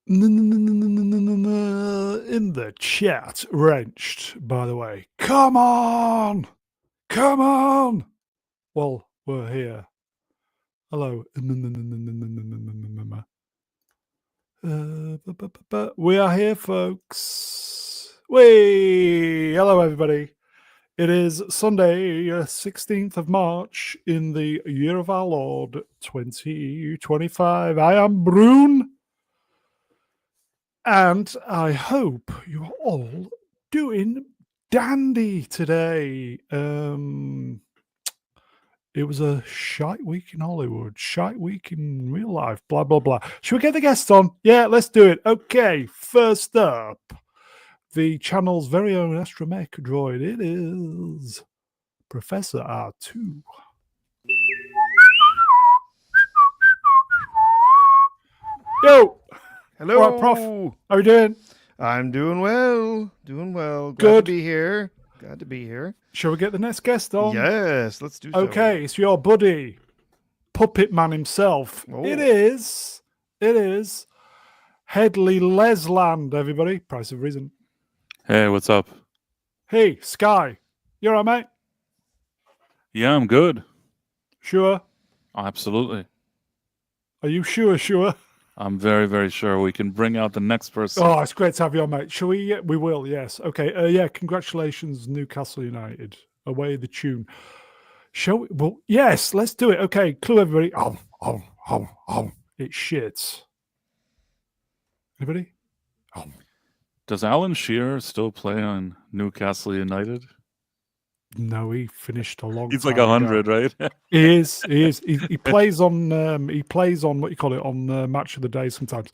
in the chat, wrenched, by the way. Come on! Come on! Well, we're here. Hello. We are here, folks. Hello, everybody. It is Sunday, 16th of March in the year of our Lord, 2025. I am Brune. And I hope you're all doing dandy today. It was a shite week in Hollywood, shite week in real life, blah, blah, blah. Should we get the guests on? Yeah, let's do it. Okay, first up, the channel's very own astromech droid. It is Professor R2. Yo! Hello. All right, Prof. How are you doing? I'm doing well. Doing well. Glad Good. to be here. Glad to be here. Shall we get the next guest on? Yes, let's do so. Okay, it's your buddy, Puppet Man himself. Oh. It is Headley Lesland, everybody. Price of Reason. Hey, what's up? Hey, Sky. You all right, mate? Yeah, I'm good. Sure? Absolutely. Are you sure? I'm very, very sure we can bring out the next person. Oh, it's great to have you on, mate. Shall we? We will, yes. Okay, yeah, congratulations, Newcastle United. Away the tune. Shall we? Well, yes, let's do it. Okay, clue everybody. It shits. Anybody? Does Alan Shearer still play on Newcastle United? No, he finished a long He's time like 100, ago. right? He is. He plays on what you call it on Match of the Day sometimes.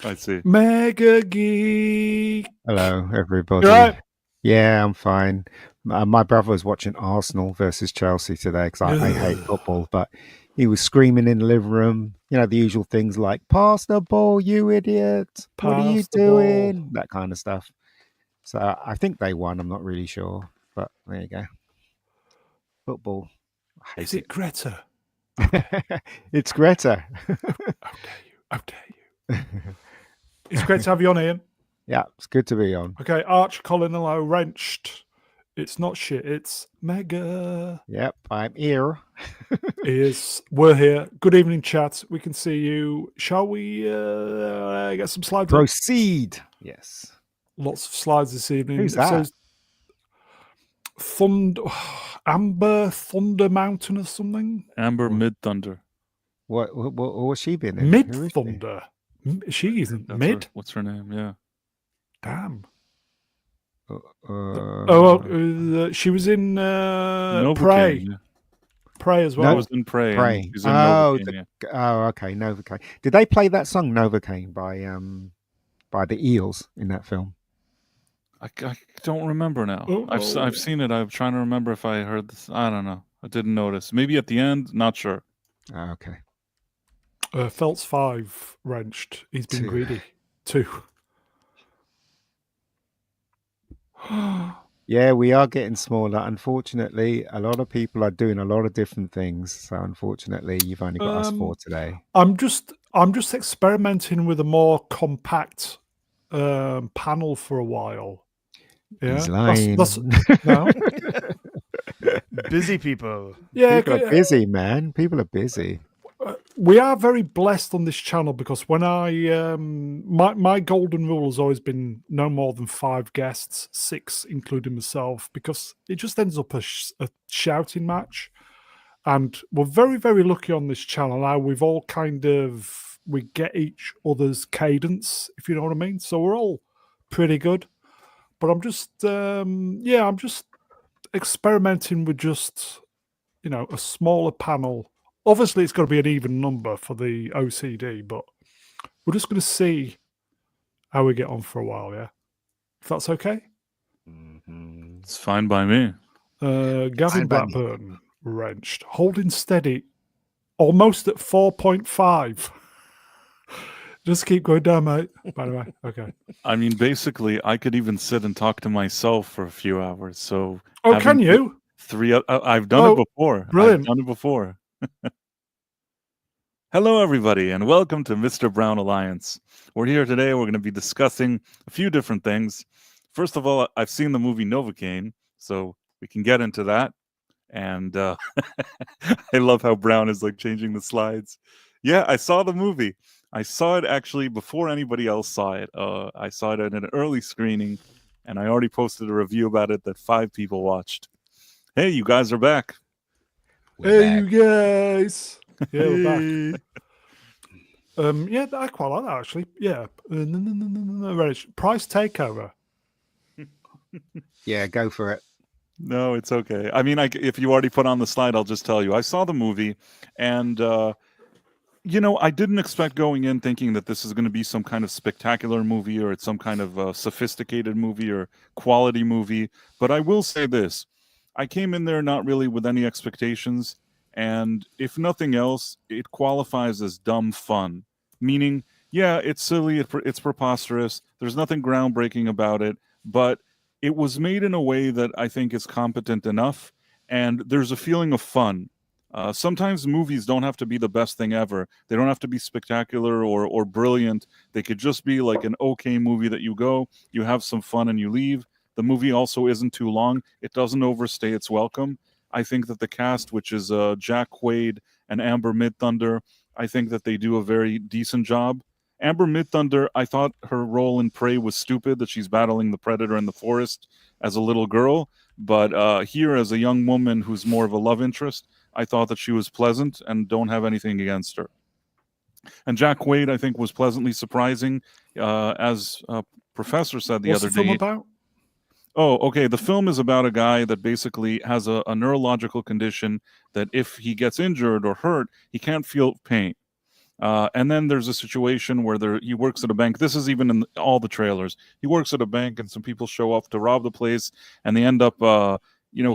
I see. Mega Geek. Hello, everybody. You right? Yeah, I'm fine. My brother was watching Arsenal versus Chelsea today because I hate football, but he was screaming in the living room, the usual things like, pass the ball, you idiot. What are you doing? Ball. That kind of stuff. So I think they won. I'm not really sure, but there you go. Football. Is it Greta? It's Greta. How dare you. It's great to have you on, Ian. Yeah, it's good to be on. Okay, Arch, Colin, hello, Wrenched. It's not shit, it's mega. Yep, I'm here. We're here. Good evening, chat. We can see you. Shall we get some slides? Proceed. Yes. Lots of slides this evening. Who's that? Amber Thunder Mountain or something? Amber Mid Thunder. What's she been in? Mid Thunder. She isn't mid. What's her name? Yeah. Damn. She was in Prey. Yeah. Prey as well. I was in Prey. She's in Novacaine. Okay, Novacaine. Did they play that song Novacaine by the Eels in that film? I don't remember now. I've seen it. I'm trying to remember if I heard this. I don't know. I didn't notice. Maybe at the end. Not sure. Okay. Felt's 5 wrenched. He's been greedy. 2. Yeah, we are getting smaller. Unfortunately, a lot of people are doing a lot of different things. So unfortunately, you've only got us 4 today. I'm just experimenting with a more compact panel for a while. Yeah, he's lying. No. Busy people. Yeah, people are busy, man. People are busy. We are very blessed on this channel because when my golden rule has always been no more than 5 guests, 6 including myself, because it just ends up a shouting match. And we're very, very lucky on this channel now. We've all we get each other's cadence, if you know what I mean. So we're all pretty good. But I'm just experimenting with just, a smaller panel. Obviously, it's got to be an even number for the OCD, but we're just going to see how we get on for a while, yeah? If that's okay? Mm-hmm. It's fine by me. Gavin Blackburn, wrenched. Holding steady, almost at 4.5. Just keep going down, mate. By the way, okay. I mean, basically, I could even sit and talk to myself for a few hours. So, can you? 3. I've done it before. Brilliant. I've done it before. Hello, everybody, and welcome to Mr. Brown Alliance. We're here today. We're going to be discussing a few different things. First of all, I've seen the movie Novacaine, so we can get into that. And I love how Brown is like changing the slides. Yeah, I saw the movie. I saw it actually before anybody else saw it. I saw it at an early screening, and I already posted a review about it that 5 people watched. Hey, you guys are back. Hey, you guys. Yeah, we're back. Hey. Yeah, I quite like that actually. Yeah. Price takeover. Yeah, go for it. No, it's okay. I mean, if you already put on the slide, I'll just tell you. I saw the movie, and I didn't expect going in thinking that this is going to be some kind of spectacular movie or it's some kind of sophisticated movie or quality movie. But I will say this. I came in there not really with any expectations, and if nothing else, it qualifies as dumb fun. Meaning, yeah, it's silly, it's preposterous, there's nothing groundbreaking about it, but it was made in a way that I think is competent enough, and there's a feeling of fun. Sometimes movies don't have to be the best thing ever. They don't have to be spectacular or brilliant. They could just be like an okay movie that you go, you have some fun, and you leave. The movie also isn't too long. It doesn't overstay its welcome. I think that the cast, which is Jack Quaid and Amber Midthunder, I think that they do a very decent job. Amber Midthunder, I thought her role in Prey was stupid, that she's battling the Predator in the forest as a little girl. But here, as a young woman who's more of a love interest, I thought that she was pleasant and don't have anything against her. And Jack Quaid, I think, was pleasantly surprising. As Professor said the What's other the film day. about? Oh, okay. The film is about a guy that basically has a neurological condition that if he gets injured or hurt, he can't feel pain. And then there's a situation where he works at a bank. This is even in all the trailers. He works at a bank, and some people show up to rob the place, and they end up,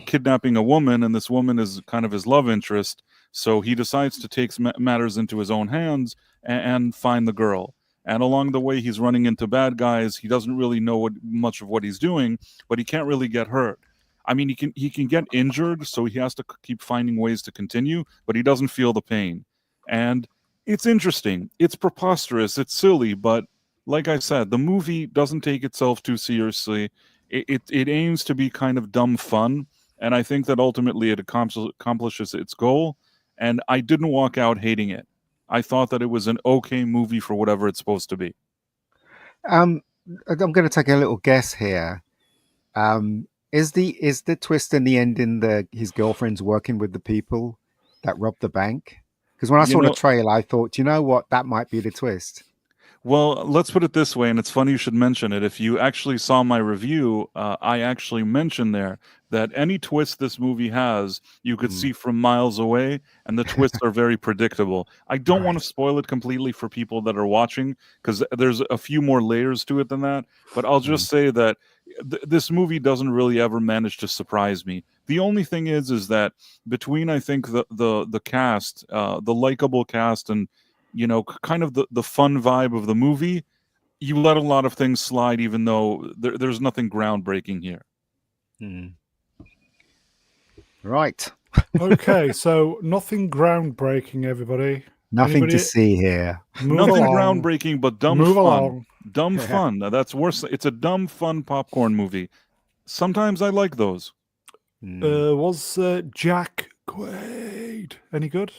kidnapping a woman, and this woman is kind of his love interest. So he decides to take matters into his own hands and find the girl. And along the way, he's running into bad guys. He doesn't really know much of what he's doing, but he can't really get hurt. I mean, he can get injured, so he has to keep finding ways to continue, but he doesn't feel the pain. And it's interesting. It's preposterous. It's silly, but like I said, the movie doesn't take itself too seriously. It aims to be kind of dumb fun, and I think that ultimately it accomplishes its goal. And I didn't walk out hating it. I thought that it was an okay movie for whatever it's supposed to be. I'm going to take a little guess here. Is the twist in the ending his girlfriend's working with the people that robbed the bank? Because when I saw the trailer, I thought, you know what, that might be the twist. Well, let's put it this way, and it's funny you should mention it. If you actually saw my review, I actually mentioned there that any twist this movie has, you could see from miles away, and the twists are very predictable. I don't want to spoil it completely for people that are watching, because there's a few more layers to it than that, but I'll just say that this movie doesn't really ever manage to surprise me. The only thing is that between, I think, the cast, the likable cast, and kind of the fun vibe of the movie, you let a lot of things slide, even though there's nothing groundbreaking here. Right. Okay, so nothing groundbreaking, everybody. Nothing to see here. Nothing groundbreaking, but dumb fun. Along. Dumb fun. That's worse. It's a dumb fun popcorn movie. Sometimes I like those. Was Jack Quaid any good?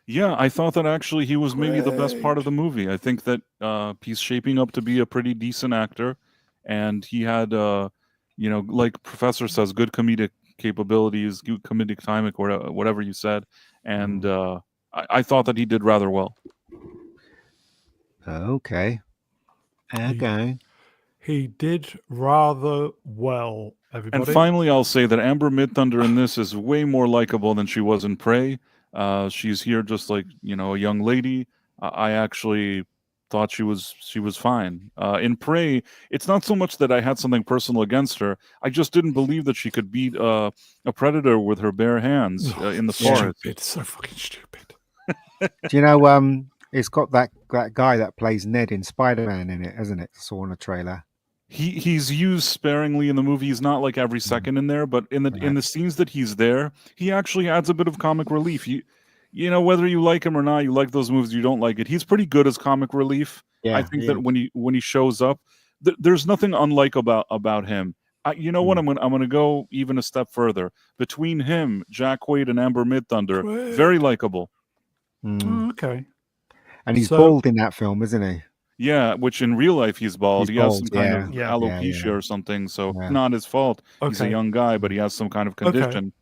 Yeah, I thought that actually he was maybe the best part of the movie. I think that he's shaping up to be a pretty decent actor, and he had, like Professor says, good comedic capabilities, good comedic timing, or whatever you said, and I thought that he did rather well. Okay. He did rather well, everybody. And finally, I'll say that Amber Midthunder in this is way more likable than she was in Prey. She's here just like a young lady. I actually thought she was fine. In Prey, it's not so much that I had something personal against her. I just didn't believe that she could beat a predator with her bare hands in the forest. It's so fucking stupid. Do you know? It's got that guy that plays Ned in Spider-Man in it, hasn't it? I saw on a trailer. He's used sparingly in the movie. He's not like every second in there, but in the scenes that he's there, he actually adds a bit of comic relief. whether you like him or not, you like those movies, you don't like it. He's pretty good as comic relief. I Yeah, think yeah. that when he shows up, there's nothing unlike about him. You know what? I'm gonna go even a step further. Between him, Jack Quaid, and Amber Midthunder, Quaid. very likable. Mm. Oh, okay. And he's So- bald in that film, isn't he? Yeah, which in real life he's bald. He's He has bald, some kind of yeah. alopecia Yeah. or something, so Yeah. not his fault. He's a Okay. young guy, but he has some kind of Okay. condition.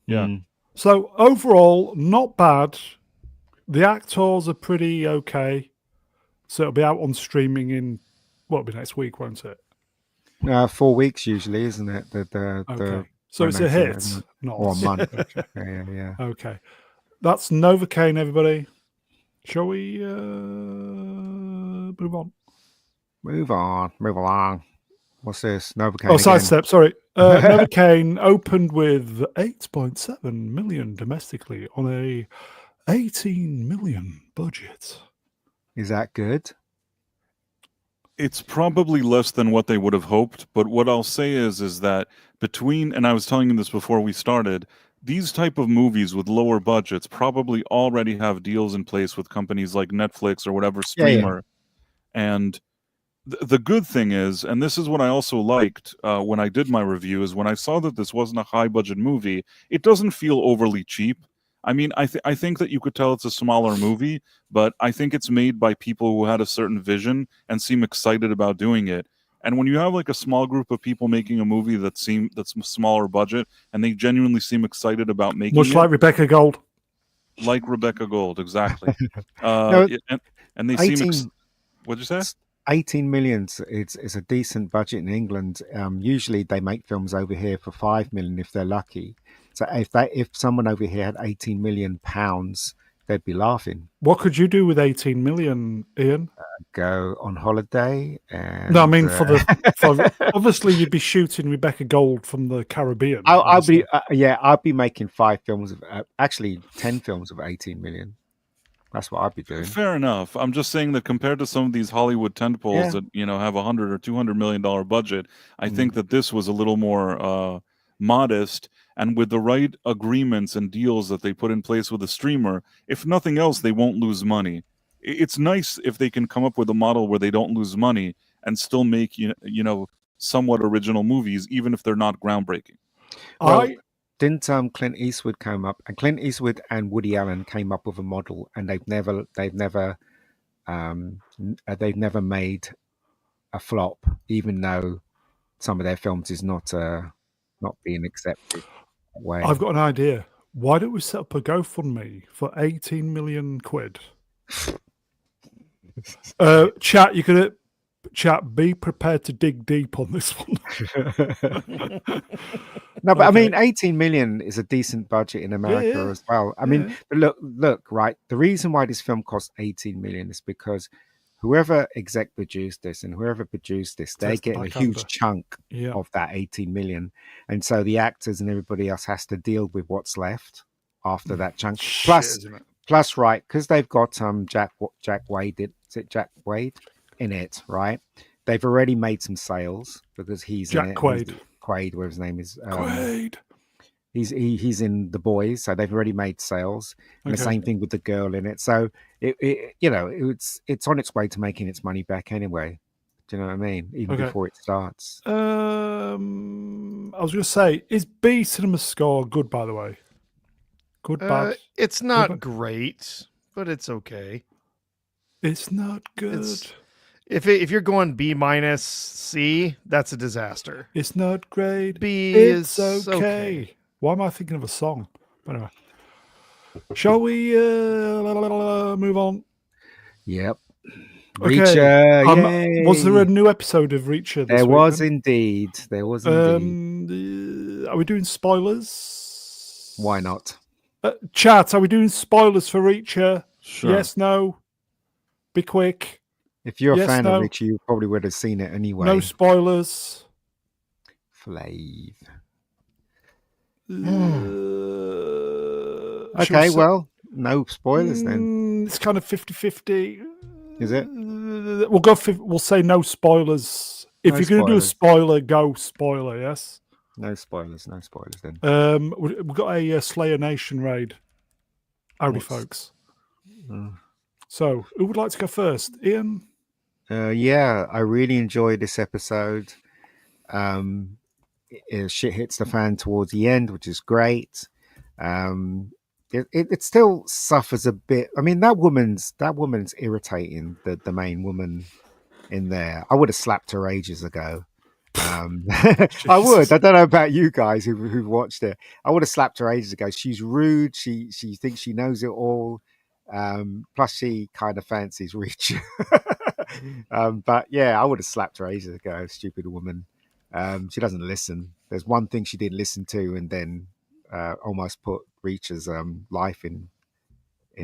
Yeah. Mm. So overall, not bad. The actors are pretty okay. So it'll be out on streaming in it'll be next week, won't it? 4 weeks usually, isn't it? The Okay. So it's a when they do it, hit, isn't it? not Or a month. Okay. Yeah. Okay. That's Novacaine, everybody. Shall we move on? Move along. What's this? Novacaine Oh, again. sidestep, sorry. Novacaine opened with 8.7 million domestically on a 18 million budget. Is that good? It's probably less than what they would have hoped, but what I'll say is that and I was telling you this before we started, these type of movies with lower budgets probably already have deals in place with companies like Netflix or whatever Yeah, yeah. streamer. And the good thing is, and this is what I also liked when I did my review, is when I saw that this wasn't a high budget movie, it doesn't feel overly cheap. I mean, I think that you could tell it's a smaller movie, but I think it's made by people who had a certain vision and seem excited about doing it. And when you have like a small group of people making a movie that's smaller budget and they genuinely seem excited about making Much it, like Rebecca Gold. like Rebecca Gold, exactly. No, and they 18 seem. What'd you say? 18 million is a decent budget in England. Usually they make films over here for 5 million if they're lucky. So if someone over here had 18 million pounds, they'd be laughing. What could you do with 18 million, Ian? Go on holiday and No, I mean for obviously you'd be shooting Rebecca Gold from the Caribbean. I'll be I'll be making 5 films of actually 10 films of 18 million. That's what I'd be doing. Fair enough. I'm just saying that compared to some of these Hollywood tentpoles that have $100 or $200 million budget, I think that this was a little more modest, and with the right agreements and deals that they put in place with the streamer, if nothing else, they won't lose money. It's nice if they can come up with a model where they don't lose money and still make somewhat original movies, even if they're not groundbreaking. Well, didn't Clint Eastwood come up, and Clint Eastwood and Woody Allen came up with a model, and they've never made a flop, even though some of their films is not being accepted. Way. I've got an idea. Why don't we set up a GoFundMe for 18 million quid? Chat, be prepared to dig deep on this one. No, but I mean, 18 million is a decent budget in America as well. I mean, but look, right. The reason why this film cost 18 million is because whoever exec produced this and whoever produced this, they're getting a huge chunk of that 18 million. And so the actors and everybody else has to deal with what's left after that chunk. Plus, right, because they've got Jack Wade, is it Jack Wade in it, right? They've already made some sales because he's Jack in it. Quaid. Quaid, where his name is. Quaid. He's in The Boys, so they've already made sales. And the same thing with the girl in it. So it's on its way to making its money back anyway. Do you know what I mean? Even before it starts. I was going to say, is B Cinema Score good? By the way, good, bad. It's not great, but it's okay. It's not good. If you're going B minus C, that's a disaster. It's not great. B it's is okay. Why am I thinking of a song? Anyway, shall we move on? Yep. Okay. Reacher, was there a new episode of Reacher this There week, was then? indeed. There was indeed. Are we doing spoilers? Why not? Chat, are we doing spoilers for Reacher? Sure. Yes, no? Be quick. If you're Yes, a fan no? of Richie, you probably would have seen it anyway. No spoilers. Flav. Shall Okay, we well, no spoilers then. It's kind of 50-50. Is it? We'll go. We'll say no spoilers. If No you're going to do a spoilers. spoiler, go spoiler. Yes. No spoilers then. We've got a Slayer Nation raid. Howdy, What's- folks. Uh, So, who would like to go first? Ian? yeah, I really enjoyed this episode. Shit hits the fan towards the end, which is great. It still suffers a bit. I mean, that woman's irritating. The main woman in there. I would have slapped her ages ago. I would. I don't know about you guys who've watched it. I would have slapped her ages ago. She's rude. She thinks she knows it all. Plus, she kind of fancies Reach. But yeah, I would have slapped her ages ago. Stupid woman. She doesn't listen. There's one thing she didn't listen to, and then almost put Reach's life in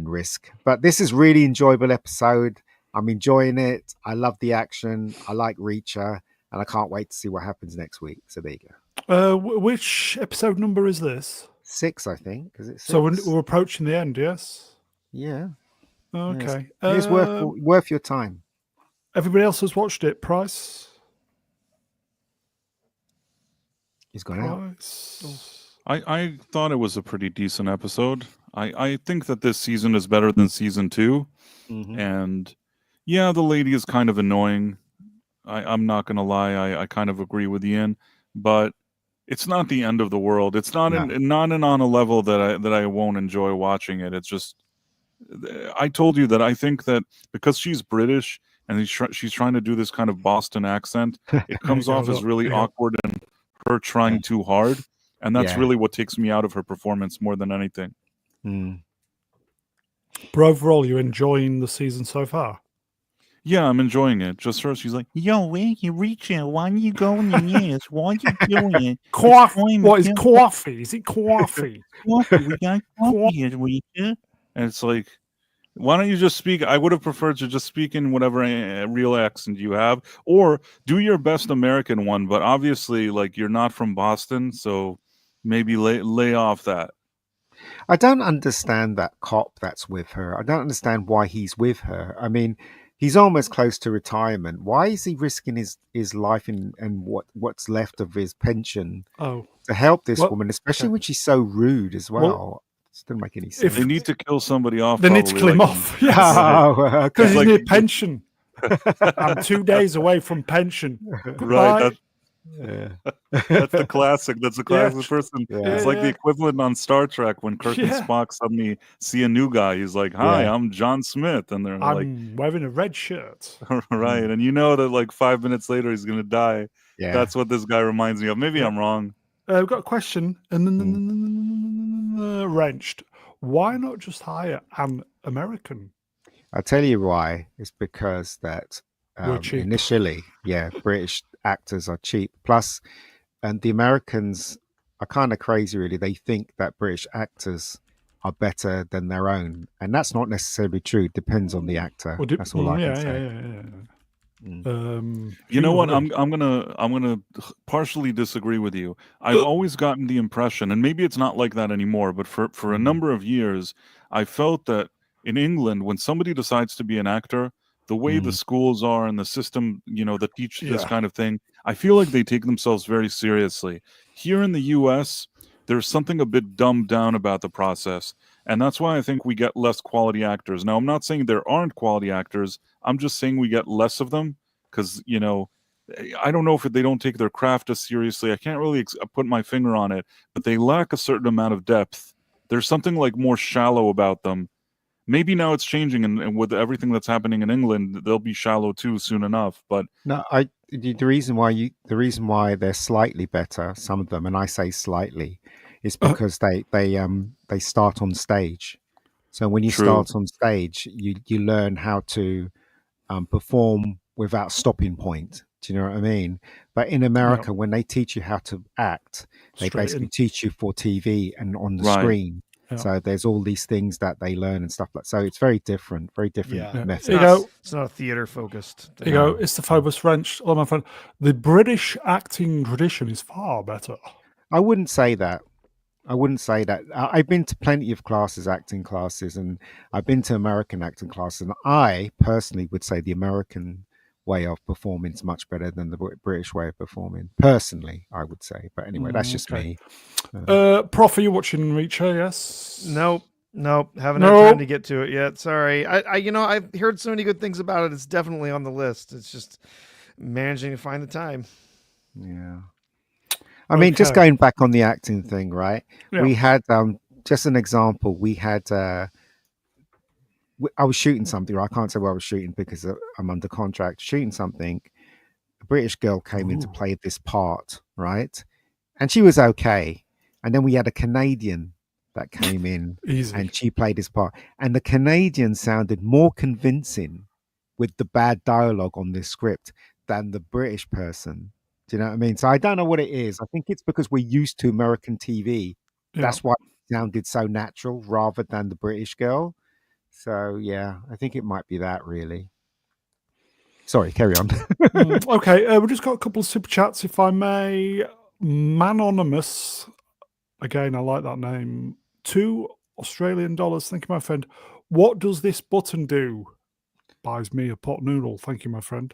risk. But this is really enjoyable episode. I'm enjoying it. I love the action. I like Reacher, and I can't wait to see what happens next week. So there you go. Which episode number is this? 6, I think. Is it 6? So we're approaching the end, yes? Yeah. Okay. It's worth your time. Everybody else has watched it. Price? He's gone out. Price? I thought it was a pretty decent episode. I think that this season is better than season 2. Mhm. And yeah, the lady is kind of annoying. I'm not going to lie. I kind of agree with Ian, but it's not the end of the world. It's not No. not on a level that I won't enjoy watching it. It's just, I told you that I think that because she's British and she's trying to do this kind of Boston accent, it comes There you off go, as look, really there you go. awkward and her trying too hard. And that's Yeah. really what takes me out of her performance more than anything. Mm. But overall, you're enjoying the season so far? Yeah, I'm enjoying it. Just her, she's like, yo, where you reaching? Why are you going in this? Why are you doing it? Coffee? time What to is kill- coffee? Is it coffee? Coffee, we got coffee here, Reacher. And it's like, why don't you just speak? I would have preferred to just speak in whatever real accent you have, or do your best American one. But obviously, like, you're not from Boston, so maybe lay off that. I don't understand that cop that's with her. I don't understand why he's with her. I mean, he's almost close to retirement. Why is he risking his life and what's left of his pension Oh, to help this Well, woman, especially okay. when she's so rude as well? It doesn't make any sense. They need to kill somebody off. they need to probably, kill him like, off. Yes. Oh, Because okay. he's Like- near pension. I'm 2 days away from pension. Right, Goodbye. Yeah. that's the classic. That's the Yeah. classic person. Yeah. It's like the Yeah. equivalent on Star Trek when Kirk and Yeah. Spock suddenly see a new guy. He's like, "Hi, Yeah. I'm John Smith," and they're like, I'm wearing a red shirt. "Right," and you know that like 5 minutes later he's gonna die. Yeah. That's what this guy reminds me of. Maybe Yeah. I'm wrong. We've got a question. Wrenched. Why not just hire an American? I'll tell you why. It's because that We're cheap. initially, British actors are cheap. Plus, and the Americans are kind of crazy, really. They think that British actors are better than their own, and that's not necessarily true. It depends on the actor. Well, That's all I can say. yeah. Mm. You know what? Hugh, I'm gonna partially disagree with you. I've always gotten the impression, and maybe it's not like that anymore, but for a number of years, I felt that in England, when somebody decides to be an actor, the way the schools are and the system, that teach this Yeah. kind of thing, I feel like they take themselves very seriously. Here in the US, there's something a bit dumbed down about the process. And that's why I think we get less quality actors. Now, I'm not saying there aren't quality actors. I'm just saying we get less of them because, I don't know if they don't take their craft as seriously. I can't really put my finger on it, but they lack a certain amount of depth. There's something like more shallow about them. Maybe now it's changing, and with everything that's happening in England, they'll be shallow too soon enough. But No, the reason why they're slightly better, some of them, and I say slightly, is because they start on stage. So when you True. start on stage, you learn how to perform without stopping point. Do you know what I mean? But in America, when they teach you how to act, they Straight basically in. teach you for TV and on the Right. screen. Yeah. So there's all these things that they learn and stuff like. So it's very different Yeah. method. There you go. It's not a theater focused. There you go. It's the Phobos Wrench. Hello, my friend. The British acting tradition is far better. I wouldn't say that. I've been to plenty of acting classes, and I've been to American acting classes, and I personally would say the American way of performing is much better than the British way of performing. Personally, I would say. But anyway, that's just Okay. me. Prof, are you watching Reacher? Yes. Nope. Nope, haven't had time to get to it yet. Sorry. I've heard so many good things about it. It's definitely on the list. It's just managing to find the time. Yeah. I mean, just Okay. going back on the acting thing, right? Yeah. We had just an example. We had I was shooting something. Right? I can't say what I was shooting because I'm under contract. Shooting something. A British girl came in to Ooh. play this part, right? And she was okay. And then we had a Canadian that came in Easy. and she played his part. And the Canadian sounded more convincing with the bad dialogue on this script than the British person. Do you know what I mean? So I don't know what it is. I think it's because we're used to American TV. Yeah. That's why it sounded so natural rather than the British girl. So yeah, I think it might be that really. Sorry, carry on. Okay, we've just got a couple of super chats, if I may. Manonymous, again, I like that name. $2 Australian. Thank you, my friend. What does this button do? Buys me a pot noodle. Thank you, my friend.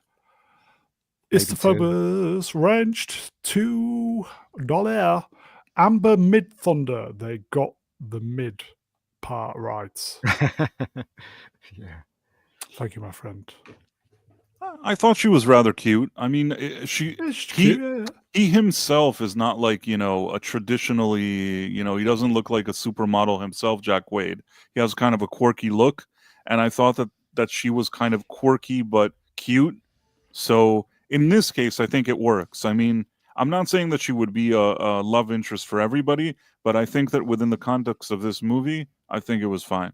Maybe two. Istophobus wrenched $2. Amber Mid Thunder. They got the mid part right. Yeah. Thank you, my friend. I thought she was rather cute. I mean, It's cute, yeah. he himself is not like, a traditionally, he doesn't look like a supermodel himself, Jack Wade. He has kind of a quirky look, and I thought that she was kind of quirky but cute. So in this case, I think it works. I mean, I'm not saying that she would be a love interest for everybody, but I think that within the context of this movie, I think it was fine.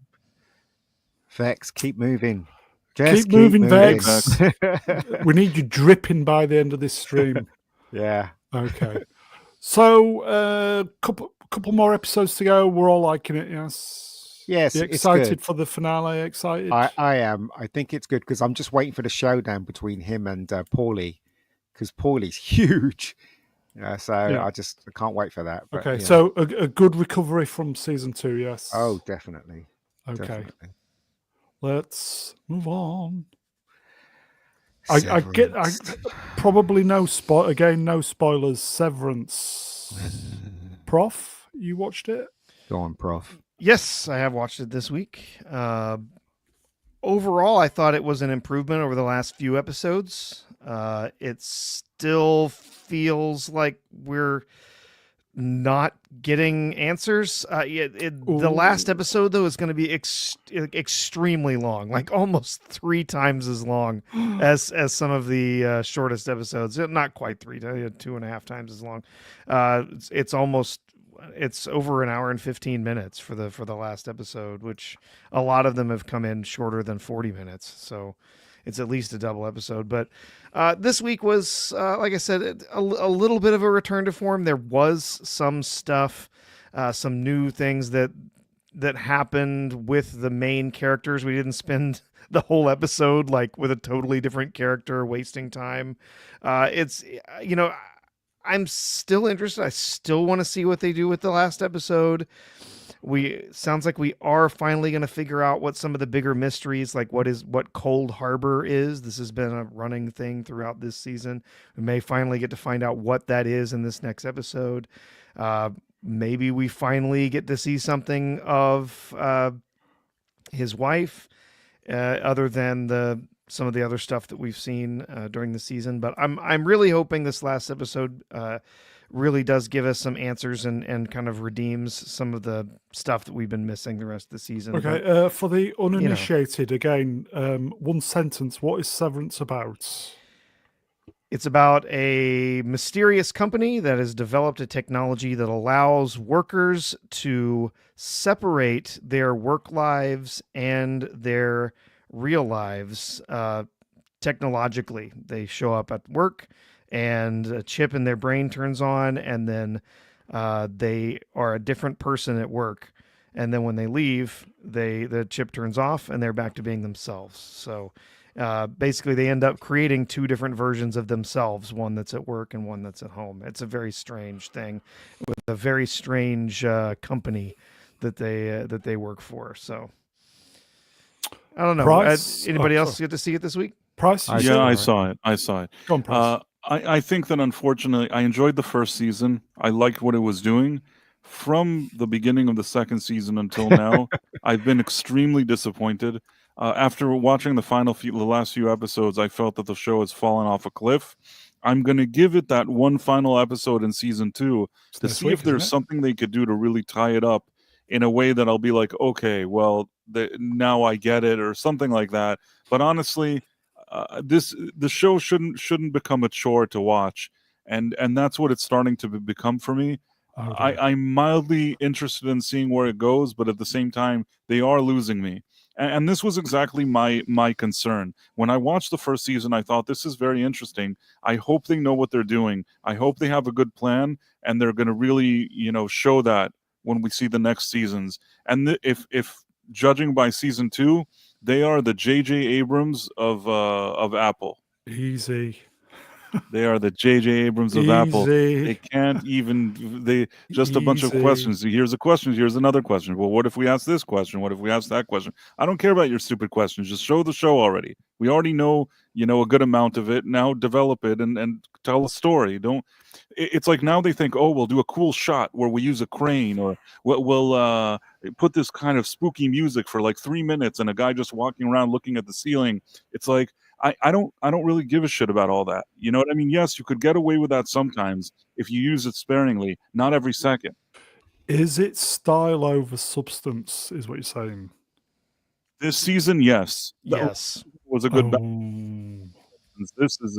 Vex, keep moving. Just Keep moving, Vex. Exactly. We need you dripping by the end of this stream. Yeah. Okay. So, couple more episodes to go. We're all liking it, yes? Yes, You it's excited good. for the finale? Excited? I am. I think it's good because I'm just waiting for the showdown between him and Paulie because Paulie's huge. So Yeah. I can't wait for that. But, Okay, yeah. so a good recovery from season 2, yes? Oh, definitely. Okay. Definitely. Let's move on. I probably no spoilers. Severance. Prof, you watched it? Go on, Prof. Yes, I have watched it this week. Overall, I thought it was an improvement over the last few episodes. It still feels like we're not getting answers. The last episode, though, is going to be extremely long, like almost 3 times as long as some of the shortest episodes. Not quite 2.5 times as long. It's over an hour and 15 minutes for the last episode, which a lot of them have come in shorter than 40 minutes. So it's at least a double episode. But this week was, like I said, a little bit of a return to form. There was some stuff, some new things that happened with the main characters. We didn't spend the whole episode like with a totally different character wasting time. I'm still interested. I still want to see what they do with the last episode. Sounds like we are finally going to figure out what some of the bigger mysteries, like what Cold Harbor is. This has been a running thing throughout this season. We may finally get to find out what that is in this next episode. Maybe we finally get to see something of his wife, other than some of the other stuff that we've seen during the season. But I'm really hoping this last episode really does give us some answers and kind of redeems some of the stuff that we've been missing the rest of the season. Okay, But, for the uninitiated, again, one sentence. What is Severance about? it's about a mysterious company that has developed a technology that allows workers to separate their work lives and their real lives technologically. They show up at work and a chip in their brain turns on, and then they are a different person at work. And then when they leave, the chip turns off and they're back to being themselves. So basically they end up creating 2 different versions of themselves, one that's at work and one that's at home. It's a very strange thing with a very strange company that they work for. So I don't know. Anybody else get to see it this week? Price? Yeah, I saw it. Go on, Price. I think that unfortunately, I enjoyed the first season. I liked what it was doing, from the beginning of the second season until now, I've been extremely disappointed. After watching the last few episodes, I felt that the show has fallen off a cliff. I'm going to give it that one final episode in season 2 It's to next see week, if there's isn't it? something they could do to really tie it up in a way that I'll be like, okay, well, now I get it, or something like that. But honestly, the show shouldn't become a chore to watch, and that's what it's starting to become for me. I agree. I'm mildly interested in seeing where it goes, but at the same time, they are losing me. And this was exactly my concern. When I watched the first season, I thought this is very interesting. I hope they know what they're doing. I hope they have a good plan, and they're going to really, show that when we see the next seasons. And if judging by season 2, they are the J.J. Abrams of Apple. Easy. They are the J.J. Abrams of Apple. They Easy. can't even. They just a bunch of Easy. questions. Here's a question. Here's another question. Well, what if we ask this question? What if we ask that question? I don't care about your stupid questions. Just show the show already. We already know, a good amount of it. Now develop it and tell a story. Don't. It's like now they think, oh, we'll do a cool shot where we use a crane, or we'll put this kind of spooky music for like 3 minutes and a guy just walking around looking at the ceiling. It's like, I don't really give a shit about all that. You know what I mean? Yes, you could get away with that sometimes if you use it sparingly, not every second. Is it style over substance? Is what you're saying? This season, yes. That Yes. was a good Oh. balance. This is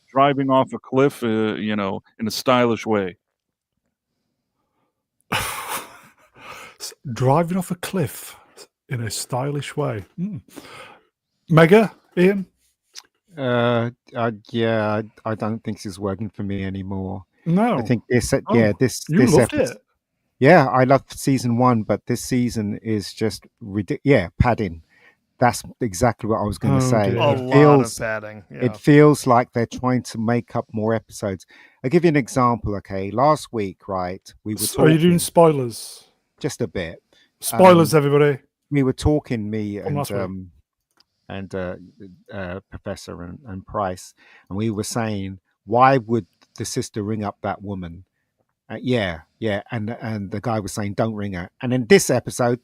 driving off a cliff, in a stylish way. Driving off a cliff in a stylish way. Mega, Ian? Yeah, I don't think this is working for me anymore. No. I think this, Oh, this you this loved episode, it. yeah, I loved season 1, but this season is just ridiculous. Yeah, padding. That's exactly what I was going to Oh, say. dear. A It lot of padding. Yeah. It feels like they're trying to make up more episodes. I'll give you an example. Okay, last week, right, we were Are you talking doing spoilers? just a bit. Spoilers, everybody. We were talking, me From last week. and Professor and Price, and we were saying, why would the sister ring up that woman? Yeah, and the guy was saying, don't ring her. And in this episode,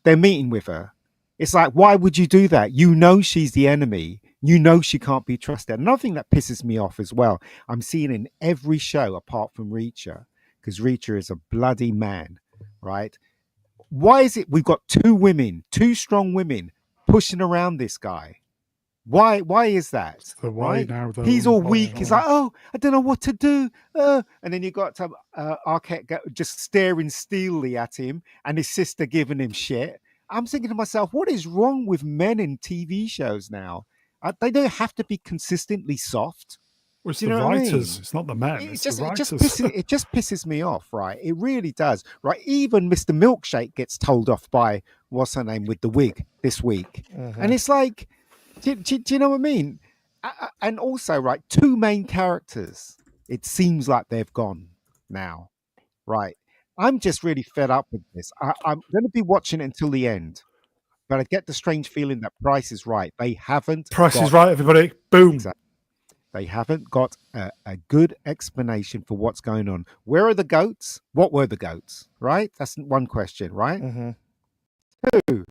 they're meeting with her. It's like, why would you do that? You know she's the enemy. You know she can't be trusted. Another thing that pisses me off as well, I'm seeing in every show apart from Reacher, because Reacher is a bloody man, right? Why is it we've got two strong women pushing around this guy? Why is that? The why Right? now, though. He's all weak. He's like, oh, I don't know what to do. And then you got to Arquette just staring steelily at him, and his sister giving him shit. I'm thinking to myself, what is wrong with men in TV shows now? They don't have to be consistently soft. Well, it's Do the you know what I writers. mean? It's not the men. It It's just, the it just writers. pisses, it just pisses me off, right? It really does, right? Even Mr. Milkshake gets told off by what's her name with the wig this week, and it's like, do you know what I mean? And also, right, 2 main characters. It seems like they've gone now, right? I'm just really fed up with this. I'm going to be watching it until the end, but I get the strange feeling that Price is right. They haven't. Price is got- right, everybody. Boom. Exactly. They haven't got a good explanation for what's going on. Where are the goats? What were the goats? Right? That's one question, right? Mm-hmm. Two,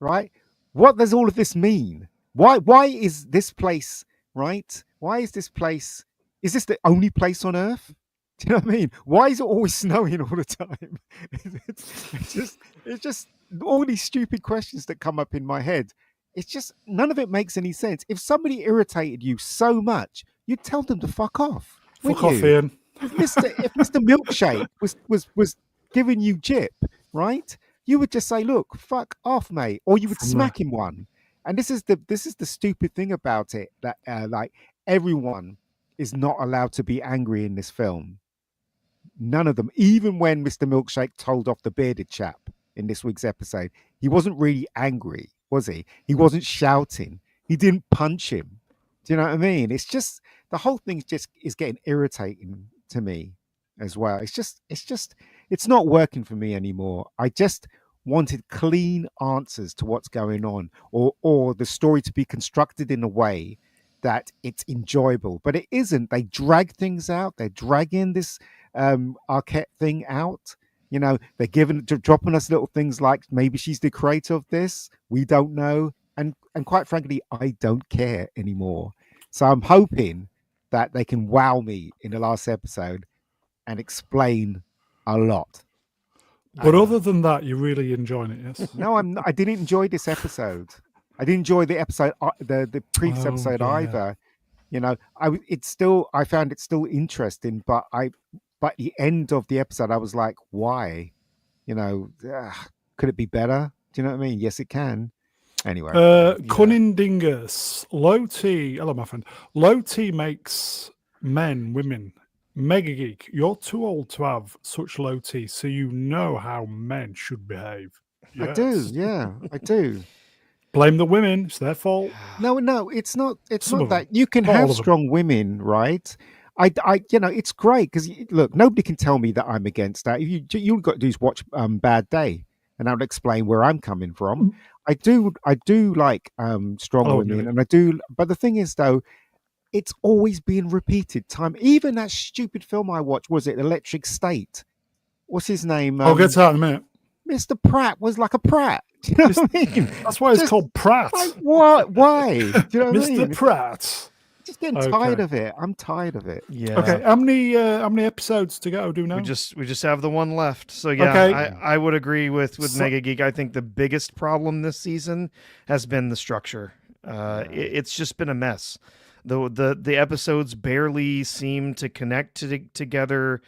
right? What does all of this mean? Why is this place, right? Why is this place? Is this the only place on Earth? Do you know what I mean? Why is it always snowing all the time? It's just all these stupid questions that come up in my head. It's just none of it makes any sense. If somebody irritated you so much, you'd tell them to fuck off. Fuck wouldn't off, you? Ian. If Mr. Milkshake was giving you jip, right? You would just say, "Look, fuck off, mate," or you would From smack him one. And this is the stupid thing about it, that like everyone is not allowed to be angry in this film. None of them, even when Mr. Milkshake told off the bearded chap in this week's episode, he wasn't really angry, was he? He wasn't shouting. He didn't punch him. Do you know what I mean? It's just the whole thing is getting irritating to me as well. It's not working for me anymore. I just wanted clean answers to what's going on, or the story to be constructed in a way that it's enjoyable, but it isn't. They drag things out. They're dragging this Arquette thing out, You know, they're dropping us little things like maybe she's the creator of this. We don't know, and quite frankly, I don't care anymore. So I'm hoping that they can wow me in the last episode and explain a lot. But other than that, you're really enjoying it, yes? No, I'm not, I didn't enjoy this episode. I didn't enjoy the episode, the previous Oh, episode yeah. either. You know, I found it still interesting, but the end of the episode, I was like, why? You know, could it be better? Do you know what I mean? Yes, it can. Anyway, Cunning Dingus, low T. Hello, my friend. Low T makes men, women. Mega Geek, you're too old to have such low T, so you know how men should behave. I do. Yes. Yeah, I do. Blame the women. It's their fault. No, it's not. It's Some not of them. that you can Not all have of them. strong women, right? You know, it's great because look, nobody can tell me that I'm against that. If you got to do is watch Bad Day, and I'll explain where I'm coming from. I do like strong Oh, women, really? and I do. But the thing is, though, it's always being repeated time. Even that stupid film I watched, was it Electric State? What's his name? I'll get to that in a minute. Mr. Pratt was like a Pratt. Do you know what I mean? That's why it's Just called Pratt. Like, what? Why? Do you know what I Mr. mean? Pratt. Just getting tired Okay. of it. I'm tired of it. Yeah. Okay, how many episodes to go? Do we know? We just have the one left. So yeah, Okay. I would agree with So- Mega Geek. I think the biggest problem this season has been the structure. It's just been a mess. The episodes barely seem to connect together.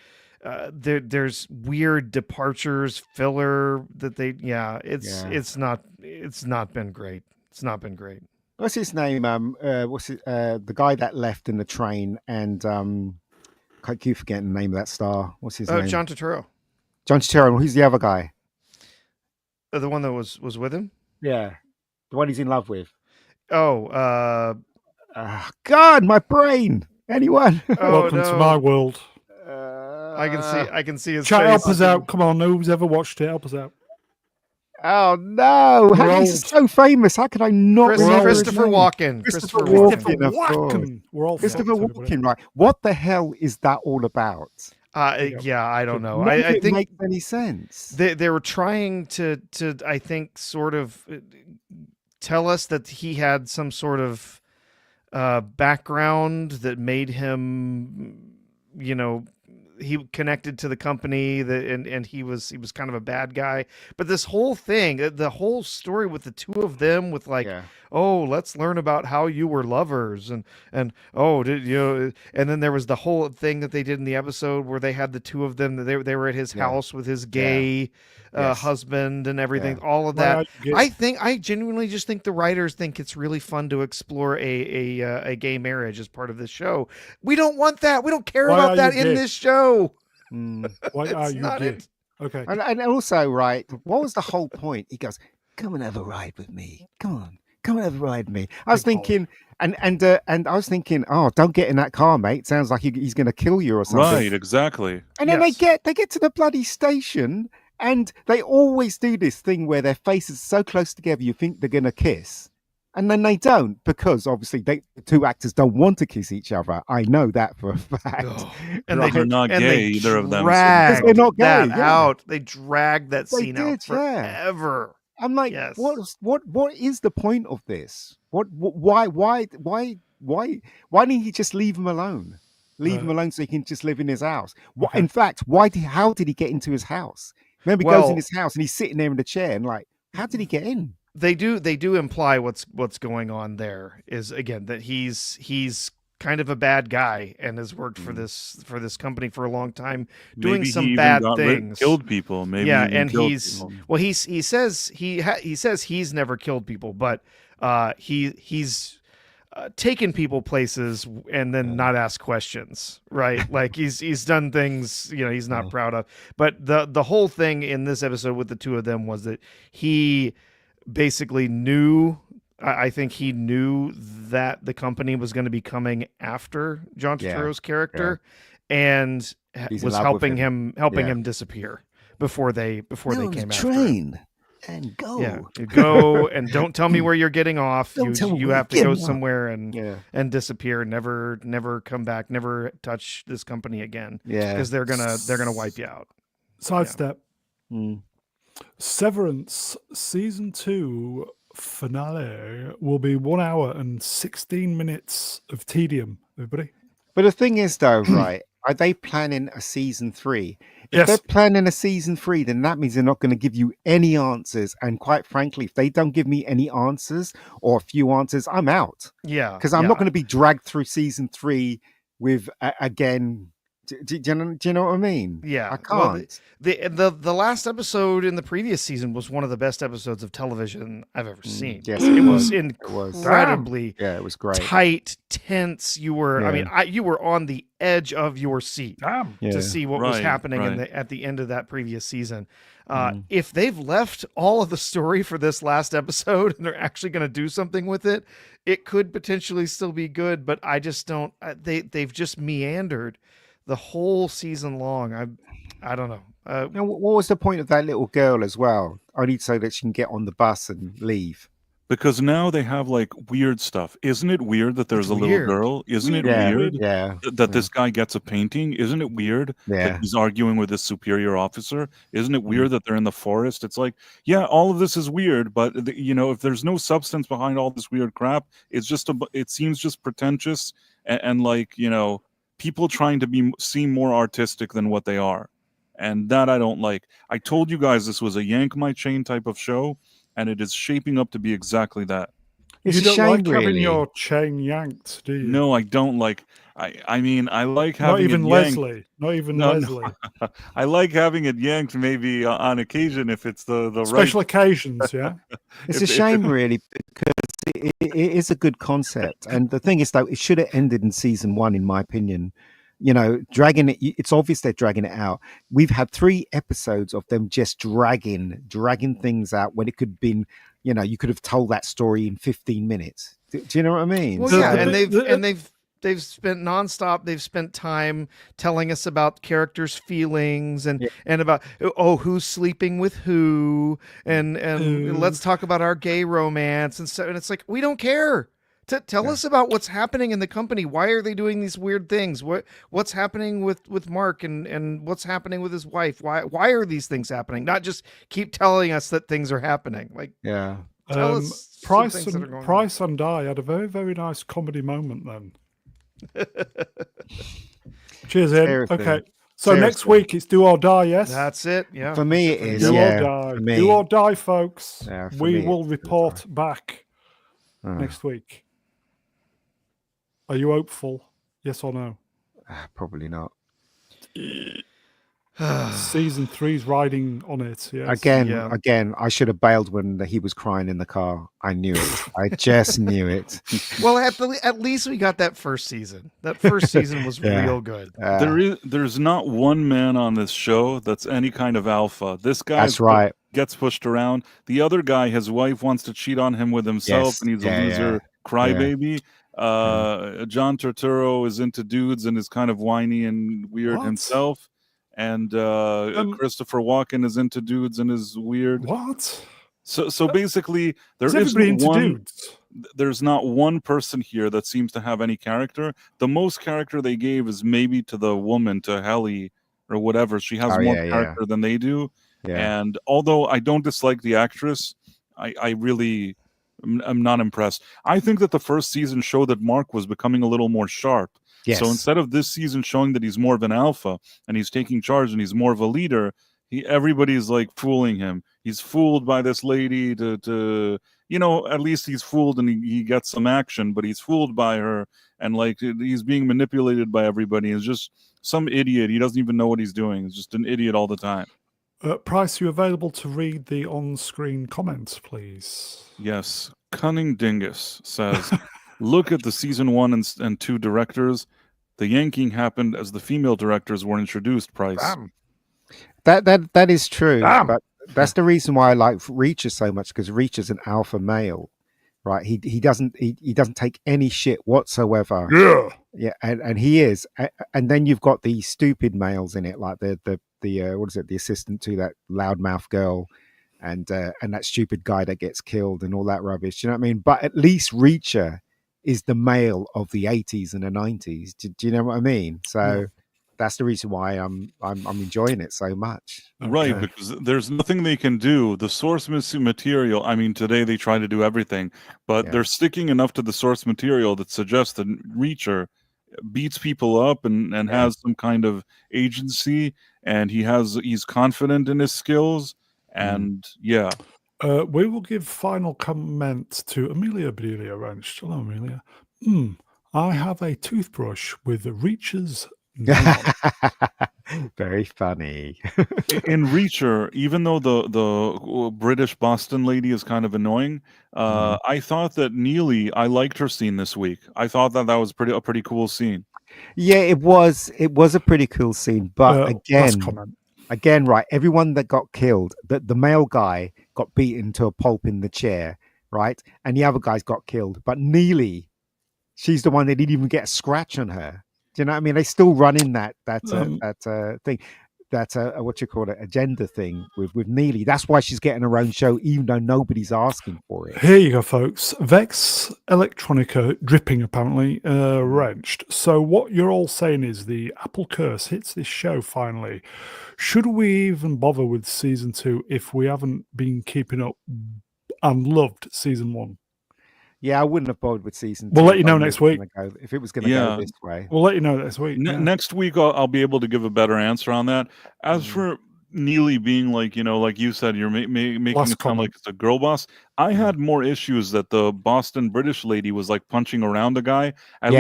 There's weird departures, filler that it's not been great. It's not been great. What's his name? The guy that left in the train and I keep forgetting the name of that star. What's his name? John Turturro, John Turturro. Who's the other guy? the one that was with him. Yeah, the one he's in love with. Oh, God, my brain. Anyone? Welcome to my world. I can see his Chat, face. help us out. Come on, who's ever watched it? Help us out. Oh no! He's so famous. How could I not remember his Christopher name? Walken. Christopher Christopher Walken, of course. Walken. We're all Christopher fucked, everybody. Walken, right? What the hell is that all about? Yeah, I don't know. None of I it think makes any sense. they were trying to I think sort of tell us that he had some sort of background that made him, you know, he connected to the company and he was kind of a bad guy. But this whole thing, the whole story with the two of them, with like, oh, let's learn about how you were lovers and oh, did you know, and then there was the whole thing that they did in the episode where they had the two of them, they were at his house with his gay husband and everything, all of that. I genuinely just think the writers think it's really fun to explore a gay marriage as part of this show. We don't want that. We don't care about that in this show. Why are you gay? Okay. And also, right, what was the whole point? He goes, "Come and have a ride with me. Come and have a ride with me." I was thinking, and I was thinking, oh, don't get in that car, mate. Sounds like he's going to kill you or something. Right, exactly. And then they get to the bloody station, and they always do this thing where their faces are so close together, you think they're going to kiss. And then they don't, because obviously the two actors don't want to kiss each other. I know that for a fact. And they're not gay, either of them. Dragged they're not gay, that out. They dragged that scene out yeah. forever. I'm like, what is the point of this? Why didn't he just leave him alone? Leave him alone so he can just live in his house. In fact, how did he get into his house? Remember, he goes in his house and he's sitting there in the chair and like, how did he get in? They do imply what's going on there is, again, that he's kind of a bad guy and has worked for this company for a long time, doing Maybe some he bad even things, killed people. Maybe and killed he's people. well, he says he's never killed people, but he's taken people places and then not asked questions, right? Like he's done things, you know, he's not proud of. But the whole thing in this episode with the two of them was that he basically knew, I think he knew that the company was going to be coming after John Turturro's character, and was helping him disappear before they came after him. And go. Yeah, go and don't tell me where you're getting off. You have to go somewhere and disappear. Never come back. Never touch this company again. Yeah, because they're gonna wipe you out. Sidestep. Mm. Severance season 2 finale will be 1 hour and 16 minutes of tedium. Everybody. But the thing is, though, right? Are they planning a season 3? If they're Yes. planning a season 3, then that means they're not going to give you any answers. And quite frankly, if they don't give me any answers or a few answers, I'm out. Yeah, Because I'm not going to be dragged through season 3 with again. Do you know what I mean? Yeah. I Well, can't. the last episode in the previous season was one of the best episodes of television I've ever seen. Yes, it it was was. It was. incredibly Yeah, it was great. tight, tense. You were, I Yeah. mean, you were on the edge of your seat Damn. Yeah. to see what was Right, happening right. at the end of that previous season. Mm. If they've left all of the story for this last episode and they're actually going to do something with it, it could potentially still be good. But I just don't. They've just meandered the whole season long. I don't know. Now, what was the point of that little girl as well? Only so that she can get on the bus and leave. Because now they have like weird stuff. Isn't it weird that there's It's a little weird. girl? Isn't it Yeah, weird yeah, that this guy gets a painting? Isn't it weird that yeah. he's arguing with his superior officer? Isn't it weird that they're in the forest? It's like, yeah, all of this is weird, but if there's no substance behind all this weird crap, it's just it seems just pretentious and like people trying to seem more artistic than what they are, and that I don't like. I told you guys this was a yank my chain type of show, and it is shaping up to be exactly that. It's You a don't shame, like having really. your chain yanked, do you? No, I don't like. I mean, I like having Not even it yanked. Leslie. Not even No, no. Leslie. I like having it yanked maybe on occasion if it's the right. Special occasions, yeah. It's If- a if shame, really, because it is a good concept. And the thing is, though, it should have ended in season 1, in my opinion. Dragging it. It's obvious they're dragging it out. We've had 3 episodes of them just dragging things out when it could have been. You could have told that story in 15 minutes. Do you know what I mean? Well, The- yeah, the- and they've spent nonstop. They've spent time telling us about characters' feelings and about who's sleeping with who, and let's talk about our gay romance and so. And it's like, we don't care. Tell us about what's happening in the company. Why are they doing these weird things? What's happening with Mark and what's happening with his wife? Why are these things happening? Not just keep telling us that things are happening. Like, Yeah. tell us some Price things that are going on. Price and I had a very, very nice comedy moment then. Cheers, Ian. Seriously. Okay. So next Seriously. week it's do or die, yes? That's it. Yeah. For me, it is. do Yeah. or die. For me. Do or die, folks. Yeah, for We me, will it's do or report back next week. Are you hopeful? Yes or no? Probably not. Season 3's riding on it. Yes. Again, I should have bailed when he was crying in the car. I knew it. I just knew it. Well, at least we got that first season. That first season was Yeah. real good. There's not one man on this show that's any kind of alpha. This guy That's right. gets pushed around. The other guy, his wife wants to cheat on him with himself, Yes. and he's Yeah, a loser yeah. crybaby. John Turturro is into dudes and is kind of whiny and weird What? himself. And Christopher Walken is into dudes and is weird. What? So basically, Is everybody into dudes? there's not one person here that seems to have any character. The most character they gave is maybe to the woman, to Helly or whatever. She has more character than they do. Yeah. And although I don't dislike the actress, I really am not impressed. I think that the first season showed that Mark was becoming a little more sharp. Yes. So instead of this season showing that he's more of an alpha and he's taking charge and he's more of a leader, everybody's like fooling him. He's fooled by this lady to at least he's fooled and he gets some action, but he's fooled by her and like he's being manipulated by everybody. He's just some idiot. He doesn't even know what he's doing. He's just an idiot all the time. Price, you available to read the on-screen comments, please? Yes. Cunning Dingus says, look at the season 1 and 2 directors. The yanking happened as the female directors were introduced, Price. Damn. That is true. Damn. But that's the reason why I like Reacher so much, because Reacher's an alpha male, right? He doesn't take any shit whatsoever. Yeah. Yeah, and he is. And then you've got the stupid males in it, like the what is it, the assistant to that loudmouth girl, and that stupid guy that gets killed and all that rubbish. Do you know what I mean? But at least Reacher is the male of the 80s and the 90s. Do you know what I mean? So that's the reason why I'm enjoying it so much. Right, Okay. because there's nothing they can do. The source material, I mean, today they try to do everything, but Yeah. they're sticking enough to the source material that suggests that Reacher beats people up and Yeah. has some kind of agency, and he's confident in his skills, and yeah. We will give final comment to Amelia Bedelia Wrench. Hello, Amelia. I have a toothbrush with Reacher's name on it. Very funny. In Reacher, even though the British Boston lady is kind of annoying, I thought that Neely, I liked her scene this week. I thought that was a pretty cool scene. Yeah, it was a pretty cool scene, but Last comment. again, right, everyone that got killed, the male guy got beaten to a pulp in the chair, right? And the other guys got killed. But Neely, she's the one that didn't even get a scratch on her. Do you know what I mean? They still running that thing. That's a what you call it, agenda thing with Neely. That's why she's getting her own show, even though nobody's asking for it. Here you go, folks. Vex Electronica dripping apparently wrenched. So what you're all saying is the Apple curse hits this show finally. Should we even bother with season 2 if we haven't been keeping up and loved season 1? Yeah, I wouldn't have bothered with season 2. We'll let you know next week. If it was going to go this way. We'll let you know next week. Next week, I'll be able to give a better answer on that. As for Neely being like, like you said, you're making it sound like it's a girl boss. I had more issues that the Boston British lady was like punching around a guy. At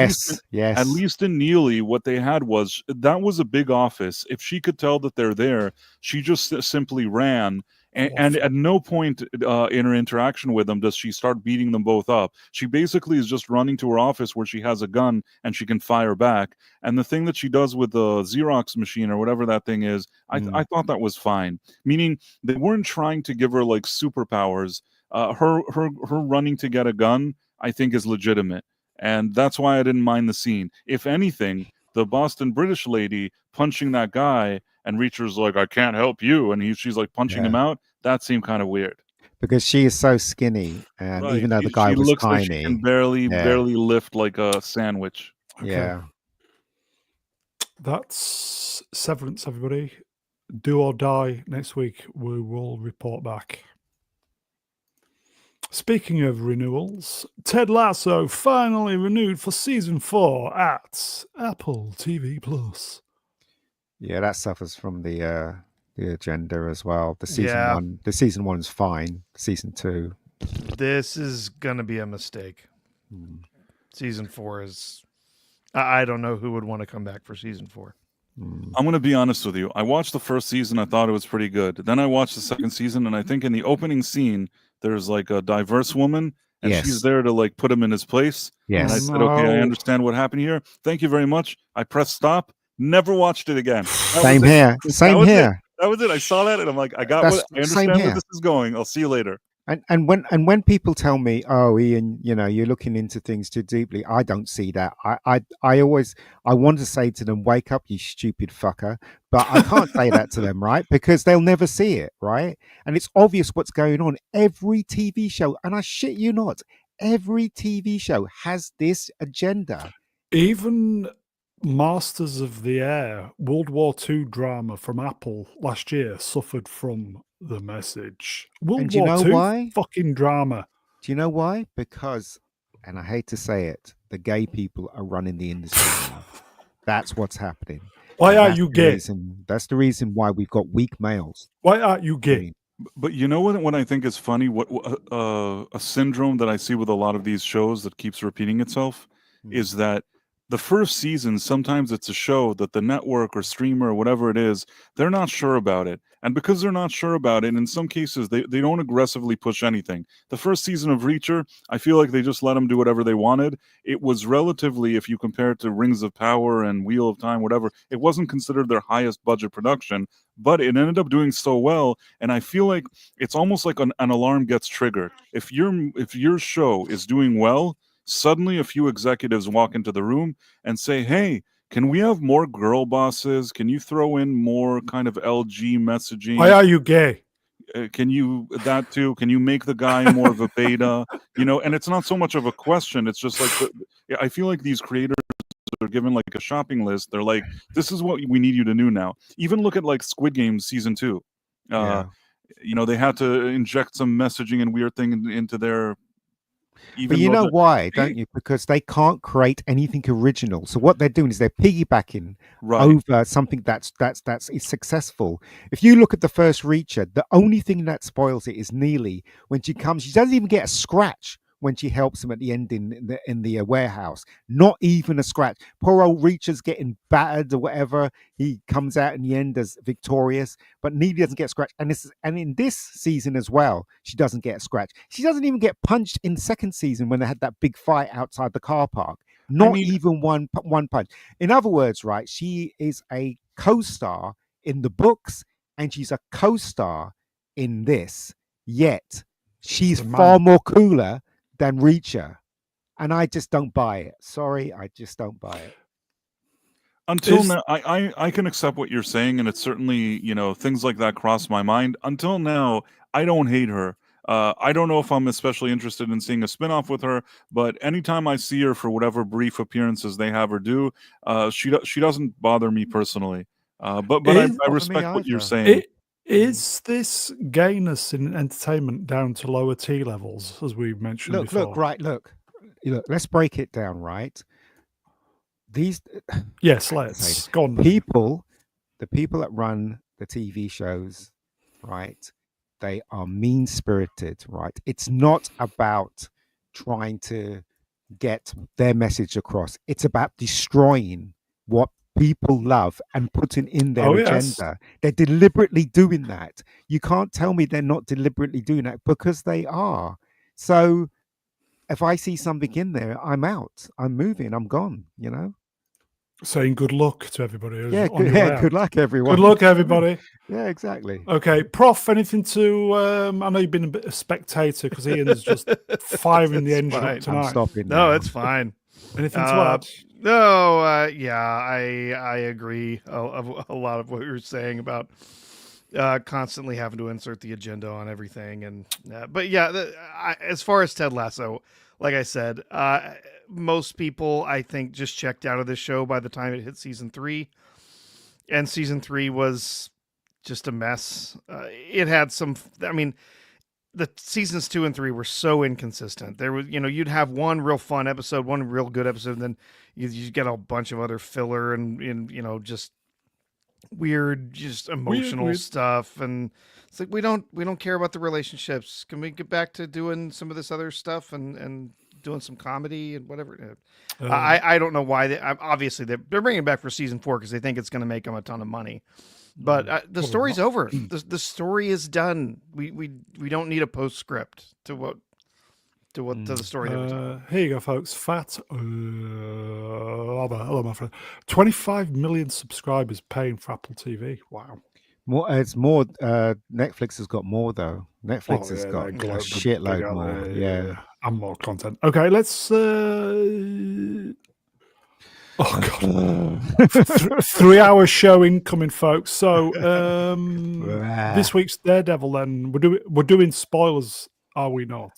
least in Neely, what they had was that was a big office. If she could tell that they're there, she just simply ran. And at no point in her interaction with them does she start beating them both up. She basically is just running to her office where she has a gun and she can fire back. And the thing that she does with the Xerox machine or whatever that thing is, I thought that was fine. Meaning they weren't trying to give her like superpowers. Her running to get a gun, I think, is legitimate. And that's why I didn't mind the scene. If anything, the Boston British lady punching that guy and Reacher's like, I can't help you. And she's like punching him out. That seemed kind of weird. Because she is so skinny. And even though the guy was looks tiny. Like she can barely lift like a sandwich. Okay. Yeah. That's Severance, everybody. Do or die next week. We will report back. Speaking of renewals, Ted Lasso finally renewed for season 4 at Apple TV Plus. Yeah, that suffers from the agenda as well. The season one's fine. Season 2, this is gonna be a mistake. Season 4 is. I don't know who would want to come back for season 4. I'm going to be honest with you. I watched the first season. I thought it was pretty good. Then I watched the second season, and I think in the opening scene, there's like a diverse woman, and she's there to like put him in his place. Yes. And I said, okay, I understand what happened here. Thank you very much. I pressed stop. Never watched it again. Same here. Same here. That was it. I saw that, and I'm like, I understand where this is going. I'll see you later. And when people tell me, oh, Ian, you're looking into things too deeply, I don't see that. I want to say to them, wake up, you stupid fucker. But I can't say that to them, right? Because they'll never see it, right? And it's obvious what's going on. Every TV show, and I shit you not, every TV show has this agenda. Even Masters of the Air, World War II drama from Apple last year suffered from the message. World War II why? Fucking drama. Do you know why? Because, and I hate to say it, the gay people are running the industry now. That's what's happening. Why are you gay? That's the reason why we've got weak males. Why aren't you gay? But you know what I think is funny? What a syndrome that I see with a lot of these shows that keeps repeating itself is that the first season, sometimes it's a show that the network or streamer or whatever it is, they're not sure about it. And because they're not sure about it, in some cases, they don't aggressively push anything. The first season of Reacher, I feel like they just let them do whatever they wanted. It was relatively, if you compare it to Rings of Power and Wheel of Time, whatever, it wasn't considered their highest budget production, but it ended up doing so well. And I feel like it's almost like an alarm gets triggered. If your show is doing well, suddenly a few executives walk into the room and say, hey, can we have more girl bosses? Can you throw in more kind of LG messaging? Why are you gay? Can you make the guy more of a beta? And it's not so much of a question. It's just like, I feel like these creators they're given like a shopping list. They're like, this is what we need you to do now. Even look at like Squid Game season 2. Yeah. They had to inject some messaging and weird thing into their. But you know why, don't you? Because they can't create anything original. So what they're doing is they're piggybacking over something that's is successful. If you look at the first Reacher, the only thing that spoils it is Neely. When she comes, she doesn't even get a scratch when she helps him at the end in the warehouse. Not even a scratch. Poor old Reacher's getting battered or whatever. He comes out in the end as victorious, but Neely doesn't get a scratch. And in this season as well, she doesn't get a scratch. She doesn't even get punched in the second season when they had that big fight outside the car park. Not even one punch. In other words, right, she is a co-star in the books and she's a co-star in this. Yet she's far more cooler than Reacher, and I just don't buy it. Sorry, I just don't buy it. Until now, I can accept what you're saying, and it's certainly, things like that cross my mind. Until now, I don't hate her. I don't know if I'm especially interested in seeing a spinoff with her, but anytime I see her for whatever brief appearances they have her do, she doesn't bother me personally. But I respect what you're saying. Is this gayness in entertainment down to lower T levels, as we mentioned before? Look, let's break it down, right? Let's go on. The people that run the TV shows, right? They are mean-spirited, right? It's not about trying to get their message across. It's about destroying what people love and putting in their agenda. They're deliberately doing that. You can't tell me they're not deliberately doing that, because they are. So if I see something in there, I'm out. I'm moving. I'm gone, Saying good luck to everybody. Good luck, everyone. Good luck, everybody. Yeah, exactly. Okay, Prof, anything to... I know you've been a bit of a spectator because Ian's just firing the engine up tonight. I'm stopping now. No, it's fine. Anything to add? No, I agree a lot of what you're saying about constantly having to insert the agenda on everything. But as far as Ted Lasso, like I said, most people, I think, just checked out of this show by the time it hit season 3. And season 3 was just a mess. It had some... the seasons 2 and 3 were so inconsistent. There was, you'd have one real fun episode, one real good episode, and then you get a bunch of other filler and just weird, just emotional stuff. And it's like, we don't care about the relationships. Can we get back to doing some of this other stuff and doing some comedy and whatever? I don't know why. Obviously, they're bringing it back for season 4 because they think it's going to make them a ton of money. But the story's over. The story is done. We don't need a postscript to the story. Here you go, folks. Hello, my friend. 25 million subscribers paying for Apple TV. Wow. It's more. Netflix has got more though. Netflix has got a shitload more. Yeah, and more content. Okay, let's. Oh god, 3 hour show incoming, folks. So this week's Daredevil. Then we're doing spoilers, are we not?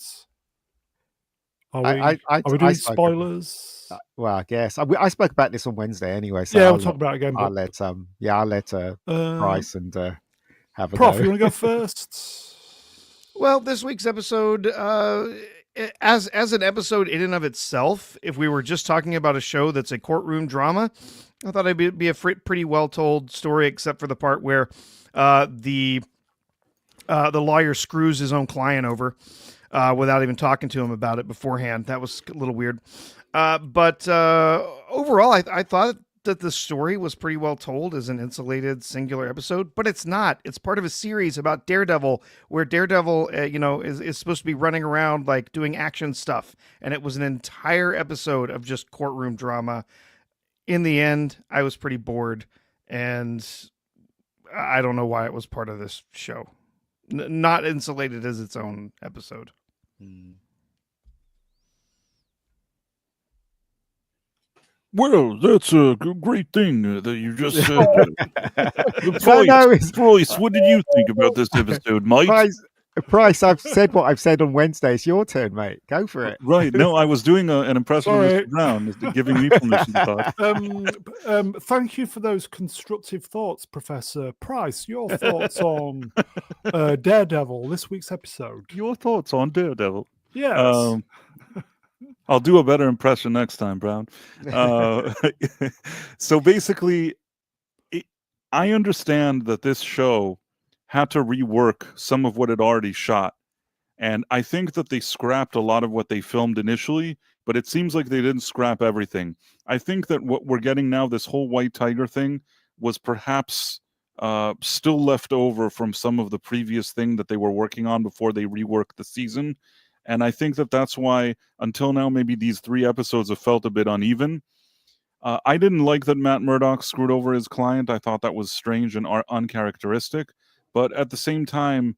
Are we doing spoilers? Well, I guess I spoke about this on Wednesday anyway. So we'll talk about it again. I'll let Bryce and have a Prof, go. you want to go first? Well, this week's episode, as an episode in and of itself, if we were just talking about a show that's a courtroom drama, I thought it'd be a pretty well told story, except for the part where the lawyer screws his own client over without even talking to him about it beforehand. That was a little weird. But overall, I thought that the story was pretty well told as an insulated singular episode, but it's not. It's part of a series about Daredevil, where Daredevil, is supposed to be running around like doing action stuff, and it was an entire episode of just courtroom drama. In the end, I was pretty bored, and I don't know why it was part of this show. Not insulated as its own episode. Well, that's a great thing that you just said. Bryce, Bryce, what did you think about this episode, Mike? Price, I've said what I've said on Wednesday. It's your turn, mate. Go for it. Right. No, I was doing an impression of Sorry. Mr. Brown, giving me permission to talk. Thank you for those constructive thoughts, Professor Price. Your thoughts on Daredevil, this week's episode? Your thoughts on Daredevil? Yes. I'll do a better impression next time, Brown. So basically, I understand that this show had to rework some of what it already shot. And I think that they scrapped a lot of what they filmed initially, but it seems like they didn't scrap everything. I think that what we're getting now, this whole White Tiger thing, was perhaps still left over from some of the previous thing that they were working on before they reworked the season. And I think that that's why, until now, maybe these 3 episodes have felt a bit uneven. I didn't like that Matt Murdock screwed over his client. I thought that was strange and uncharacteristic. But at the same time,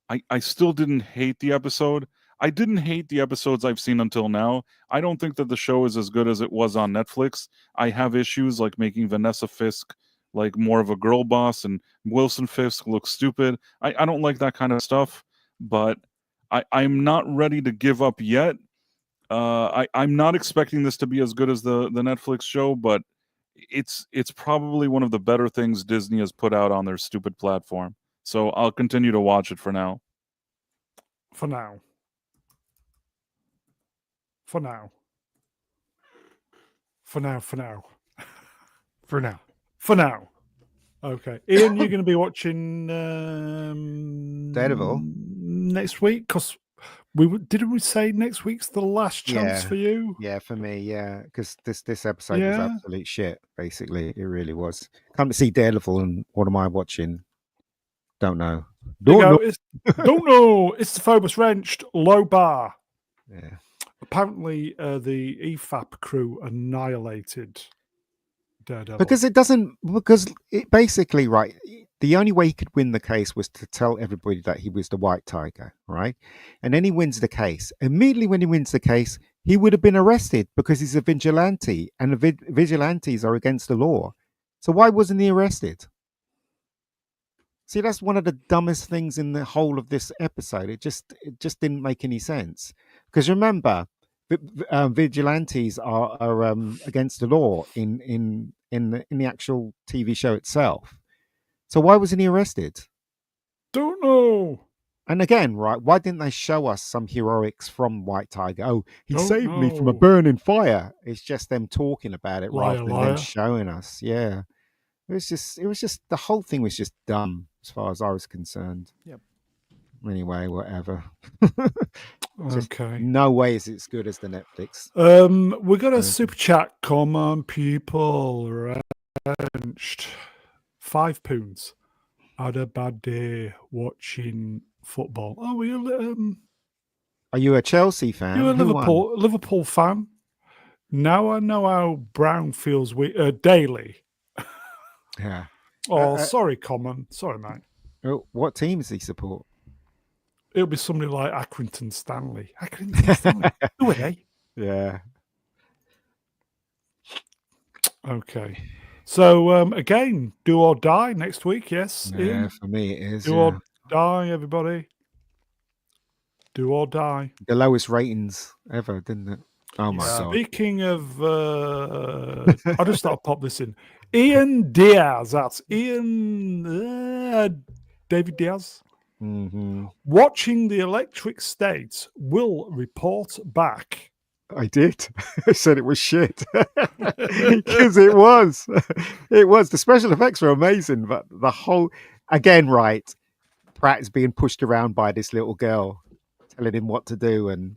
I still didn't hate the episode. I didn't hate the episodes I've seen until now. I don't think that the show is as good as it was on Netflix. I have issues like making Vanessa Fisk like more of a girl boss and Wilson Fisk look stupid. I don't like that kind of stuff, but I'm not ready to give up yet. I'm not expecting this to be as good as the Netflix show, but it's probably one of the better things Disney has put out on their stupid platform. So I'll continue to watch it for now. For now. For now. For now. For now. For now. For now. Okay. Ian, you're going to be watching Daredevil next week? Because didn't we say next week's the last chance for you? Yeah, for me, yeah. Because this episode was Yeah. absolute shit, basically. It really was. Come to see Daredevil, and what am I watching? Don't know. Don't know. It's the Phobos Wrenched low bar. Yeah. Apparently, the EFAP crew annihilated Daredevil. Because it basically, right, the only way he could win the case was to tell everybody that he was the White Tiger, right? And then he wins the case. Immediately when he wins the case, he would have been arrested because he's a vigilante, and the vigilantes are against the law. So why wasn't he arrested? See, that's one of the dumbest things in the whole of this episode. It just didn't make any sense. Because remember, vigilantes are against the law in the actual TV show itself. So why wasn't he arrested? Don't know. And again, right, why didn't they show us some heroics from White Tiger? Oh, he Don't saved me from a know. burning fire. It's just them talking about it Liar, rather than liar. them showing us. Yeah. It was just the whole thing was just dumb as far as I was concerned. Yep. Anyway, whatever. Just Okay. no way is it as good as the Netflix. We got a super chat. Come on, people. Wrenched. £5. Had a bad day watching football. Oh, Are you a Chelsea fan? you're a Who won? Liverpool fan. Now I know how Brown feels daily. Yeah. Oh, sorry, Common. Sorry, mate. What team does he support? It'll be somebody like Accrington Stanley. Accrington Stanley. Who are they? Yeah. Okay. So, again, do or die next week, yes? Yeah, Ian? for me it is. Do or die, everybody. Do or die. The lowest ratings ever, didn't it? Oh my god. Speaking of, I'll just start pop this in. Ian Diaz. That's Ian David Diaz. Mm-hmm. Watching the Electric State will report back. I did. I said it was shit because it was. It was. The special effects were amazing, but the whole, again, right, Pratt is being pushed around by this little girl, telling him what to do, and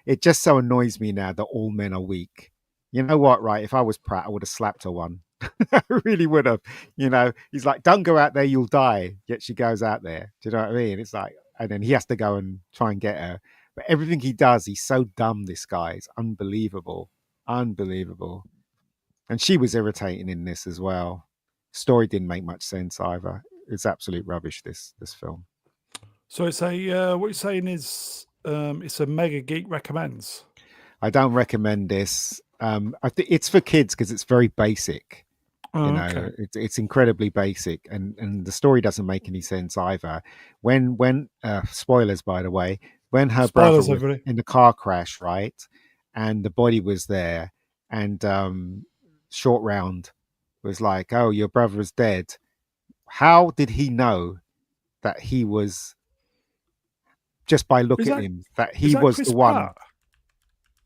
it just so annoys me now that all men are weak. You know what, right? If I was Pratt, I would have slapped her one. I really would have. You know, he's like, "Don't go out there, you'll die." Yet she goes out there. Do you know what I mean? It's like, and then he has to go and try and get her. But everything he does, he's so dumb. This guy is unbelievable, unbelievable. And she was irritating in this as well. Story didn't make much sense either. It's absolute rubbish. This film. So it's a what you're saying is it's a Mega Geek recommends. I don't recommend this. I think it's for kids because it's very basic. Oh, You know, okay. it's incredibly basic, and the story doesn't make any sense either. When spoilers, by the way, when her brother Spoilers, was everybody. in the car crash, right, and the body was there, and Short Round was like, "Oh, your brother is dead." How did he know that he was, just by Is looking at that him, that is he that was Chris the one? Pratt?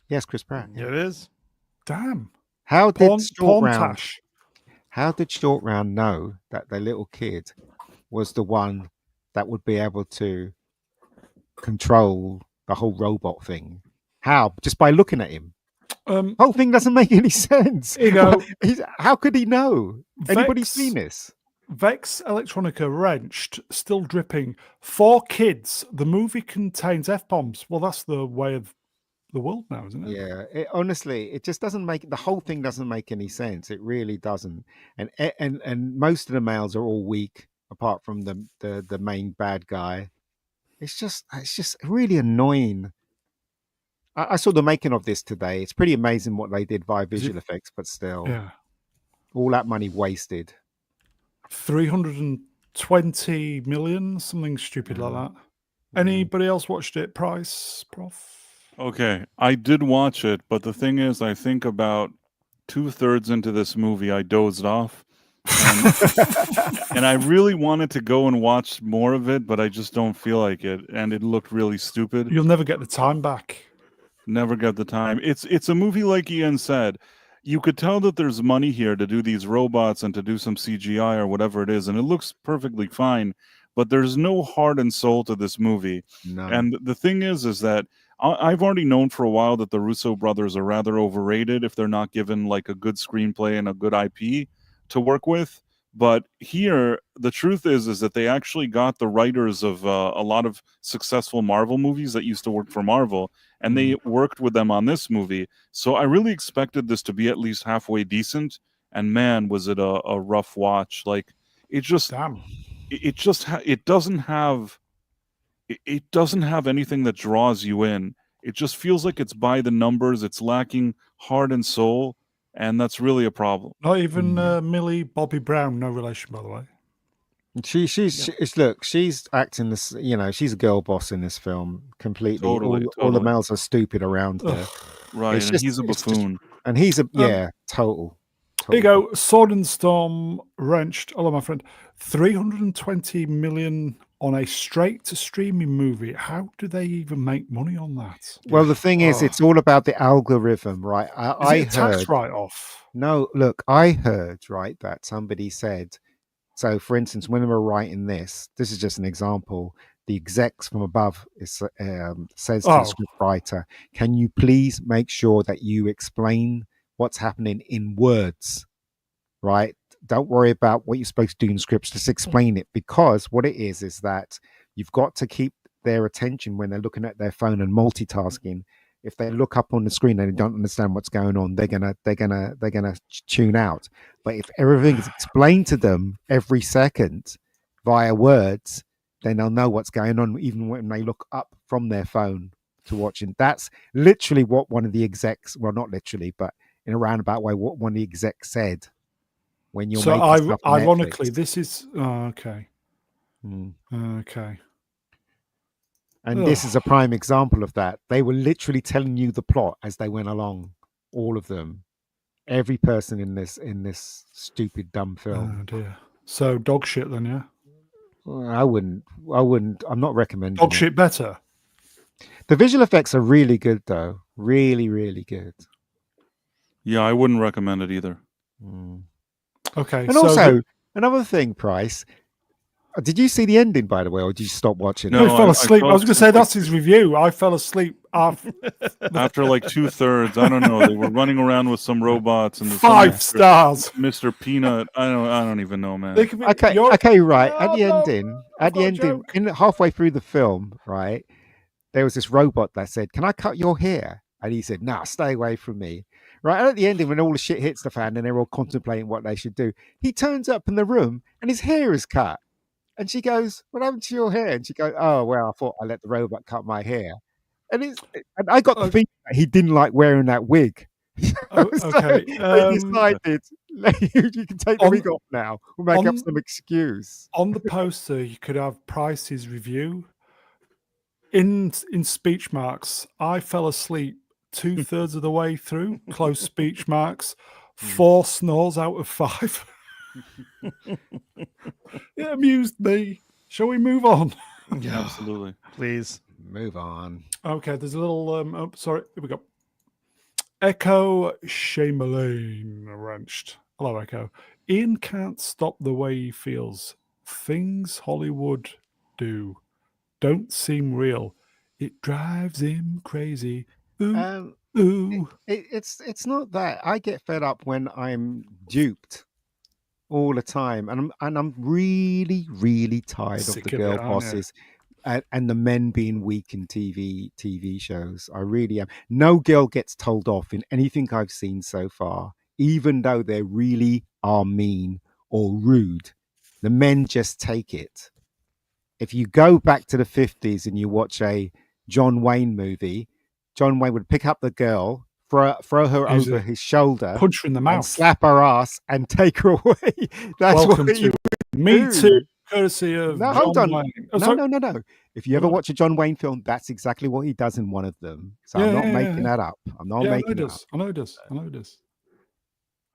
Yes, Chris Pratt. Yeah. It is. Damn. How did Short Porn Round? Tash. How did Short Round know that the little kid was the one that would be able to control the whole robot thing? How? Just by looking at him. Whole thing doesn't make any sense. Here you go. How could he know? Anybody Vex seen this? Vex Electronica wrenched, still dripping. 4 kids. The movie contains F-bombs. Well, that's the way of the world now, isn't it? Yeah, honestly, it just doesn't make, the whole thing doesn't make any sense. It really doesn't. And most of the males are all weak, apart from the main bad guy. It's just really annoying. I saw the making of this today. It's pretty amazing what they did via Is it- visual effects, but still, Yeah. all that money wasted. 320 million, something stupid like that. Anybody else watched it? Price, Prof? Okay, I did watch it, but the thing is, I think about 2/3 into this movie, I dozed off, and I really wanted to go and watch more of it, but I just don't feel like it, and it looked really stupid. You'll never get the time back. Never get the time. It's a movie like Ian said. You could tell that there's money here to do these robots and to do some CGI or whatever it is, and it looks perfectly fine, but there's no heart and soul to this movie. No. And the thing is that I've already known for a while that the Russo brothers are rather overrated if they're not given like a good screenplay and a good IP to work with. But here, the truth is that they actually got the writers of a lot of successful Marvel movies that used to work for Marvel, and they worked with them on this movie. So I really expected this to be at least halfway decent. And man, was it a rough watch. Like it just, Damn. it doesn't have, it doesn't have anything that draws you in. It just feels like it's by the numbers. It's lacking heart and soul, and that's really a problem. Not even Millie Bobby Brown, no relation, by the way. Look, she's acting this. You know, she's a girl boss in this film completely. Totally, All the totally. males are stupid around her. Right, It's and just- he's a it's just- buffoon. and he's a total. Here you go. Sword and Storm wrenched. Hello, my friend. 320 million on a straight to streaming movie. How do they even make money on that? Well, the thing is, it's all about the algorithm, right? Is it a tax write-off? No, look, I heard, right, that somebody said, so for instance, when they were writing this is just an example, the execs from above says to the script writer, can you please make sure that you explain what's happening in words, right? Don't worry about what you're supposed to do in scripts, just explain it, because what it is that you've got to keep their attention when they're looking at their phone and multitasking. If they look up on the screen and they don't understand what's going on, they're gonna tune out. But if everything is explained to them every second via words, then they'll know what's going on even when they look up from their phone to watch. And that's literally what one of the execs, well, not literally, but in a roundabout way, what one of the execs said when you're So making stuff on ironically, Netflix. this is okay. Okay. And this is a prime example of that. They were literally telling you the plot as they went along, all of them, every person in this stupid dumb film. Oh dear. So dog shit then, yeah. Well, I wouldn't. I'm not recommending Dog it. shit better. The visual effects are really good, though. Really, really good. Yeah, I wouldn't recommend it either. Okay. And so also, another thing, Price. Did you see the ending, by the way, or did you stop watching? No, No, he fell I asleep. I, fell was going to say asleep. that's his review. I fell asleep after After like 2/3, I don't know. They were running around with some robots and there's some 5 stars. Mr. Peanut. I don't even know, man. Think of it, Okay, right. At Oh, the no, ending, that's not a joke. halfway through the film, right, there was this robot that said, "Can I cut your hair?" And he said, "Nah, stay away from me." Right, and at the ending, when all the shit hits the fan and they're all contemplating what they should do, he turns up in the room and his hair is cut. And she goes, "What happened to your hair?" And she goes, "Oh, well, I thought I let the robot cut my hair." And I got the feeling that he didn't like wearing that wig. Oh, So okay. they decided You can take the On- week off now. We'll make up on- some excuse. On the poster, you could have Price's review. In speech marks, I fell asleep 2/3 of the way through. Close speech marks. 4 snores out of 5. It amused me. Shall we move on? Absolutely. Please. Move on. Okay, there's a little. Oh, sorry. Here we go. Echo Chamberlain wrenched. Hello, Echo. Ian can't stop the way he feels. Things Hollywood do don't seem real. It drives him crazy. Ooh, Um, ooh. it's not that I get fed up when I'm duped all the time, and I'm really tired Sick of the of it, girl aren't you? bosses and the men being weak in TV shows. I really am. No girl gets told off in anything I've seen so far, even though they really are mean or rude. The men just take it. If you go back to the 50s and you watch a John Wayne movie, John Wayne would pick up the girl, throw her Easy. over his shoulder, Punch her in the and mouth. slap her ass and take her away. That's Welcome what he to Me do. Too, courtesy of No, John hold on. Wayne. Oh, No, sorry. no. If you ever What? watch a John Wayne film, that's exactly what he does in one of them. So Yeah, I'm not yeah, making yeah. that up. I'm not Yeah, I know making it it does. I know it does. I know it does.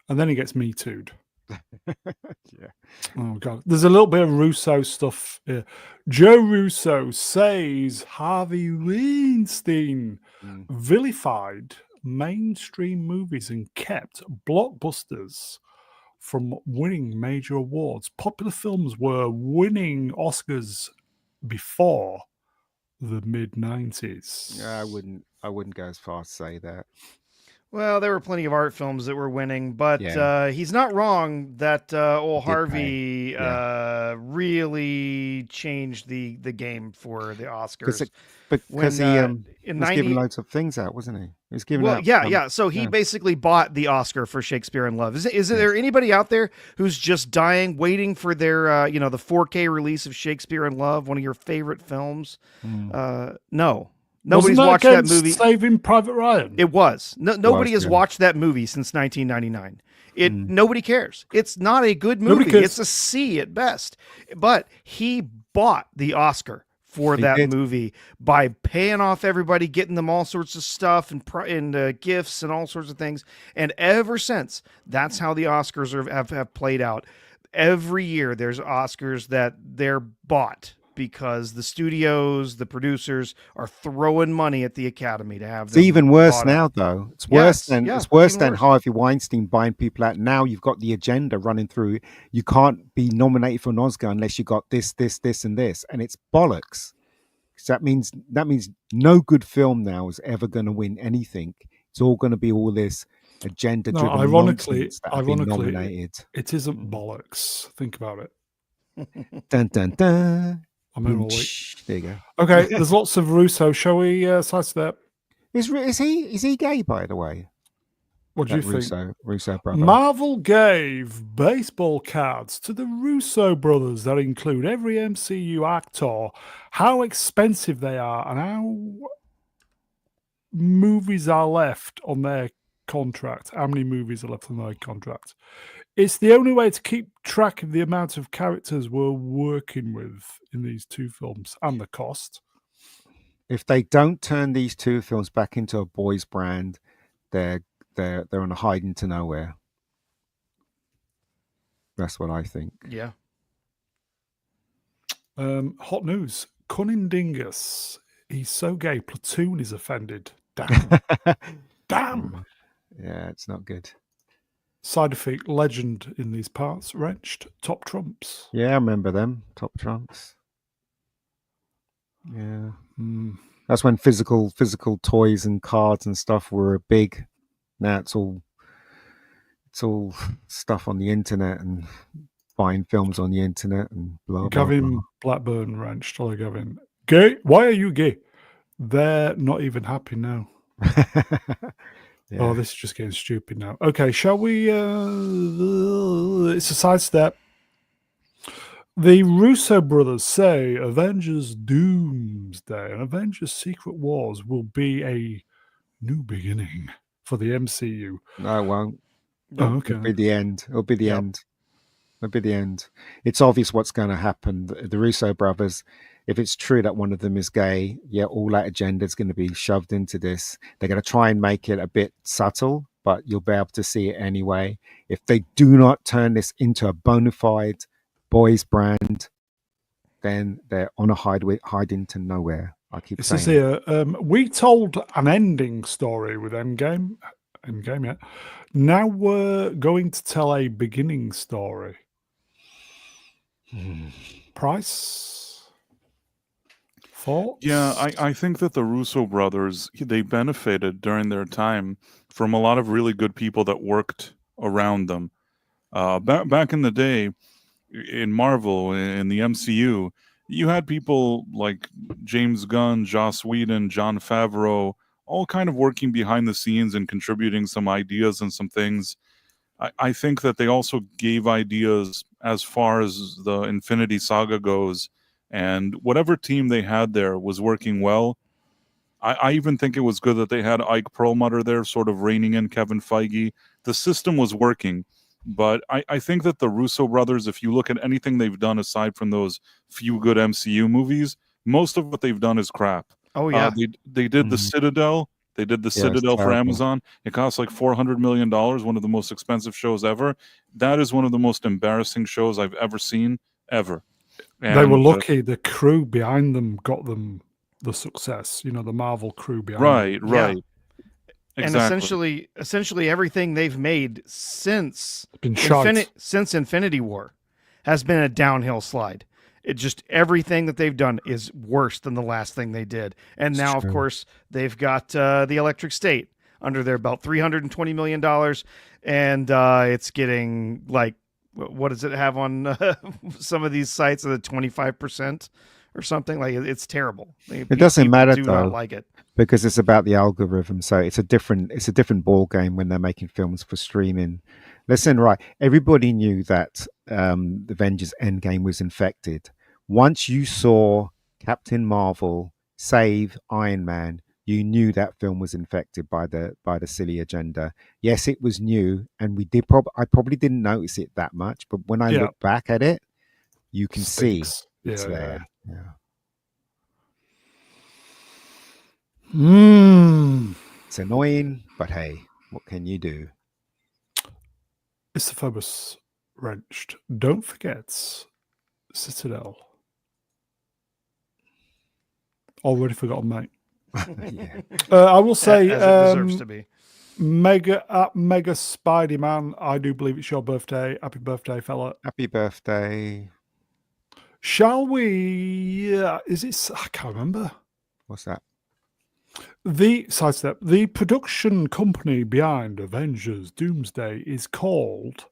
And then he gets Me Too'd. up. Yeah. Oh, God. There's a little bit of Russo stuff here. Joe Russo says Harvey Weinstein Mm. vilified mainstream movies and kept blockbusters from winning major awards. Popular films were winning Oscars before the mid 90s. I wouldn't go as far as say that. Well, there were plenty of art films that were winning, but Yeah. he's not wrong that old Did pay. Harvey Yeah. really changed the game for the Oscars. Because he in was 90 giving loads of things out, wasn't he? He was giving Well, out. yeah. So he yeah. basically bought the Oscar for Shakespeare in Love. Is Yes. there anybody out there who's just dying, waiting for their the 4K release of Shakespeare in Love, one of your favorite films? No. Nobody's Wasn't watched that against movie. Saving Private Ryan. It was. Nobody has yeah. watched that movie since 1999. Nobody cares. It's not a good Nobody movie. cares. It's a C at best. But he bought the Oscar for He that did. movie by paying off everybody, getting them all sorts of stuff and gifts and all sorts of things. And ever since, that's how the Oscars have played out. Every year, there's Oscars that they're bought because the studios, the producers are throwing money at the Academy to have It's them even worse bought now, out. though. It's Yeah, worse it's even than worse. Harvey Weinstein buying people out. Now you've got the agenda running through. You can't be nominated for an Oscar unless you got this, and this, and it's bollocks. So that means no good film now is ever going to win anything. It's all going to be all this agenda-driven ironically, nonsense that have been nominated. it isn't bollocks. Think about it. Dun dun dun. I'm in Boom, all week. tsh. There you go. Okay, there's lots of Russo. Shall we sidestep? Is he gay, by the way? What do you That think? Russo brother. Marvel gave baseball cards to the Russo brothers that include every MCU actor, how expensive they are, and how movies are left on their contract. How many movies are left on their contract? It's the only way to keep track of the amount of characters we're working with in these two films and the cost. If they don't turn these two films back into a boys' brand, they're on a hiding to nowhere. That's what I think. Yeah. Hot news. Cunning Dingus. He's so gay. Platoon is offended. Damn. Damn. Yeah, it's not good. Side effect legend in these parts. Wrenched. Top trumps. Yeah, I remember them. Top trumps. Yeah. Mm. That's when physical toys and cards and stuff were big. Now it's all stuff on the internet and buying films on the internet and blah blah. Gavin blah. Blackburn wrenched. Hello, Gavin. Gay? Why are you gay? They're not even happy now. Yeah. Oh, this is just getting stupid now. Okay, shall we? It's a sidestep. The Russo brothers say Avengers Doomsday and Avengers Secret Wars will be a new beginning for the MCU. No, it won't. Nope. okay. It'll be the end. It'll be the Yep. end. It'll be the end. It's obvious what's going to happen. The Russo brothers, if it's true that one of them is gay, yeah, all that agenda is going to be shoved into this. They're going to try and make it a bit subtle, but you'll be able to see it anyway. If they do not turn this into a bona fide boys brand, then they're on a hiding to nowhere. I keep It says saying. here, we told an ending story with Endgame, yeah. Now we're going to tell a beginning story. Price? Thoughts? Yeah, I think that the Russo brothers, they benefited during their time from a lot of really good people that worked around them. Back in the day, in Marvel, in the MCU, you had people like James Gunn, Joss Whedon, Jon Favreau, all kind of working behind the scenes and contributing some ideas and some things. I think that they also gave ideas as far as the Infinity Saga goes, and whatever team they had there was working well. I even think it was good that they had Ike Perlmutter there, sort of reining in Kevin Feige. The system was working, but I think that the Russo brothers, if you look at anything they've done aside from those few good MCU movies, most of what they've done is crap. Oh yeah. They did the Mhm. Citadel. They did the Yeah, it's Citadel for terrible. Amazon. It cost like $400 million, one of the most expensive shows ever. That is one of the most embarrassing shows I've ever seen, ever. They were And lucky the crew behind them got them the success, the Marvel crew behind them. right, Yeah. right, And exactly. essentially everything they've made since Been shite. Infinity War has been a downhill slide. It just everything that they've done is worse than the last thing they did. And It's now, of true. course, they've got the Electric State under their belt, $320 million, and it's getting like, what does it have on some of these sites? At 25% or something. Like it's terrible. It doesn't People matter do not though, like it. because it's about the algorithm. So it's a different ball game when they're making films for streaming. Listen, right? Everybody knew that Avengers Endgame was infected. Once you saw Captain Marvel save Iron Man, you knew that film was infected by the silly agenda. Yes, it was new, and I probably didn't notice it that much, but when I Yeah. look back at it, you can see Stinks. it's Yeah, there. Yeah. It's annoying, but hey, what can you do? It's the Phobos wrenched. Don't forget Citadel. Already forgotten, mate. Yeah. I will say, As it deserves to be. Mega Spidey-Man, I do believe it's your birthday. Happy birthday, fella. Happy birthday. Shall we? Is it? I can't remember. What's that? The sidestep. The production company behind Avengers Doomsday is called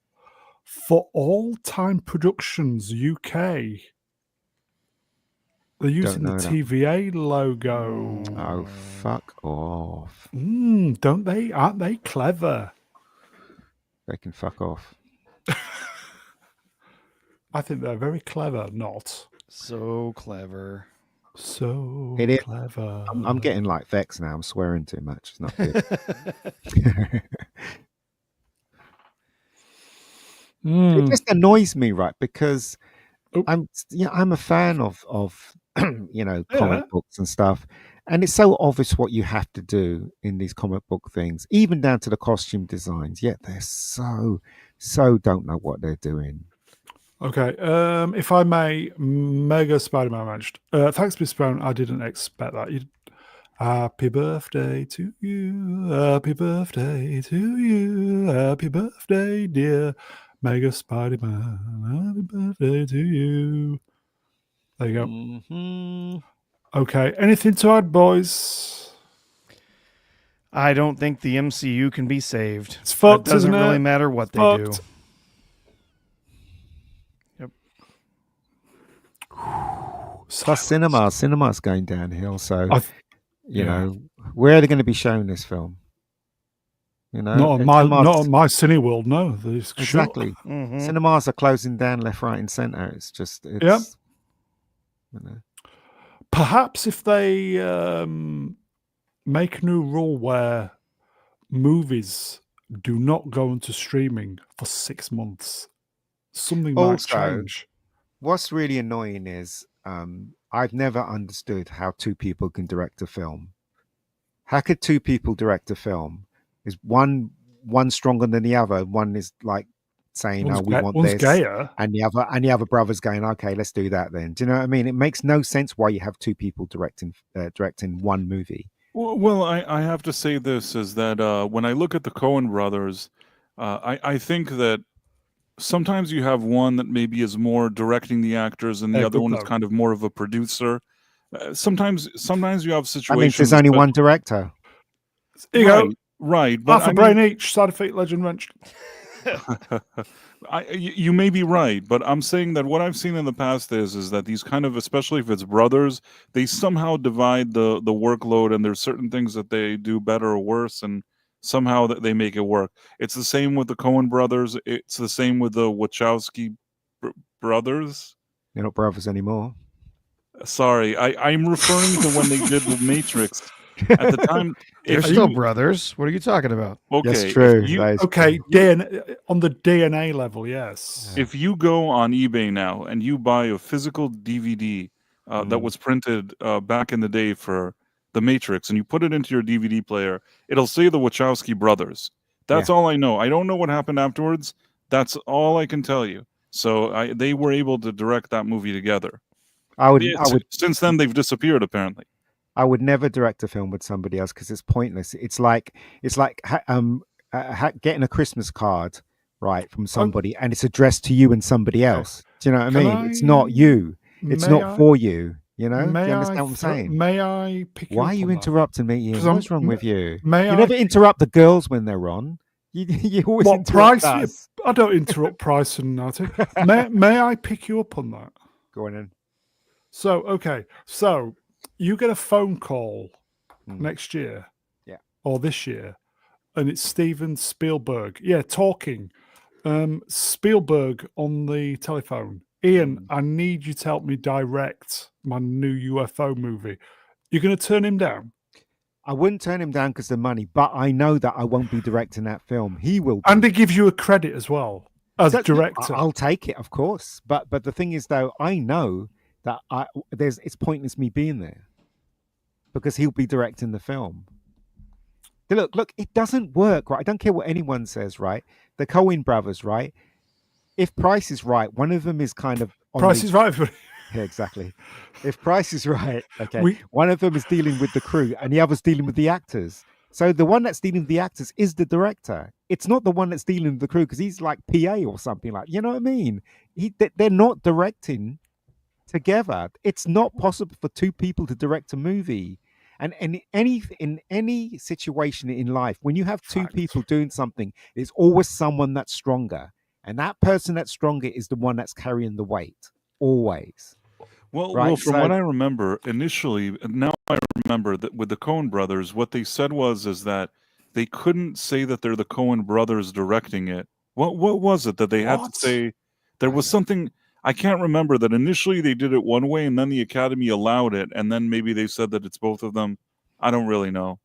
For All Time Productions UK. They're using the know that. TVA logo. Oh, fuck off. Don't they? Aren't they clever? They can fuck off. I think they're very clever. Not So clever. so It is. clever. I'm getting like vexed now. I'm swearing too much. It's not good. It just annoys me, right? Because Oh. I'm a fan of comic Yeah. books and stuff, and it's so obvious what you have to do in these comic book things, even down to the costume designs. Yet they're so don't know what they're doing. Okay, if I may, Mega Spider-Man matched. Thanks, Miss Brown. I didn't expect that. Happy birthday to you. Happy birthday to you. Happy birthday, dear Mega Spider-Man. Happy birthday to you. There you go. Mm-hmm. Okay, anything to add, boys? I don't think the MCU can be saved. It's fucked, It doesn't isn't really it? matter what they do. Fucked. Yep. Plus, cinema's going downhill. So I you yeah. know, where are they going to be showing this film? You know, Not on my Cineworld, no. exactly. Mhm. Cinemas are closing down left, right, and center. It's just, Yep. you know. Perhaps if they make a new rule where movies do not go into streaming for 6 months. Something might Also, change. what's really annoying is I've never understood how two people can direct a film. How could two people direct a film? Is one stronger than the other? One is like saying, "Oh, we want One's this," gayer. and the other brother's going, "Okay, let's do that then." Do you know what I mean? It makes no sense why you have two people directing one movie. Well, I have to say this is that when I look at the Coen brothers, I think that sometimes you have one that maybe is more directing the actors, and the They're other good, one is though. kind of more of a producer. Sometimes you have That means there's situations, only but one director. Here you go. right. But Half a brain each. Side effect, legend wrench. you may be right, but I'm saying that what I've seen in the past is that these kind of, especially if it's brothers, they somehow divide the workload, and there's certain things that they do better or worse, and somehow that they make it work. It's the same with the Coen brothers. It's the same with the Wachowski brothers. They're not brothers anymore. Sorry, I'm referring to when they did the Matrix. At the time, They're if still you brothers. What are you talking about? That's okay, true. if you That is Okay, true. DNA, on the DNA level, yes. if you go on eBay now and you buy a physical DVD that was printed back in the day for The Matrix, and you put it into your DVD player, it'll say the Wachowski brothers. That's all I know. I don't know what happened afterwards. That's all I can tell you. So they were able to direct that movie together. I would Since then, they've disappeared, apparently. I would never direct a film with somebody else because it's pointless. It's like getting a Christmas card, right, from somebody, and it's addressed to you and somebody else. Do you know what I Can mean? It's not you. It's may not I- for you. You know? Do May you I understand what I'm saying? May I pick you Why up are you on that? interrupting me, Ian? 'Cause I'm- What's wrong with you? May You I- never interrupt the girls when they're on. You always What interrupt price? us. I don't interrupt Price and Natty. May I pick you up on that? Go on in. So, okay. So, you get a phone call Mm. next year. Yeah. Or this year. And it's Steven Spielberg. Yeah, talking. Spielberg on the telephone. Ian, I need you to help me direct my new UFO movie. You're going to turn him down? I wouldn't turn him down because of money, but I know that I won't be directing that film. He will. And they give you a credit as well as director. I'll take it, of course. But the thing is, though, I know that it's pointless me being there because he'll be directing the film. Look, it doesn't work, right? I don't care what anyone says, right? The Coen brothers, right? If Price is right, one of them is kind of Price is right. Yeah, exactly. If Price is right, okay, one of them is dealing with the crew and the other's dealing with the actors. So the one that's dealing with the actors is the director. It's not the one that's dealing with the crew because he's like PA or something like. You know what I mean? They're not directing together. It's not possible for two people to direct a movie. And in any situation in life, when you have two people doing something, there's always someone that's stronger, and that person that's stronger is the one that's carrying the weight. Always. Well, from what I remember initially, now I remember that with the Coen brothers, what they said is that they couldn't say that they're the Coen brothers directing it. What was it that they had to say? There was something I can't remember that initially they did it one way, and then the Academy allowed it, and then maybe they said that it's both of them. I don't really know.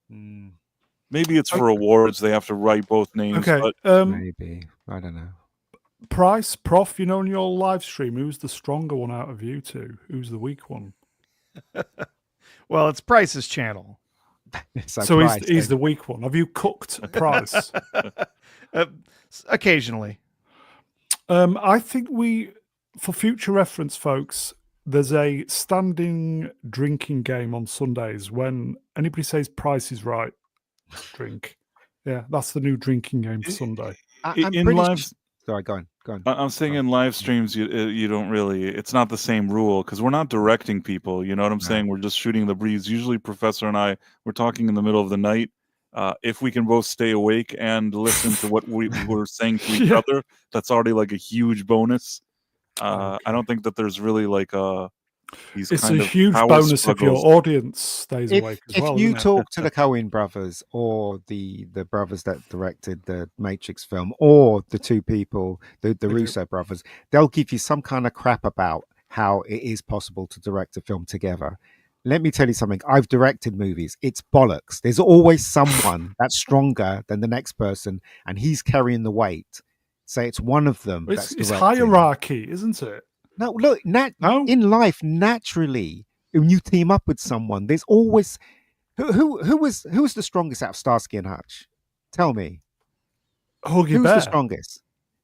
Maybe it's for awards; they have to write both names. Okay, but maybe I don't know. Price, Prof, you know, in your live stream, who's the stronger one out of you two? Who's the weak one? Well, it's Price's channel. So he's the weak one. Have you cooked Price? Occasionally. I think for future reference, folks, there's a standing drinking game on Sundays. When anybody says Price is right, drink. Yeah, that's the new drinking game for Sunday. Sorry, go on. I'm saying in live streams, you don't really. It's not the same rule because we're not directing people. You know what I'm saying? We're just shooting the breeze. Usually, Professor and I, we're talking in the middle of the night. If we can both stay awake and listen to what we're saying to each other, that's already like a huge bonus. I don't think that there's really like it's a huge bonus if your audience stays awake as well. If you talk to the Coen brothers or the brothers that directed the Matrix film or the two people, the Russo brothers, they'll give you some kind of crap about how it is possible to direct a film together. let me tell you something. I've directed movies. It's bollocks. There's always someone that's stronger than the next person, and he's carrying the weight. So it's one of them It's, that's it's directing. hierarchy, isn't it? No, look, No? in life, naturally, when you team up with someone, there's always who was the strongest out of Starsky and Hutch? Tell me, Huggy who's the Bear. strongest?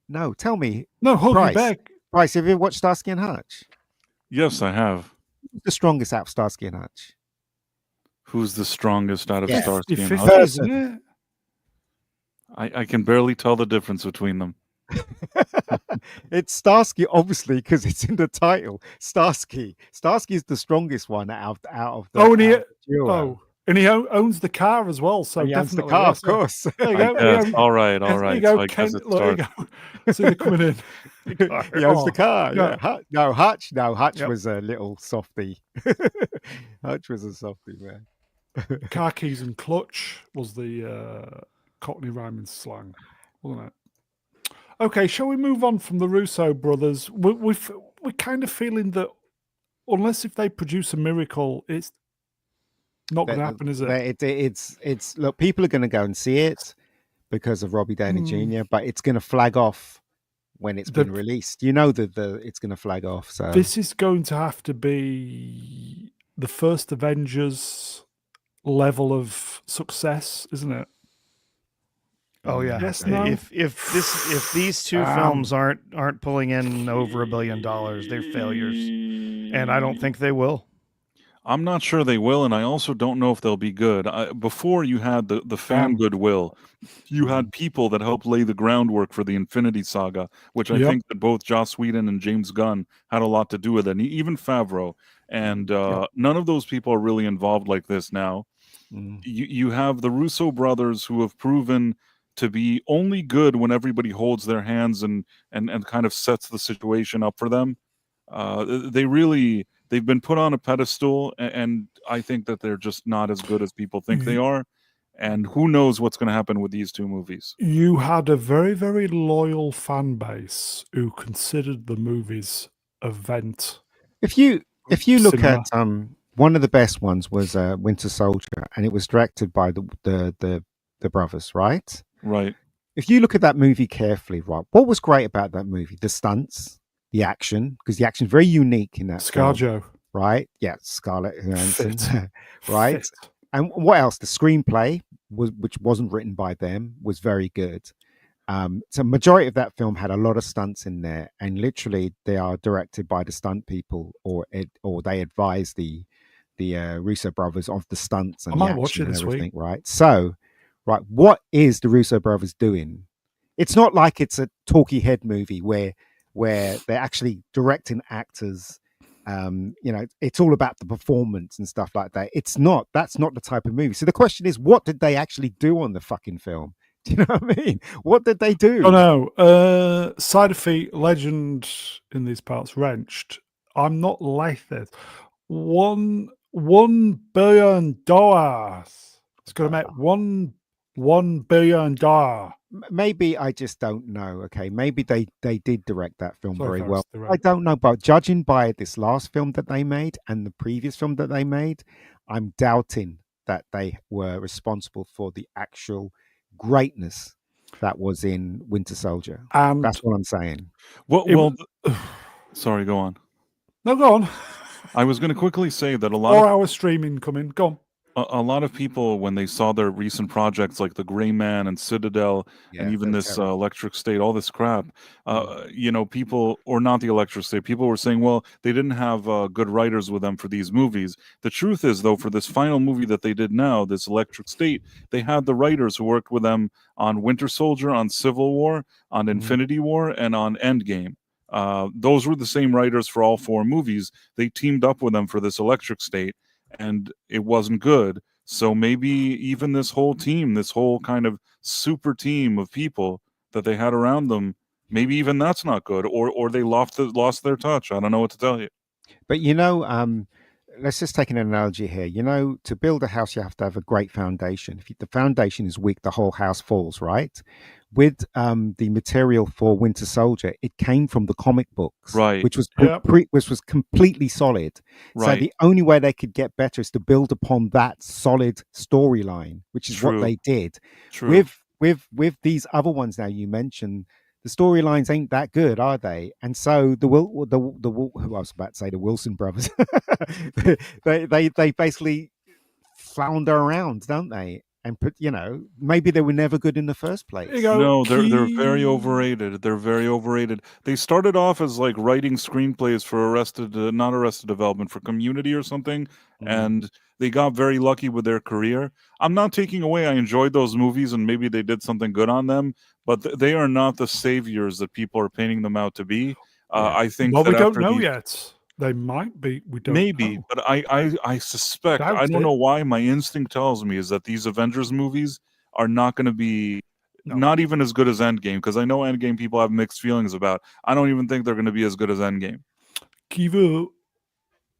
No, tell me, No, Huggy Bryce. Bear. Bryce, have you ever watched Starsky and Hutch? Yes, I have. Who's the strongest out of Starsky and Hutch? Who's the strongest out of Yeah. Starsky and 50-50, Hutch? isn't it? I can barely tell the difference between them. It's Starsky, obviously, because it's in the title. Starsky. Starsky is the strongest one out of the. Oh, and out of the duo. oh, and he owns the car as well. So And he owns the definitely, car, yes, of course. There you I go. guess. All right. There you So go, I guess Ken. it's Look, there you Starsky. go. See, they're coming in. He owns the Oh, car. yeah. Yeah. No, Hutch. No, Hutch Yep. was a little softy. Hutch was a softy, man. Car keys and clutch was the Cockney rhyming slang, wasn't it? Okay, shall we move on from the Russo brothers? We're kind of feeling that unless if they produce a miracle, it's not going to happen, is it? It's look. People are going to go and see it because of Robbie Downey Jr., but it's going to flag off when it's been released. You know that it's going to flag off. So This is going to have to be the first Avengers level of success, isn't it? Oh yeah. Yes, no? If these two films aren't pulling in over $1 billion, they're failures, and I don't think they will. I'm not sure they will, and I also don't know if they'll be good. Before you had the fan goodwill, you had people that helped lay the groundwork for the Infinity Saga, which I Yep. think that both Joss Whedon and James Gunn had a lot to do with it, and even Favreau. And none of those people are really involved like this now. You have the Russo brothers who have proven to be only good when everybody holds their hands and kind of sets the situation up for them. They've been put on a pedestal, and I think that they're just not as good as people think they are. And who knows what's going to happen with these two movies. You had a very, very loyal fan base who considered the movies a vent. if you look Cinema. at one of the best ones was Winter Soldier, and it was directed by the brothers, right? Right. If you look at that movie carefully, right, what was great about that movie? The stunts, the action, because the action is very unique in that film, ScarJo. right? Yeah, Scarlett Johansson, Fit. right? Fit. And what else? The screenplay which wasn't written by them, was very good. So majority of that film had a lot of stunts in there, and literally they are directed by the stunt people, or they advise the Russo brothers of the stunts and I the might watch action it and this everything, week. right? So, right, what is the Russo brothers doing? It's not like it's a talky head movie where they're actually directing actors. It's all about the performance and stuff like that. It's not. That's not the type of movie. So the question is, what did they actually do on the fucking film? Do you know what I mean? What did they do? Oh no, Side of Feet, legend in these parts, wrenched. I'm not like this. $1 billion. It's going to make $1 billion. Maybe I just don't know. Okay, maybe they did direct that film Sorry, very folks, well. they're I right. don't know, but judging by this last film that they made and the previous film that they made, I'm doubting that they were responsible for the actual greatness that was in Winter Soldier. And That's what I'm saying. Sorry, go on. no, go on. I was going to quickly say that a lot 4 of hour streaming coming. Go on. a lot of people, when they saw their recent projects like The Gray Man and Citadel, and even they're this terrible. Electric State, all this crap, people, or not the Electric State, people were saying, well, they didn't have good writers with them for these movies. The truth is, though, for this final movie that they did now, this Electric State, they had the writers who worked with them on Winter Soldier, on Civil War, on Infinity War, and on Endgame. Those were the same writers for all 4 movies. They teamed up with them for this Electric State, and it wasn't good. So maybe even this whole team, this whole kind of super team of people that they had around them, maybe even that's not good, or they lost their touch. I don't know what to tell you. But let's just take an analogy here. You know, to build a house, you have to have a great foundation. If the foundation is weak, the whole house falls, right? With the material for Winter Soldier, it came from the comic books, Right. which was Yep. which was completely solid. So Right. the only way they could get better is to build upon that solid storyline, which is what True. they did. True. With these other ones now you mentioned, the storylines ain't that good, are they? And so the who I was about to say the Wilson brothers, they basically flounder around, don't they? And put, maybe they were never good in the first There you place. go. No, they're very Key- overrated. They're very overrated. They started off as like writing screenplays for not Arrested Development, for Community or something, and they got very lucky with their career. I'm not taking away. I enjoyed those movies, and maybe they did something good on them, but they are not the saviors that people are painting them out to be. Yeah. I think Well, that we don't after know these, yet. They might be. We don't maybe, know. but I suspect, I Doubt don't it. know why, my instinct tells me is that these Avengers movies are not going to be No. not even as good as Endgame, because I know Endgame people have mixed feelings about. I don't even think they're going to be as good as Endgame. Kivu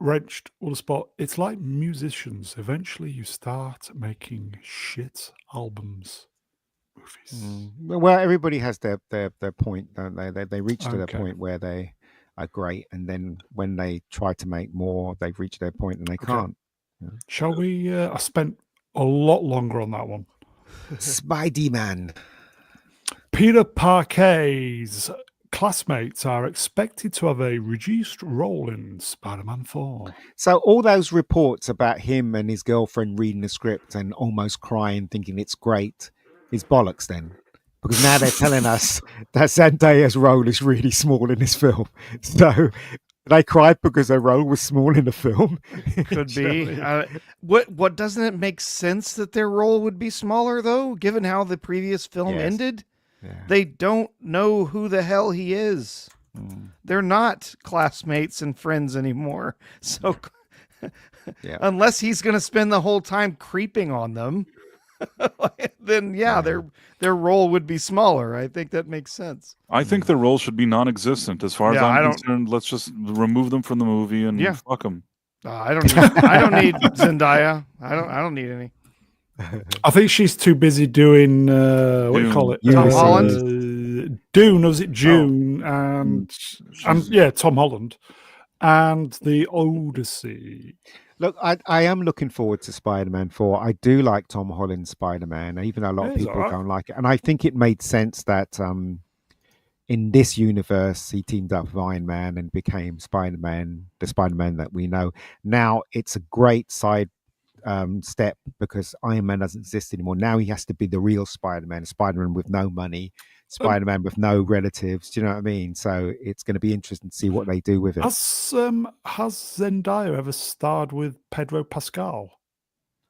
wrenched on the spot. It's like musicians. Eventually, you start making shit albums, movies. Well, everybody has their point, don't they? They reach to their Okay. point where they are great, and then when they try to make more, they've reached their point and they can't. Shall we? I spent a lot longer on that one. Spidey Man. Peter Parker's classmates are expected to have a reduced role in Spider-Man 4. So all those reports about him and his girlfriend reading the script and almost crying, thinking it's great, is bollocks then. Because now they're telling us that Zendaya's role is really small in this film. So they cried because her role was small in the film. Could Do you know be. what I mean? What doesn't it make sense that their role would be smaller though, given how the previous film Yes. ended? Yeah. They don't know who the hell he is. They're not classmates and friends anymore. So Yeah. unless he's going to spend the whole time creeping on them, then their role would be smaller. I think that makes sense. I think their role should be non-existent. As far as Yeah, I I'm don't- concerned, let's just remove them from the movie and Yeah. fuck them. I don't need Zendaya. I don't need any. I think she's too busy doing what do you call it? Tom Holland? Dune, or was it June? And yeah, Tom Holland, and the Odyssey. Look, I am looking forward to Spider-Man 4. I do like Tom Holland's Spider-Man, even though a lot of Yeah, he's people alright. don't like it. And I think it made sense that in this universe, he teamed up with Iron Man and became Spider-Man, the Spider-Man that we know. Now, it's a great side step because Iron Man doesn't exist anymore. Now he has to be the real Spider-Man, Spider-Man with no money, Spider-Man with no relatives. Do you know what I mean? So it's going to be interesting to see what they do with it. Has Zendaya ever starred with Pedro Pascal?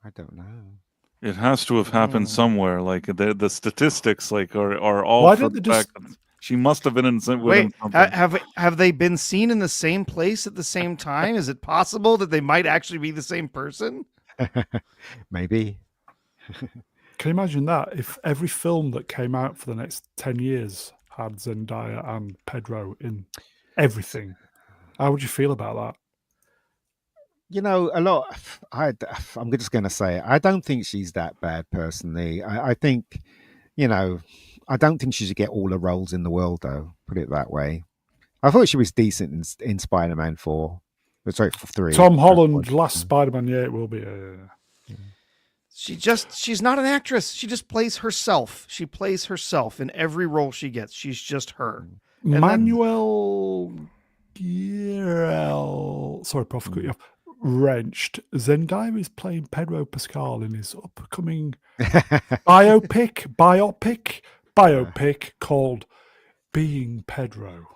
I don't know. It has to have happened somewhere. Like the statistics, like are all Why for don't the they just- fact that she must have been in with him Wait, something. have they been seen in the same place at the same time? Is it possible that they might actually be the same person? Maybe. Can you imagine that if every film that came out for the next 10 years had Zendaya and Pedro in everything? How would you feel about that? You know, a lot. I'm just going to say it. I don't think she's that bad personally. I think, I don't think she should get all the roles in the world, though. Put it that way. I thought she was decent in Spider-Man 4. Sorry, 3. Tom Holland, last Spider-Man, yeah, it will be. She's not an actress. She just plays herself. She plays herself in every role she gets. She's just her. And Manuel Guerrero, sorry, Prof, cut you off. Wrenched. Zendaya is playing Pedro Pascal in his upcoming biopic called Being Pedro.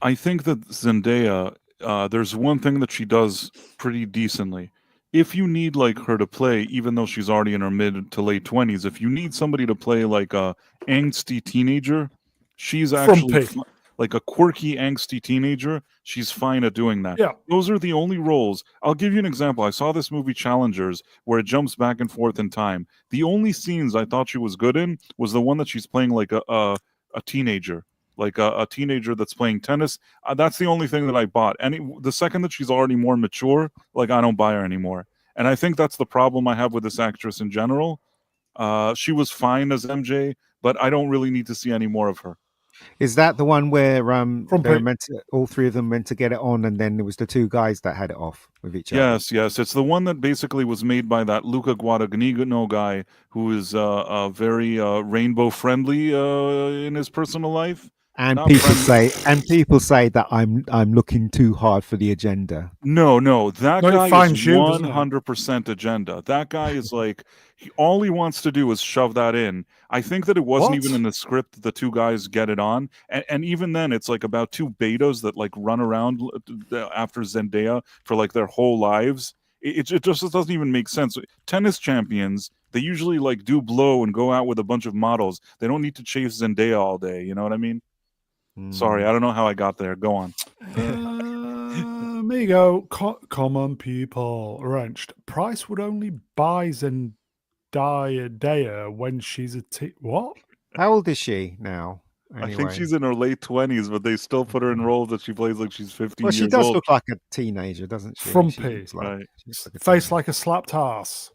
I think that Zendaya, there's one thing that she does pretty decently. If you need like her to play, even though she's already in her mid to late 20s, if you need somebody to play like a angsty teenager, she's actually Frumpy. like a quirky angsty teenager. She's fine at doing that. Yeah. Those are the only roles. I'll give you an example. I saw this movie Challengers where it jumps back and forth in time. The only scenes I thought she was good in was the one that she's playing like a teenager. like a teenager that's playing tennis. That's the only thing that I bought. The second that she's already more mature, like I don't buy her anymore. And I think that's the problem I have with this actress in general. She was fine as MJ, but I don't really need to see any more of her. Is that the one where they're Pe- meant to, all three of them meant to get it on, and then it was the two guys that had it off with each other? Yes. It's the one that basically was made by that Luca Guadagnino guy, who is very rainbow friendly in his personal life. And Not people friendly. say that I'm looking too hard for the agenda. No, that No, it guy finds is you, doesn't it? 100% agenda. That guy is like, all he wants to do is shove that in. I think that it wasn't even What? in the script that the two guys get it on, and even then, it's like about two betas that like run around after Zendaya for like their whole lives. It just doesn't even make sense. Tennis champions, they usually like do blow and go out with a bunch of models. They don't need to chase Zendaya all day. You know what I mean? Sorry, I don't know how I got there. Go on. There you go. Common people. Wrenched. Price would only buy Zendaya when she's a what? How old is she now? I think Anyway, she's in her late 20s, but they still put her in roles that she plays like she's 50 well, she years does old. look like a teenager, doesn't she? Frumpy. She looks like, Right. she looks like a Face teenager. like a slapped ass.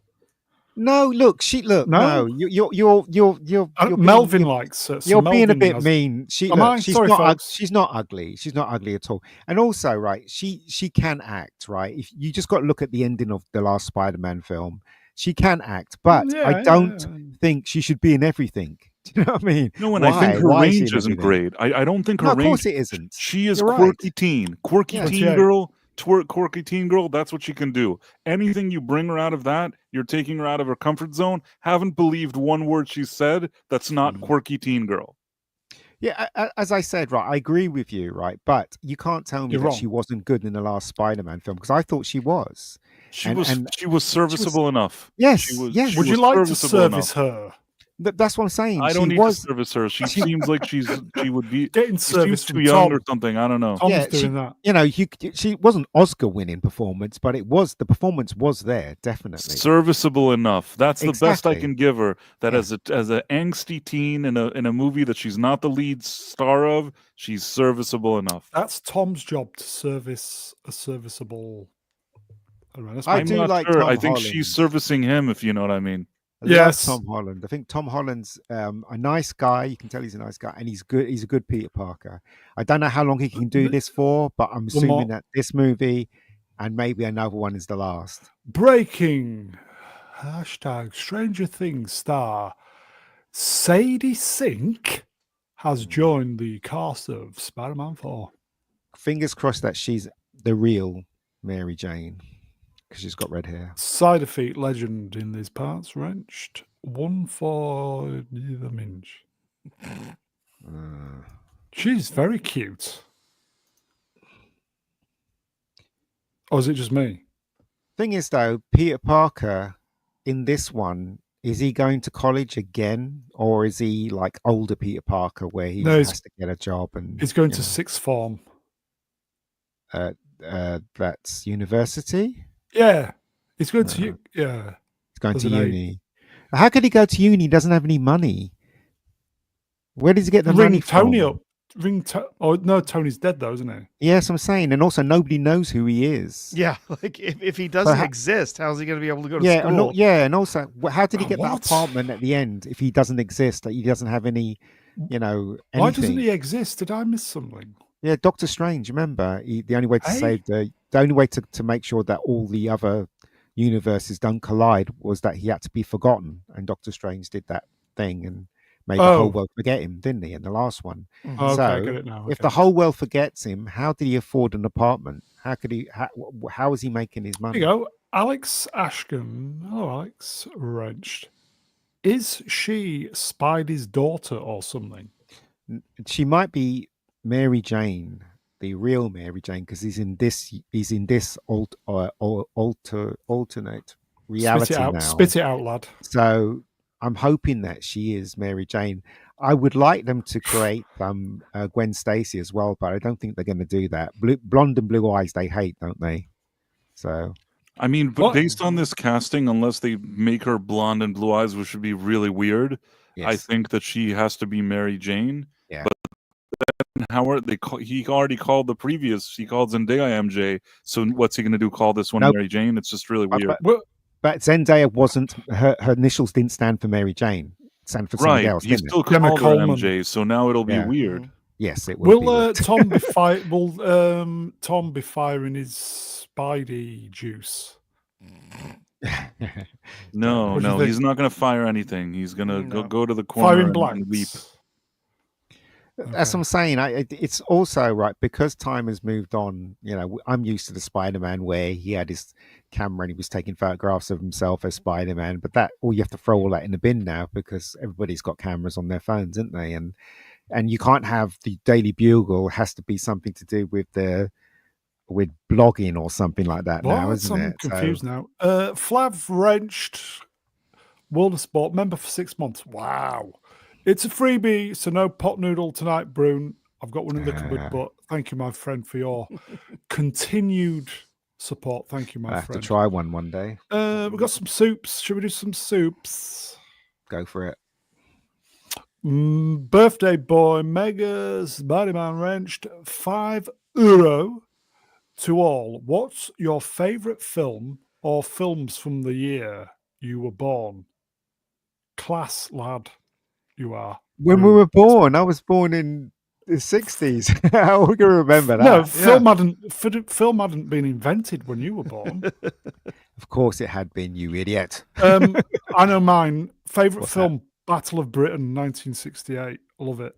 No, look, No? you're Melvin being, likes it. you're So being a Melvin bit has- mean. Am I? She's Sorry, not folks. she's not ugly. She's not ugly at all. And also, right, she can act, right? If you just got to look at the ending of the last Spider-Man film, she can act, but I don't think she should be in everything. Do you know what I mean? No, and I think her Why is she range in isn't everything? great. I don't think her No, of range. course it isn't. She is You're right. quirky teen. Quirky Yeah. teen 28. girl. Quirky teen girl. That's what she can do. Anything you bring her out of that, you're taking her out of her comfort zone. Haven't believed one word she said that's not quirky teen girl. Yeah, as I said, right, I agree with you, right, but you can't tell me You're that wrong. she wasn't good in the last Spider-Man film because I thought she was. She was serviceable enough. Yes, She was. yes. She Would you was like to serviceable service enough. her? That's what I'm saying. I don't She need was. to service her. She seems like she would be. Getting She service seems too from young Tom. or something. I don't know. Tom's Yeah, doing that. You know, she wasn't Oscar-winning performance, but the performance was there definitely. Serviceable enough. That's the best I Exactly. can give her. That Yeah. as an angsty teen in a movie that she's not the lead star of, she's serviceable enough. That's Tom's job to service a serviceable. I don't know, that's I I'm my- do not like sure. Tom I think Holland. she's servicing him, if you know what I mean. I love Yes. Tom Holland. I think Tom Holland's a nice guy. You can tell he's a nice guy, and he's good. He's a good Peter Parker. I don't know how long he can do this for, but I'm more. assuming that this movie and maybe another one is the last. Breaking. Hashtag Stranger Things star Sadie Sink has joined the cast of Spider-Man 4. Fingers crossed that she's the real Mary Jane because she's got red hair. Side effect legend in these parts, wrenched. One for the minge. She's very cute. Or is it just me? Thing is, though, Peter Parker in this one, is he going to college again, or is he like older Peter Parker where he No, has to get a job and He's going you to know, sixth form. That's university? Yeah. He's going to yeah. He's going As to an aide. uni. How could he go to uni? He doesn't have any money. Where does he get the money Ring from? Tony up. Oh no, Tony's dead though, isn't he? Yes, I'm saying, and also nobody knows who he is. Yeah, like if he doesn't how- exist, how's he going to be able to go to Yeah, school? and also, how did he get What? that apartment at the end if he doesn't exist? That he doesn't have any, anything. Why doesn't he exist? Did I miss something? Yeah, Doctor Strange. Remember, the only way to Hey? save the only way to make sure that all the other universes don't collide was that he had to be forgotten, and Doctor Strange did that thing and made the whole Oh. world forget him, didn't he? In the last one. Oh, okay, I So, get it now. If okay. the whole world forgets him, how did he afford an apartment? How could he? How is he making his There money? you go. Alex Ashkin. Hello, Alex. Wrenched. Is she Spidey's daughter or something? She might be Mary Jane, the real Mary Jane, because he's in this alternate reality now. Spit it out, lad. So I'm hoping that she is Mary Jane. I would like them to create Gwen Stacy as well, but I don't think they're going to do that. Blonde and blue eyes, they hate, don't they? So I mean, but What? based on this casting, unless they make her blonde and blue eyes, which would be really weird, I yes. think that she has to be Mary Jane. Yeah. But Howard, he already called the previous. He called Zendaya MJ. So what's he going to do? Call this one Nope. Mary Jane? It's just really weird. But Zendaya wasn't her initials didn't stand for Mary Jane. It stand for something Right. else, He didn't still it? Gemma called her Coleman. MJ. So now it'll be Yeah. weird. Yes, it will. Will Tom be Will Tom be firing his Spidey juice? No, What do you no, think? he's not going to fire anything. He's going to No. go to the corner Firing and blanks. leap. That's what I'm saying. It's also right because time has moved on. You know, I'm used to the Spider-Man where he had his camera and he was taking photographs of himself as Spider-Man. But that all you have to throw all that in the bin now because everybody's got cameras on their phones, isn't they? And you can't have the Daily Bugle. It has to be something to do with blogging or something like that now, What? isn't I'm it? confused now. Flav wrenched World of Sport member for 6 months. Wow. It's a freebie, so no pot noodle tonight, Brune. I've got one in the cupboard, but thank you, my friend, for your continued support. Thank you, my I have friend. to try one day. We've got some soups. Should we do some soups? Go for it. Birthday boy Megas Bodyman wrenched €5 to all. What's your favourite film or films from the year you were born? Class lad, you are. When we were born, I was born in the 60s. How are we going to remember that? No, film hadn't been invented when you were born. Of course it had been, you idiot. I know mine. Favourite What's film, Battle of Britain, 1968. Love it.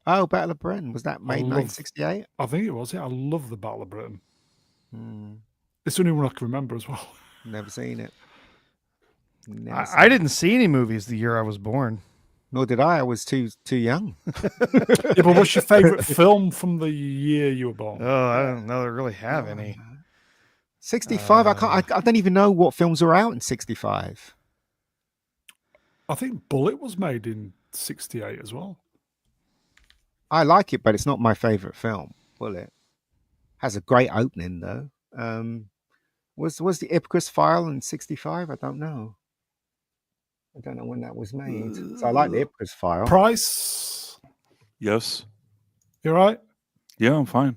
Oh, Battle of Britain. Was that made in love- 1968? I think it was. Yeah, I love the Battle of Britain. Hmm, It's the only one I can remember as well. never seen it. I didn't see any movies the year I was born. Nor did I. I was too young. Yeah, but what's your favourite film from the year you were born? Oh, I don't know that I really have any. 65. I don't even know what films were out in 65. I think Bullet was made in 68 as well. I like it, but it's not my favorite film. Bullet has a great opening though. Was the Ipcris file in 65? I don't know. I don't know when that was made. So I like the Ipcris file. Price, Yes. you right? Yeah, I'm fine.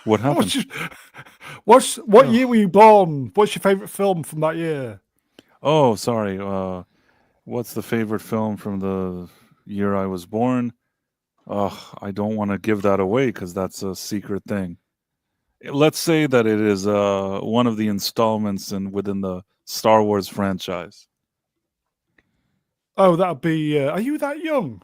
What happened? What year were you born? What's your favourite film from that year? Oh, sorry. What's the favorite film from the year I was born? I don't want to give that away because that's a secret thing. Let's say that it is one of the installments within the Star Wars franchise. Oh, that'd be. Are you that young?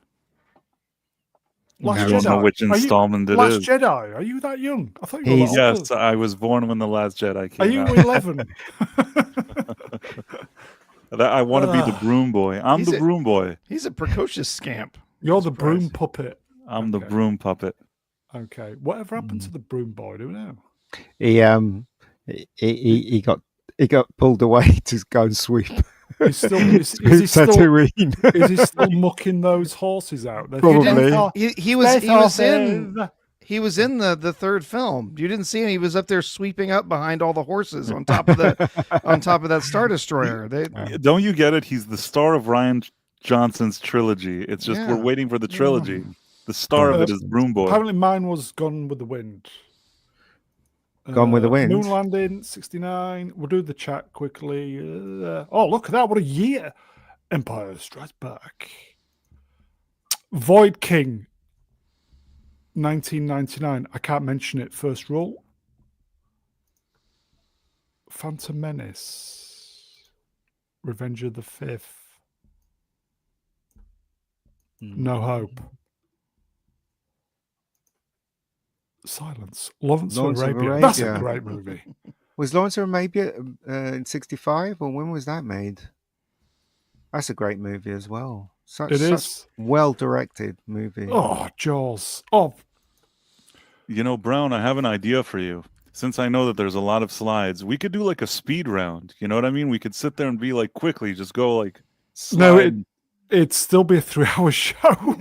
Last I No, don't he's know Jedi. which Are you- installment it Last is. Jedi. Are you that young? I thought you were He's- that older. Yes, I was born when The Last Jedi Are came you out. 11? I want to be the broom boy. I'm He's the a- broom boy. He's a precocious scamp. You're the Surprise. broom puppet. I'm the Okay. broom puppet. Okay. Whatever happened to the broom boy? Do we know? He got pulled away to go and sweep. Is he still Tatooine. is he still mucking those horses out? They're Probably. thinking, He was in horses. he was in the third film. You didn't see him. He was up there sweeping up behind all the horses on top of that Star Destroyer. Don't you get it? He's the star of Ryan Johnson's trilogy. It's just Yeah. we're waiting for the trilogy. The star of it is Broom Boy. Apparently, mine was Gone with the Wind. Gone with the Wind? Moon landing, 69. We'll do the chat quickly. Oh, look at that. What a year. Empire Strikes Back. Void King, 1999. I can't mention it. First rule. Phantom Menace. Revenge of the Fifth. No Hope. Silence. Lawrence of Lawrence of Arabia. That's a Arabia. great movie. Was Lawrence of Arabia in 65 or when was that made? That's a great movie as well. Such well directed movie. Oh, Jaws. Oh, You know, Brown, I have an idea for you. Since I know that there's a lot of slides, we could do like a speed round. You know what I mean? We could sit there and be like, quickly, just go like. no, slide. it'd still be a 3-hour show.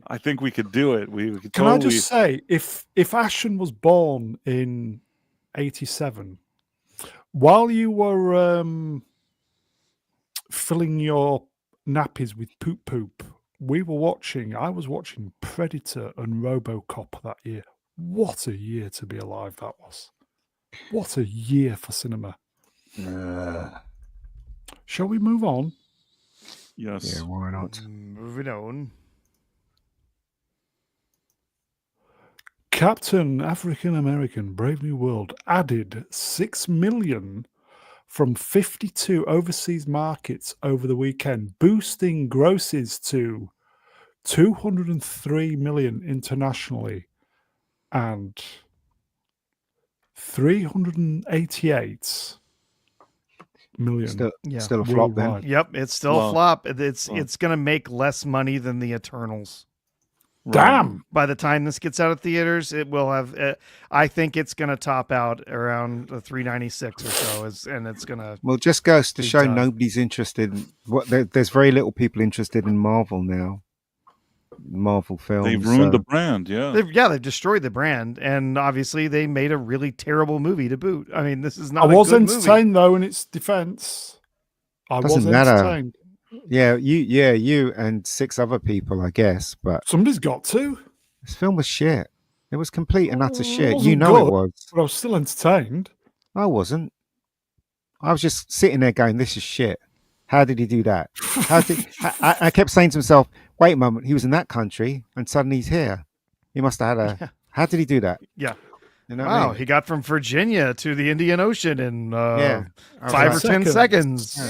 I think we could do it. We could Can totally. I just say, if Ashen was born in 87, while you were filling your nappies with poop, I was watching Predator and RoboCop that year. What a year to be alive that was. What a year for cinema. Shall we move on? Yes. Yeah, why not? Moving on. Captain African American Brave New World added 6 million from 52 overseas markets over the weekend, boosting grosses to 203 million internationally and 388 million Still, Yeah. still a flop then. worldwide. Yep, it's still a Wow. flop. It's Wow. gonna make less money than the Eternals. Right. Damn! By the time this gets out of theaters, it will have. I think it's gonna top out around the 396 or so, and it's gonna. Well, just goes to Big show time. nobody's interested. There's very little people interested in Marvel now. Marvel films. They've ruined the brand. Yeah. They've destroyed the brand, and obviously they made a really terrible movie to boot. I mean, this is I not. was a good movie. entertained though in its defense. I was Doesn't matter. entertained. you and 6 other people, I guess. But Somebody's got to. this film was shit. It was complete and utter It shit. wasn't You know it good. was. But I was still entertained. I wasn't. I was just sitting there going, "This is shit." How did he do that? I kept saying to myself, "Wait a moment, he was in that country, and suddenly he's here. He must have had a." Yeah. How did he do that? Yeah. You know what I Wow, mean? he got from Virginia to the Indian Ocean in Yeah. I was 5 or like, 10 seconds.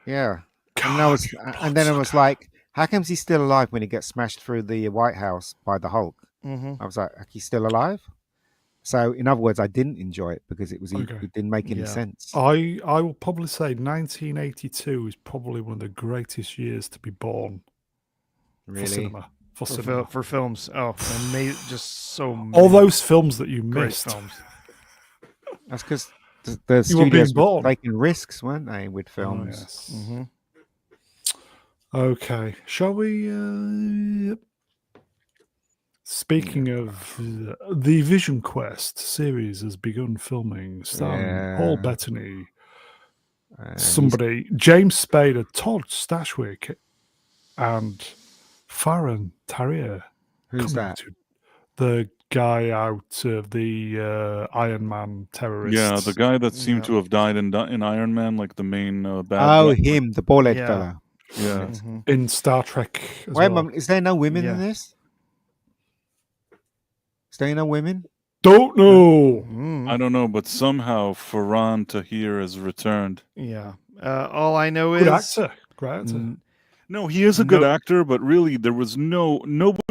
Yeah. And then I was like, how comes he's still alive when he gets smashed through the White House by the Hulk? Mm-hmm. I was like, he's still alive? So, in other words, I didn't enjoy it because it Okay. didn't make any Yeah. sense. I will probably say 1982 is probably one of the greatest years to be born for Really? cinema. For cinema. For films. Oh, just so All many those films that you great missed. films. That's because the You were being studios born. were taking risks, weren't they, with Oh, films? yes. Mm-hmm. Okay. Shall we? Speaking of the Vision Quest series has begun filming, starring Paul Yeah. Bettany, He's- somebody, James Spader, Todd Stashwick, and Farron Tarrier. Who's coming that? to the guy out of the Iron Man terrorists. Yeah, the guy that seemed Yeah. to have died in Iron Man, like the main bad Oh, guy. him, the bald-head Yeah. fella. Yeah. Mm-hmm. in Star Trek as Wait a well. moment, is there no women in Yeah. this? Is there no women? Don't know. Mm-hmm. I don't know, but somehow Farhan Tahir has returned. Yeah. All I know Good is actor. Great actor. No, he is a good No- actor, but really there was nobody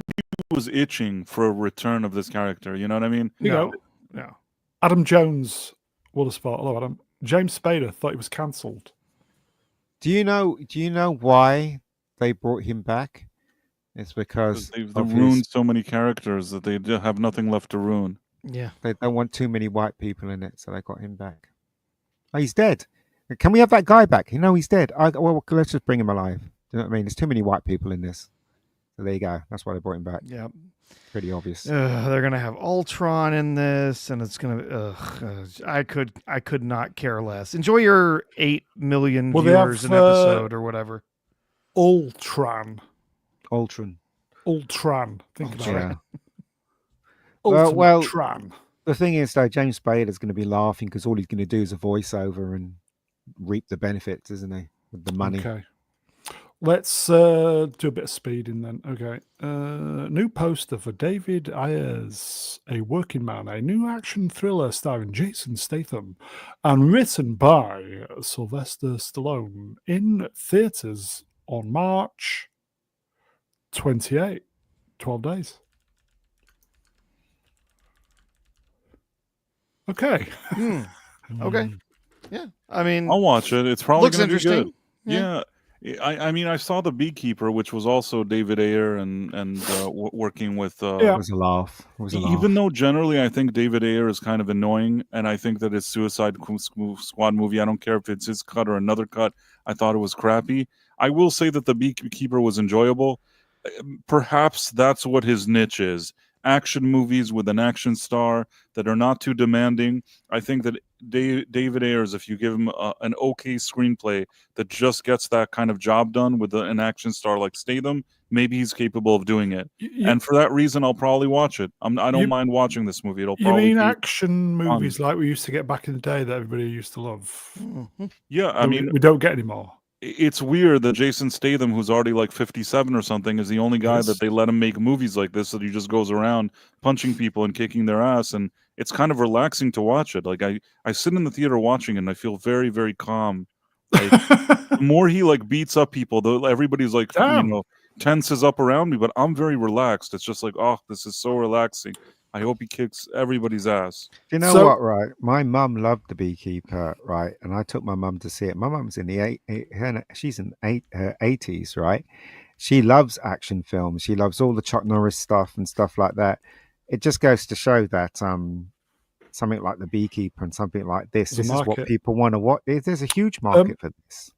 was itching for a return of this character. You know what I mean? You no, know, no. Adam Jones would have thought, hello, Adam. James Spader thought he was cancelled. Do you know why they brought him back? It's because They've of ruined so many characters that they have nothing left to ruin. Yeah. they don't want too many white people in it, so they got him back. Oh, he's dead. Can we have that guy back? You know he's dead. Well, let's just bring him alive. Do you know what I mean? There's too many white people in this. So there you go. That's why they brought him back. Yeah. Pretty obvious. They're gonna have Ultron in this, and it's gonna. I could not care less. Enjoy your 8 million Well, they viewers have, an episode or whatever. Ultron. Ultron. Think about Yeah. it. Well, Ultron. The thing is, though, James Spader's going to be laughing because all he's going to do is a voiceover and reap the benefits, isn't he? With the money. Okay. Let's do a bit of speeding then. Okay. New poster for David Ayers, A Working Man, a new action thriller starring Jason Statham and written by Sylvester Stallone in theaters on March 28. 12 days. Okay. Okay. Yeah. I mean, I'll watch it. It's probably looks going to be interesting. good. Yeah. Yeah. I mean, I saw The Beekeeper, which was also David Ayer and working with. Yeah. It was a laugh. It was a laugh. Even though generally I think David Ayer is kind of annoying, and I think that his Suicide Squad movie, I don't care if it's his cut or another cut, I thought it was crappy. I will say that The Beekeeper was enjoyable. Perhaps that's what his niche is. Action movies with an action star that are not too demanding. I think that David Ayers, if you give him an okay screenplay that just gets that kind of job done with an action star like Statham, maybe he's capable of doing it. And for that reason, I'll probably watch it. I don't mind watching this movie. It'll You probably mean be action movies like we used to get back in the day that everybody used to love? Yeah, I mean, we don't get anymore. it's weird that Jason Statham, who's already like 57 or something, is the only guy that they let him make movies like this, that he just goes around punching people and kicking their ass, and it's kind of relaxing to watch it. Like I sit in the theater watching it and I feel very, very calm. Like the more he like beats up people, though, everybody's like, tenses up around me, but I'm very relaxed. It's just like, oh, this is so relaxing. I hope he kicks everybody's ass. You know what, right? My mum loved The Beekeeper, right? And I took my mum to see it. My mum's in she's in her 80s, right? She loves action films. She loves all the Chuck Norris stuff and stuff like that. It just goes to show that something like The Beekeeper and something like this is what people want to watch. There's a huge market for this.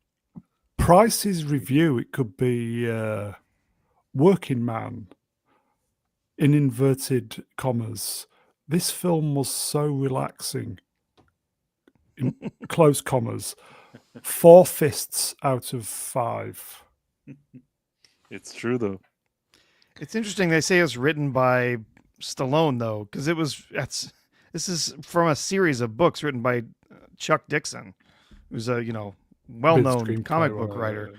Price's review, it could be Working Man, in inverted commas. This film was so relaxing, in close commas. 4 fists out of 5. It's true, though. It's interesting. They say it's written by Stallone, though, because this is from a series of books written by Chuck Dixon, who's a well-known comic book writer.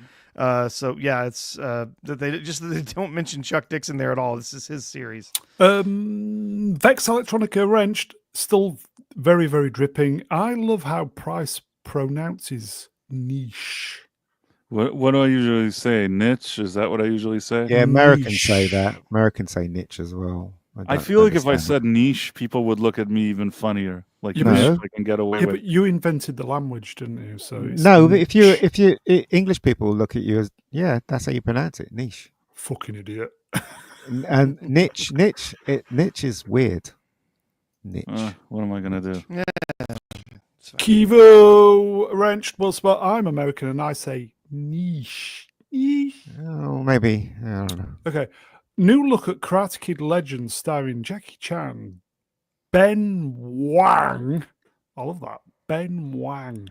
So yeah, it's that they don't mention Chuck Dixon there at all. This is his series. Vex Electronica Wrenched, still very, very dripping. I love how Price pronounces niche. What do I usually say? Niche? Is that what I usually say? Yeah, Americans say that. Americans say niche as well. I feel like if I said niche, people would look at me even funnier. Like niche, I can get away with. But you invented the language, didn't you? So but if you English people look at you as that's how you pronounce it, niche. Fucking idiot. And niche is weird. Niche. What am I gonna do? Yeah. Kivo Wrenched will spot. I'm American and I say niche. Oh, maybe. I don't know. Okay. New look at Karate Kid Legends starring Jackie Chan, Ben Wang. I love that. Ben Wang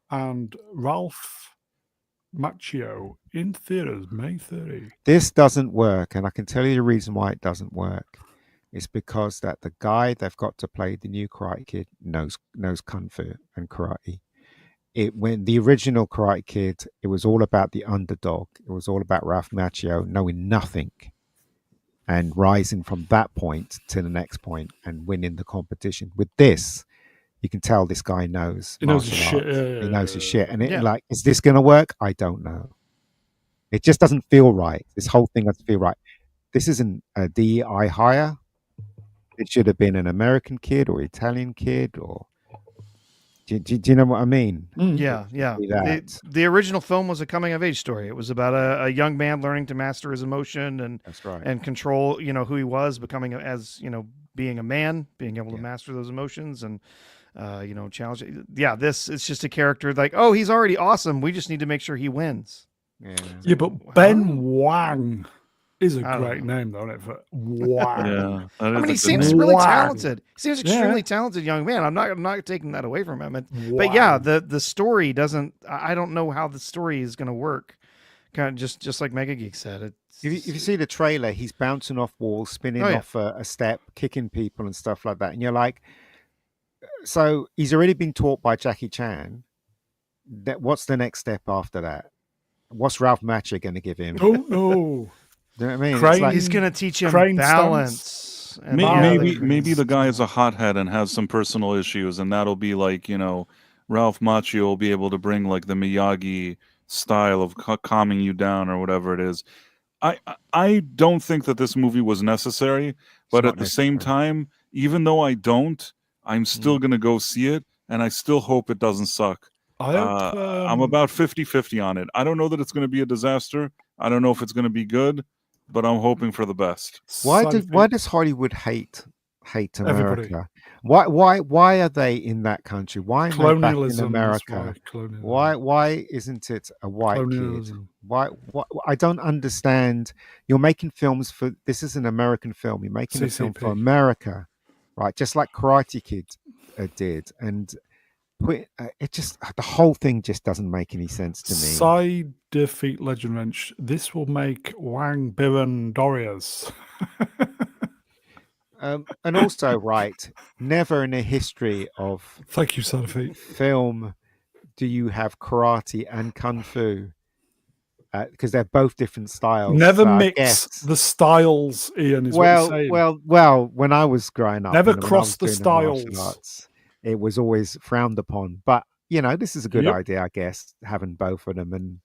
and Ralph Macchio in theaters May 30. This doesn't work, and I can tell you the reason why it doesn't work. It's because that the guy they've got to play the new Karate Kid knows kung fu and karate. When the original Karate Kid, it was all about the underdog. It was all about Ralph Macchio knowing nothing and rising from that point to the next point and winning the competition. With this, you can tell this guy knows. He knows his shit. He knows his shit. And is this going to work? I don't know. It just doesn't feel right. This whole thing doesn't feel right. This isn't a DEI hire. It should have been an American kid or Italian kid or. Do you know what I mean? Yeah. The original film was a coming of age story. It was about a young man learning to master his emotion and that's right. and control, who he was, becoming being a man, being able to master those emotions and challenge. Yeah, it's just a character like, oh, he's already awesome. We just need to make sure he wins. Yeah, but Ben Wang is a great name, though, isn't it? For Wang. Yeah, he seems really talented. He seems extremely talented young man. I'm not taking that away from him. But yeah, the story doesn't. I don't know how the story is going to work. Kind of just like Mega Geek said. If you see the trailer, he's bouncing off walls, spinning off a step, kicking people and stuff like that, and you're like, so he's already been taught by Jackie Chan. What's the next step after that? What's Ralph Macchio going to give him? Oh no. Do you know what I mean? He's going to teach him balance. Maybe the guy is a hothead and has some personal issues, and that'll be like, Ralph Macchio will be able to bring like the Miyagi style of calming you down or whatever it is. I don't think that this movie was necessary, but at the same time, even though I'm still going to go see it, and I still hope it doesn't suck. I'm about 50-50 on it. I don't know that it's going to be a disaster. I don't know if it's going to be good, but I'm hoping for the best. Why does Hollywood hate America? Why are they in that country? Why are they back in America? Why isn't it a white kid? Why I don't understand. You're making films for this is an American film. You're making a film for America, right? Just like Karate Kid did, and it just the whole thing just doesn't make any sense to me. Side defeat Legend Wrench. This will make Wang Biren Dorias. And also, right, never in the history of Thank you, Side defeat. film do you have karate and kung fu, because they're both different styles. Never so I mix guess- the styles, Ian, is what you're saying. well. When I was growing up, Never and when I cross was the doing martial styles. arts, it was always frowned upon. But this is a good Yep. idea, I guess, having both of them, and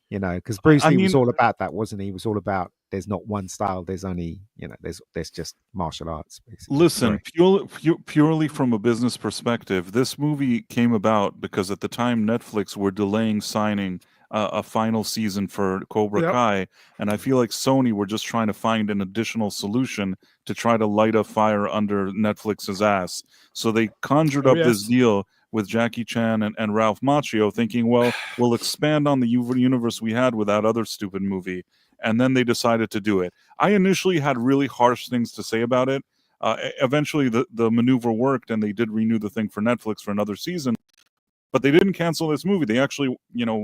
because Bruce I Lee was mean- all about that, wasn't he? He was all about there's not one style. There's only there's just martial arts. Basically. Listen, Sorry. purely from a business perspective, this movie came about because at the time Netflix were delaying signing a final season for Cobra Yep. Kai, and I feel like Sony were just trying to find an additional solution to try to light a fire under Netflix's ass. So they conjured up this yes. deal with Jackie Chan and Ralph Macchio, thinking, well, we'll expand on the universe we had with that other stupid movie. And then they decided to do it. I initially had really harsh things to say about it. Eventually, the maneuver worked, and they did renew the thing for Netflix for another season. But they didn't cancel this movie. They actually,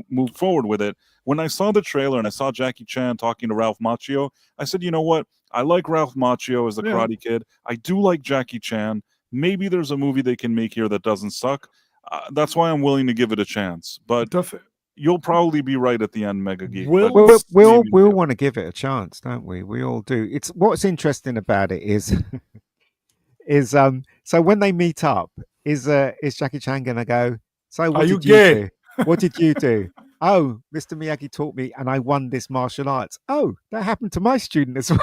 moved forward with it. When I saw the trailer and I saw Jackie Chan talking to Ralph Macchio, I said, you know what? I like Ralph Macchio as the Yeah. Karate Kid. I do like Jackie Chan. Maybe there's a movie they can make here that doesn't suck. That's why I'm willing to give it a chance. But you'll probably be right at the end, Mega Geek. Will- but We all maybe not. want to give it a chance, don't we? We all do. It's what's interesting about it is so when they meet up, is Jackie Chan gonna go, so what Are you did you gay? do? What did you do? Oh, Mr. Miyagi taught me and I won this martial arts. Oh, that happened to my student as well.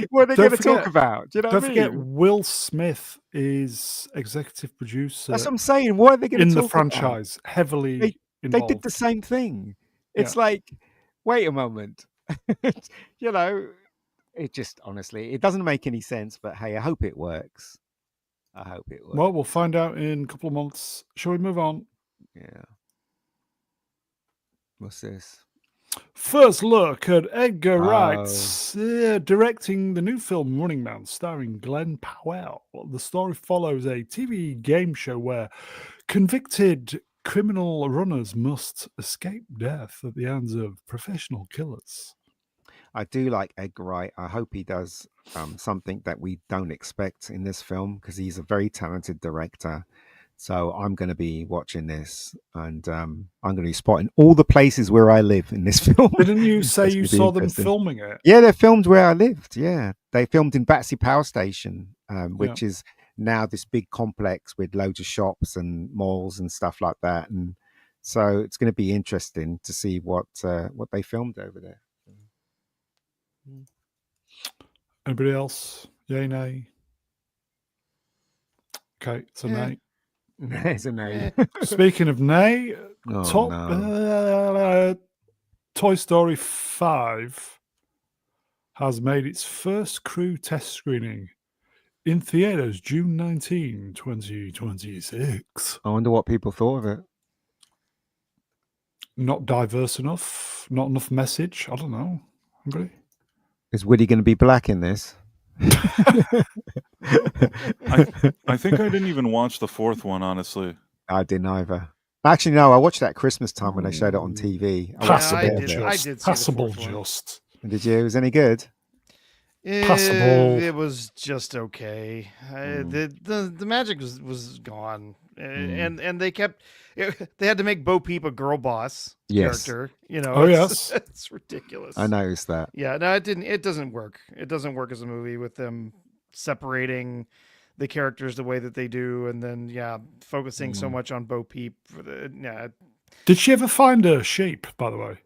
What are they don't going to talk forget- about? Do you know Don't what I forget, mean? Will Smith is executive producer That's what I'm saying. What are they going in to the talk about? franchise, heavily They involved. did the same thing. It's like, wait a moment. It just honestly, it doesn't make any sense, but hey, I hope it works. I hope it works. Well, we'll find out in a couple of months. Shall we move on? Yeah. What's this? First look at Edgar Oh. Wright's directing the new film Running Man, starring Glenn Powell. The story follows a TV game show where convicted criminal runners must escape death at the hands of professional killers. I do like Edgar Wright. I hope he does something that we don't expect in this film because he's a very talented director. So I'm going to be watching this, and I'm going to be spotting all the places where I live in this film. Didn't you say That's you gonna be saw them interesting. filming it? Yeah, they filmed where I lived. Yeah, they filmed in Battersea Power Station, which is now this big complex with loads of shops and malls and stuff like that. And so it's going to be interesting to see what they filmed over there. Anybody else? Yay, nay? Okay, it's a nay. There's a name. Speaking of nay, Oh, top no. Toy Story 5 has made its first crew test screening in theaters June 19, 2026. I wonder what people thought of it. Not diverse enough, not enough message. I don't know. Anybody? Is Woody going to be black in this? I think I didn't even watch the fourth one, honestly. I didn't either. Actually, no. I watched that Christmas time when they showed it on TV. I watched a Passable bit of did. it. I did see the Passable fourth one. just. Did you? Was it any good? Passable. It was just okay. The magic was gone, and they kept. They had to make Bo Peep a girl boss Yes. character. Oh, yes. It's ridiculous. I noticed that. Yeah, no, it didn't. It doesn't work. It doesn't work as a movie with them separating the characters the way that they do, and then focusing so much on Bo Peep. Did she ever find her sheep, by the way?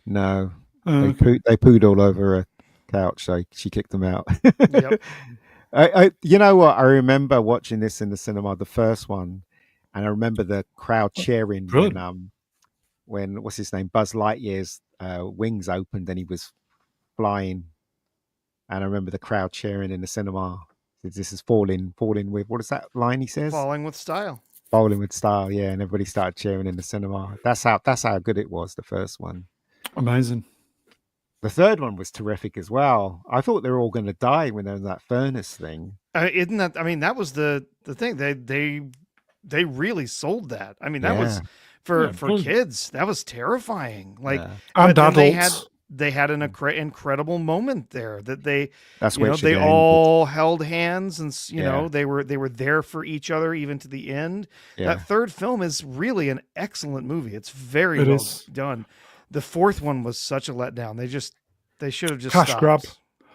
No, Okay. they pooed all over her couch, so she kicked them out. Yep. You know what? I remember watching this in the cinema, the first one, and I remember the crowd cheering Good. when what's his name, Buzz Lightyear's wings opened and he was flying, and I remember the crowd cheering in the cinema. This is falling with, what is that line he says? Falling with style. Falling with style, yeah, and everybody started cheering in the cinema. That's how good it was, the first one. Amazing. The third one was terrific as well. I thought they were all going to die when there was that furnace thing. Isn't that? I mean, that was the thing. They they really sold that. I mean, that was for brilliant. kids. That was terrifying. Like, Yeah. And but then adults. they had an incredible moment there that they, That's you where know, it should they have ended. all held hands and you Yeah. know, they were there for each other even to the end. Yeah. That third film is really an excellent movie. It's very It well is. done. The fourth one was such a letdown. They should have just Cash stopped. grab.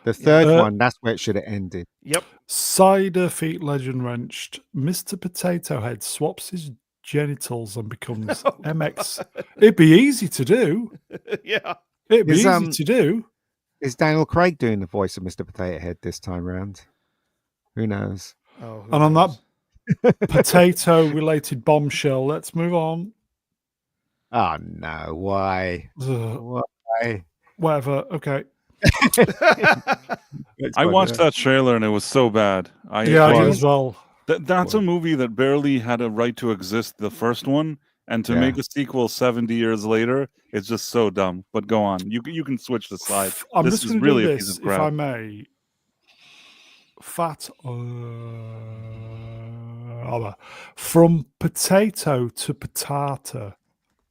The third Uh, one, that's where it should have ended. Yep. Cider feet legend wrenched. Mr. Potato Head swaps his genitals and becomes Oh, MX. It'd be easy to do. Yeah. It'd be Is, easy to do. Is Daniel Craig doing the voice of Mr. Potato Head this time round? Who knows? Oh, And on that potato related bombshell, let's move on. Oh no! Why? Ugh, Why? whatever. Okay. I watched that trailer and it was so bad. Yeah, I did as well. That's a movie that barely had a right to exist, the first one, and to Yeah. make a sequel 70 years later, it's just so dumb. But go on, you can switch the slide. I'm This just is going to really do a piece this, of if I crap. may. From potato to patata.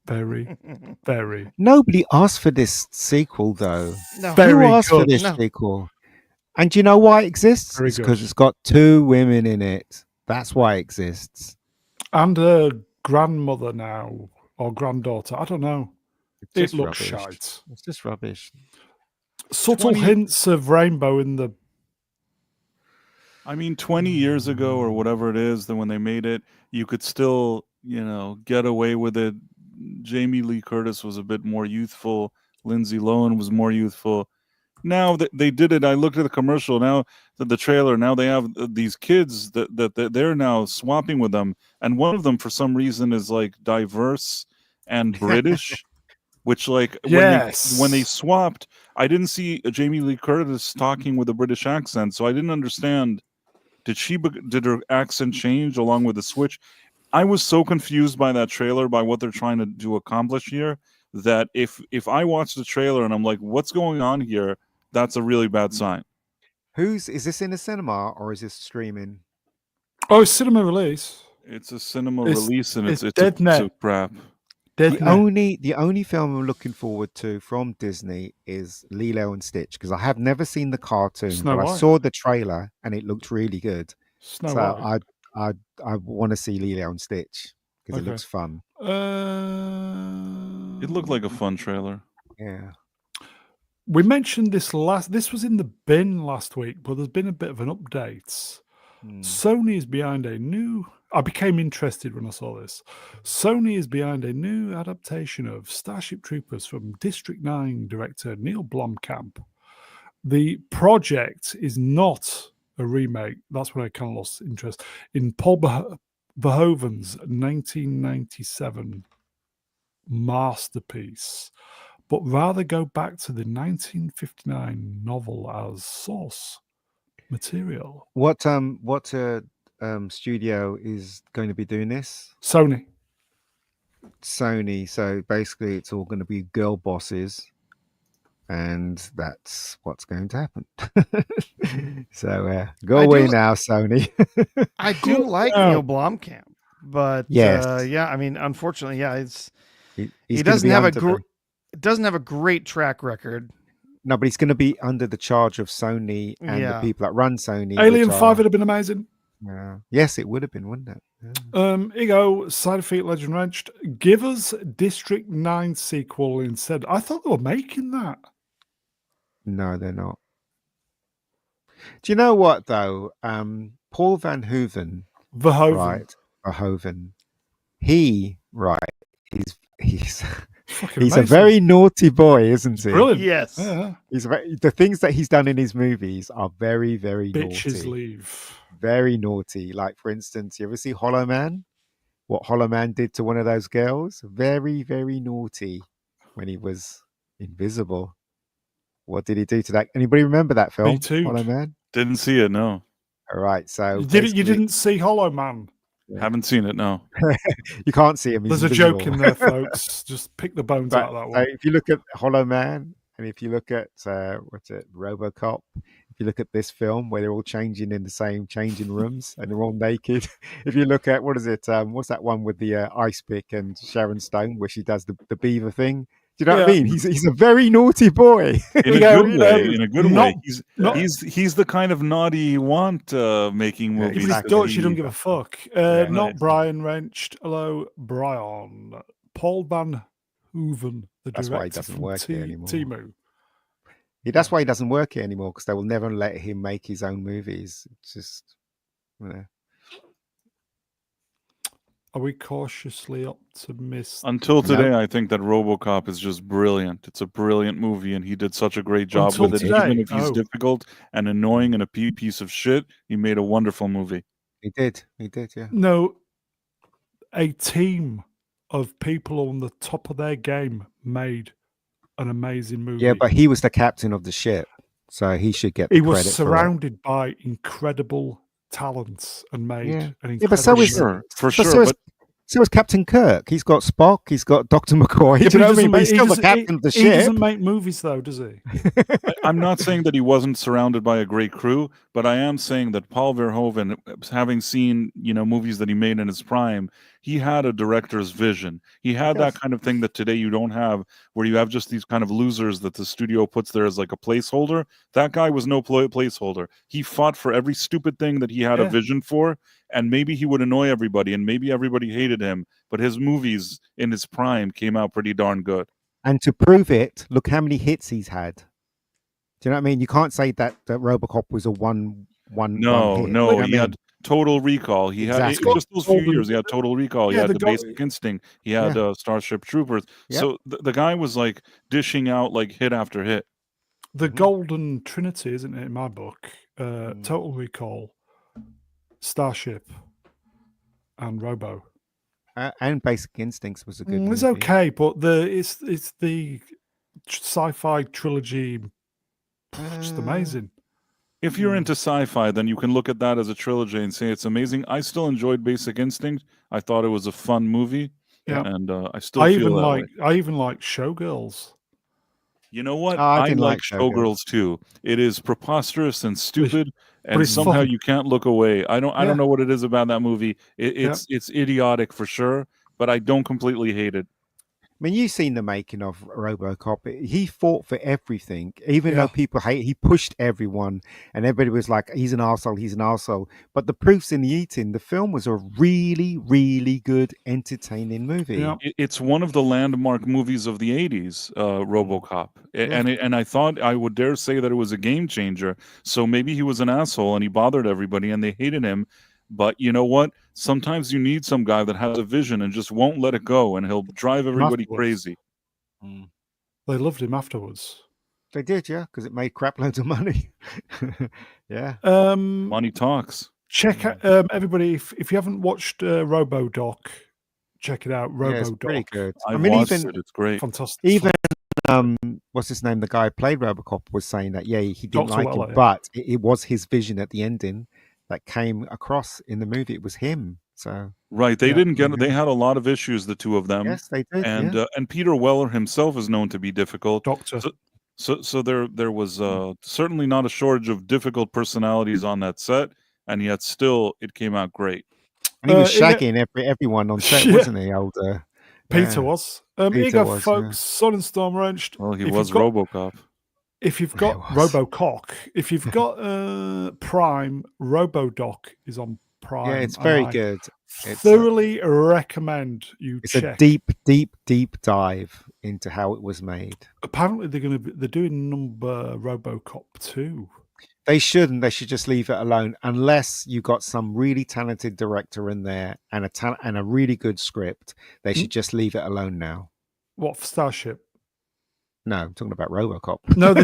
Very, very, Nobody asked for this sequel, though. No. very Who asked for good. this No. sequel? And do you know why it exists? Very It's because good. it's got 2 women in it. That's why it exists. And a grandmother now, or granddaughter. I don't know. It's It just looks rubbish. shite. It's just rubbish. Subtle 20 hints of rainbow in the. I mean, 20 years ago or whatever it is, then when they made it, you could still, get away with it. Jamie Lee Curtis was a bit more youthful. Lindsay Lohan was more youthful. Now that they did it, I looked at the commercial. Now the trailer. Now they have these kids that they're now swapping with them, and one of them for some reason is like diverse and British. Which, like, when they swapped, I didn't see Jamie Lee Curtis talking with a British accent, so I didn't understand. Did her accent change along with the switch? I was so confused by that trailer, by what they're trying to accomplish here, that if I watch the trailer and I'm like, what's going on here? That's a really bad sign. Is this in the cinema or is this streaming? Oh, it's cinema release. It's a cinema It's- release, and it's it's a piece dead of crap. Dead The only film I'm looking forward to from Disney is Lilo and Stitch, because I have never seen the cartoon, Snow but I White. saw the trailer and it looked really good. Snow So White. I want to see Lilo and Stitch because Okay. it looks fun. It looked like a fun trailer. Yeah. We mentioned this was in the bin last week, but there's been a bit of an update. Sony is behind a new. I became interested when I saw this. Sony is behind a new adaptation of Starship Troopers from District 9 director Neil Blomkamp. The project is not a remake. That's when I kind of lost interest in Paul Verhoeven's 1997 masterpiece, but rather go back to the 1959 novel as source material. What studio is going to be doing this? Sony. Sony. So basically, it's all going to be girl bosses, and that's what's going to happen. So go I away do- now, Sony. I do like Neil Blomkamp, but Yes. yeah, I mean, unfortunately, yeah, it's He's he gonna doesn't be have a under the- it doesn't have a great track record. No, but he's going to be under the charge of Sony and Yeah. the people that run Sony. Alien which 5 are- would have been amazing. Yes, it would have been, wouldn't it? Yeah. Here you go. Side of Feet Legend Wrenched. Give us District 9 sequel instead. I thought they were making that. No, they're not. Do you know what though? Paul Van Hooven, Verhoeven. right? Verhoeven. He's Fucking he's a amazing. very naughty boy, isn't he? Brilliant. Yes. Yeah. The things that he's done in his movies are very, very Bitches naughty. leave. Very naughty. Like, for instance, you ever see Hollow Man? What Hollow Man did to one of those girls? Very, very naughty when he was invisible. What did he do to that? Anybody remember that film? Me too. Hollow Man? Didn't see it. No, All right. So You basically- didn't see Hollow Man. Yeah. haven't seen it. No. You can't see him. He's There's a joke invisible. in there, folks. Just pick the bones But, out of that so one. if you look at Hollow Man And if you look at what's it, RoboCop, if you look at this film where they're all changing in the same changing rooms and they're all naked. If you look at what is it, what's that one with the ice pick and Sharon Stone where she does the beaver thing? Do you know what I Yeah. mean? He's a very naughty boy. In a Yeah, good way. In a good way. not- He's the kind of naughty you want making Yeah, If movies. he's exactly. Dutch, you don't give a fuck. Yeah. Not Brian Wrenched. Hello, Brian. Paul Van Hooven, the That's why he director doesn't from work here anymore. Timu. That's why he doesn't work here anymore, because they will never let him make his own movies. It's just, you know. Are we cautiously optimistic? Until today, No. I think that RoboCop is just brilliant. It's a brilliant movie, and he did such a great job Until with it. today? Even if he's Oh. difficult and annoying and a piece of shit, he made a wonderful movie. He did, yeah. No, a team of people on the top of their game made an amazing movie. Yeah, but he was the captain of the ship, so he should get the he credit was for it. surrounded by incredible talents and made Yeah. an incredible Yeah, but so is movie. For sure. So is Captain Kirk. He's got Spock. He's got Dr. McCoy. Yeah, Do you know what I mean? but But he's still the captain of the he ship. doesn't make movies though, does he? I'm not saying that he wasn't surrounded by a great crew, but I am saying that Paul Verhoeven, having seen movies that he made in his prime, he had a director's vision. He had that kind of thing that today you don't have, where you have just these kind of losers that the studio puts there as like a placeholder. That guy was no placeholder. He fought for every stupid thing that he had a vision for, and maybe he would annoy everybody, and maybe everybody hated him, but his movies in his prime came out pretty darn good. And to prove it, look how many hits he's had. Do you know what I mean? You can't say that RoboCop was a one hit. No, he had Total Recall. He had just those few years. He had Total Recall. He had the Basic Instinct. He had Starship Troopers. Yep. So the guy was like dishing out like hit after hit. The Golden Trinity, isn't it, in my book? Total Recall, Starship, and Robo. And Basic Instincts was a good movie. It's okay, but it's the sci-fi trilogy, just amazing. If you're into sci-fi, then you can look at that as a trilogy and say it's amazing. I still enjoyed Basic Instinct. I thought it was a fun movie. Yeah, and I still feel that way. I even like Showgirls. You know what? I I didn't like like Showgirls. Showgirls too. It is preposterous and stupid, and it's somehow fun. you can't look away. I don't know what it is about that movie. It's idiotic for sure, but I don't completely hate it. I mean, you've seen the making of RoboCop. He fought for everything, even though people hate. He pushed everyone, and everybody was like, "He's an arsehole, he's an arsehole." But the proof's in the eating. The film was a really, really good, entertaining movie. Yeah. It's one of the landmark movies of the '80s, RoboCop, and I thought I would dare say that it was a game changer. So maybe he was an asshole and he bothered everybody and they hated him. But you know what? Sometimes you need some guy that has a vision and just won't let it go, and he'll drive everybody crazy. They loved him afterwards. They did, yeah, because it made crap loads of money. Yeah. Money talks. Check out everybody. If you haven't watched RoboDoc, check it out. Yeah, it's RoboDoc. pretty good. I've watched it. It's great. Fantastic. Even what's his name? The guy who played RoboCop was saying that he didn't Dr. like Weller, him, but it was his vision at the ending that came across in the movie. It was him. So right, they didn't get it. They had a lot of issues, the two of them. yes, they did. And Peter Weller himself is known to be difficult. Doctor. So there was certainly not a shortage of difficult personalities on that set, and yet still it came out great. And he was shagging everyone on set, wasn't he? Older. Peter was. Here you go, folks. Sun and Storm Wrenched. Well, he was RoboCop. If you've got RoboCock, if you've got Prime, RoboDoc is on Prime. Yeah, it's very good. Thoroughly recommend you it's check. It's a deep dive into how it was made. Apparently, they're doing number RoboCop 2. They shouldn't. They should just leave it alone, unless you got some really talented director in there and a really good script. They should just leave it alone now. What, for Starship? No, I'm talking about RoboCop. No, they're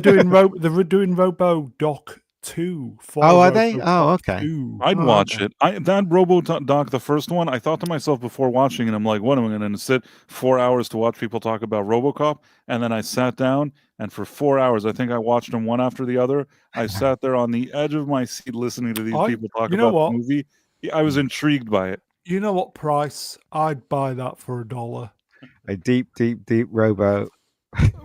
doing RoboDoc 2. Oh, are they? Oh, okay. 2. I'd watch it. That RoboDoc, the first one, I thought to myself before watching it, I'm like, what am I going to sit 4 hours to watch people talk about RoboCop? And then I sat down, and for 4 hours, I think I watched them one after the other. I sat there on the edge of my seat listening to these people talk about the movie. I was intrigued by it. You know what price? I'd buy that for $1. A deep Robo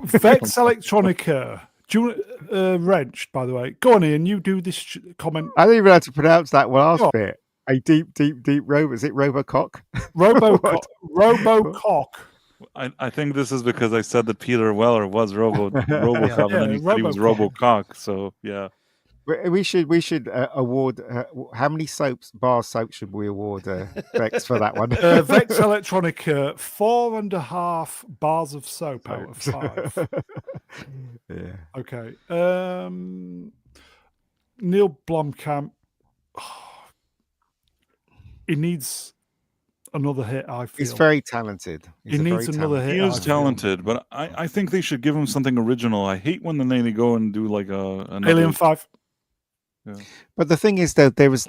Vex Electronica. Do you wrenched, by the way? Go on, Ian. You do this comment. I don't even know how to pronounce that last Oh. bit. A deep, deep, deep robe. Is it Robocock? Robocock. Robocock. I think this is because I said that Peter Weller was RoboCop, and then he said he was RoboCop. RoboCock. So yeah. We should award how many bar soaps should we award Vex for that one? Vex Electronica, 4.5 bars of soap out of 5. Yeah. Okay. Neil Blomkamp. He needs another hit, I feel. He's very talented. He needs another hit. He is talented, but I think they should give him something original. I hate when they go and do like another... Alien 5. Yeah. But the thing is that there is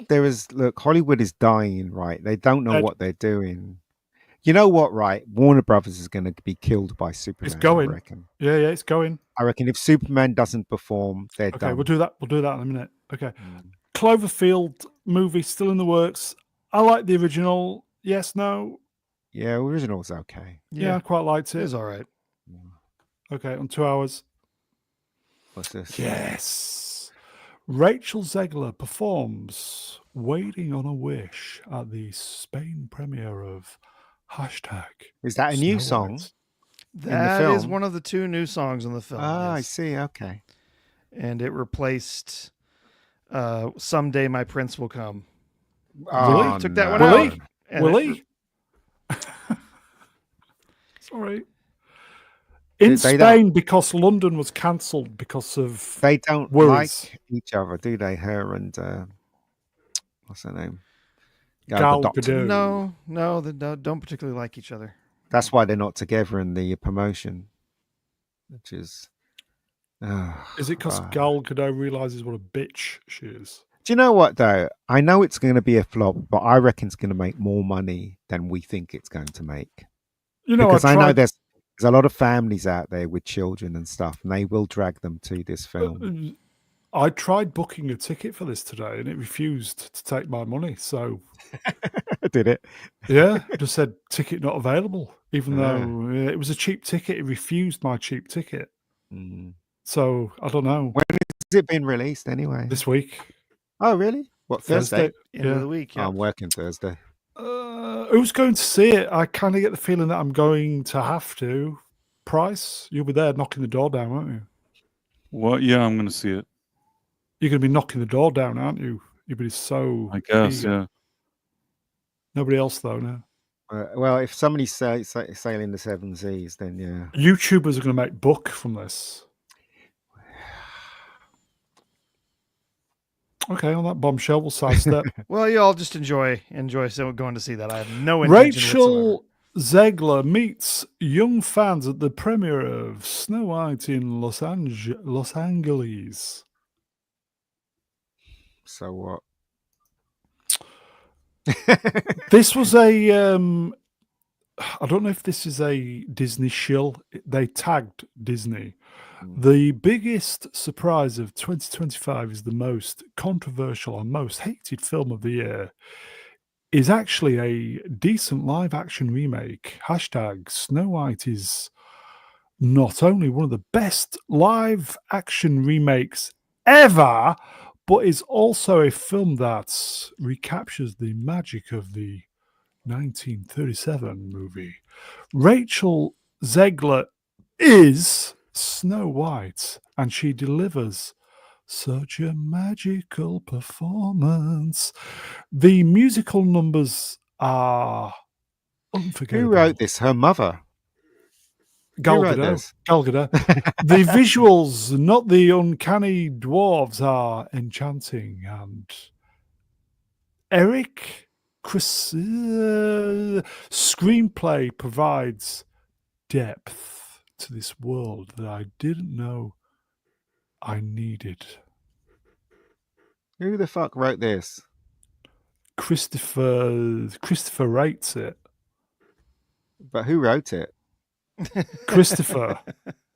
look, Hollywood is dying, right? They don't know what they're doing. You know what, right? Warner Brothers is going to be killed by Superman. It's going. I reckon. Yeah, it's going. I reckon if Superman doesn't perform, they're done. Okay, we'll do that. We'll do that in a minute. Okay. Cloverfield movie still in the works. I like the original. Yes, no. Yeah, original's okay. Yeah, I quite liked it. It was all right. Okay, on 2 hours. What's this? Yes. Rachel Zegler performs Waiting on a Wish at the Spain premiere of #. Is that a new Snow song? White. That is one of the 2 new songs in the film. Ah, yes. I see. Okay. And it replaced Someday My Prince Will Come. Oh, Took that one Will out. he? And Will it- he? Sorry. In They Spain, because London was cancelled because of They don't worries. like each other, do they? Her and what's her name? Gal the doctor. Gadot. No, they don't particularly like each other. That's why they're not together in the promotion, which is. Is it because Gal Gadot realizes what a bitch she is? Do you know what though? I know it's going to be a flop, but I reckon it's going to make more money than we think it's going to make. You know, Because I know there's a lot of families out there with children and stuff, and they will drag them to this film. I tried booking a ticket for this today, and it refused to take my money. So, Did it? yeah, it just said ticket not available, even though it was a cheap ticket. It refused my cheap ticket. So I don't know. When has it been released anyway? This week. Oh, really? What, Thursday? End of the week. Oh, I'm working Thursday. Who's going to see it? I kind of get the feeling that I'm going to have to. Price, you'll be there knocking the door down, won't you? What? Yeah, I'm going to see it. You're going to be knocking the door down, aren't you? Everybody's so. I guess, eager. yeah. Nobody else, though, no. Well, if somebody's sailing the 7 seas, then yeah. YouTubers are going to make book from this. Okay, on that bombshell, we'll sidestep. Well, you all just enjoy going to see that. I have no intention whatsoever. Rachel Zegler meets young fans at the premiere of Snow White in Los Angeles. So what? This was a I don't know if this is a Disney shill. They tagged Disney. The biggest surprise of 2025 is the most controversial and most hated film of the year is actually a decent live action remake. # Snow White is not only one of the best live action remakes ever, but is also a film that recaptures the magic of the 1937 movie. Rachel Zegler is Snow White, and she delivers such a magical performance. The musical numbers are unforgettable. Who wrote this? Her mother. Gal Who wrote Gadot. this? Gal Gadot. The visuals, not the uncanny dwarves, are enchanting. And Eric Chris screenplay provides depth to this world that I didn't know I needed. Who the fuck wrote this? Christopher rates it. But who wrote it? Christopher.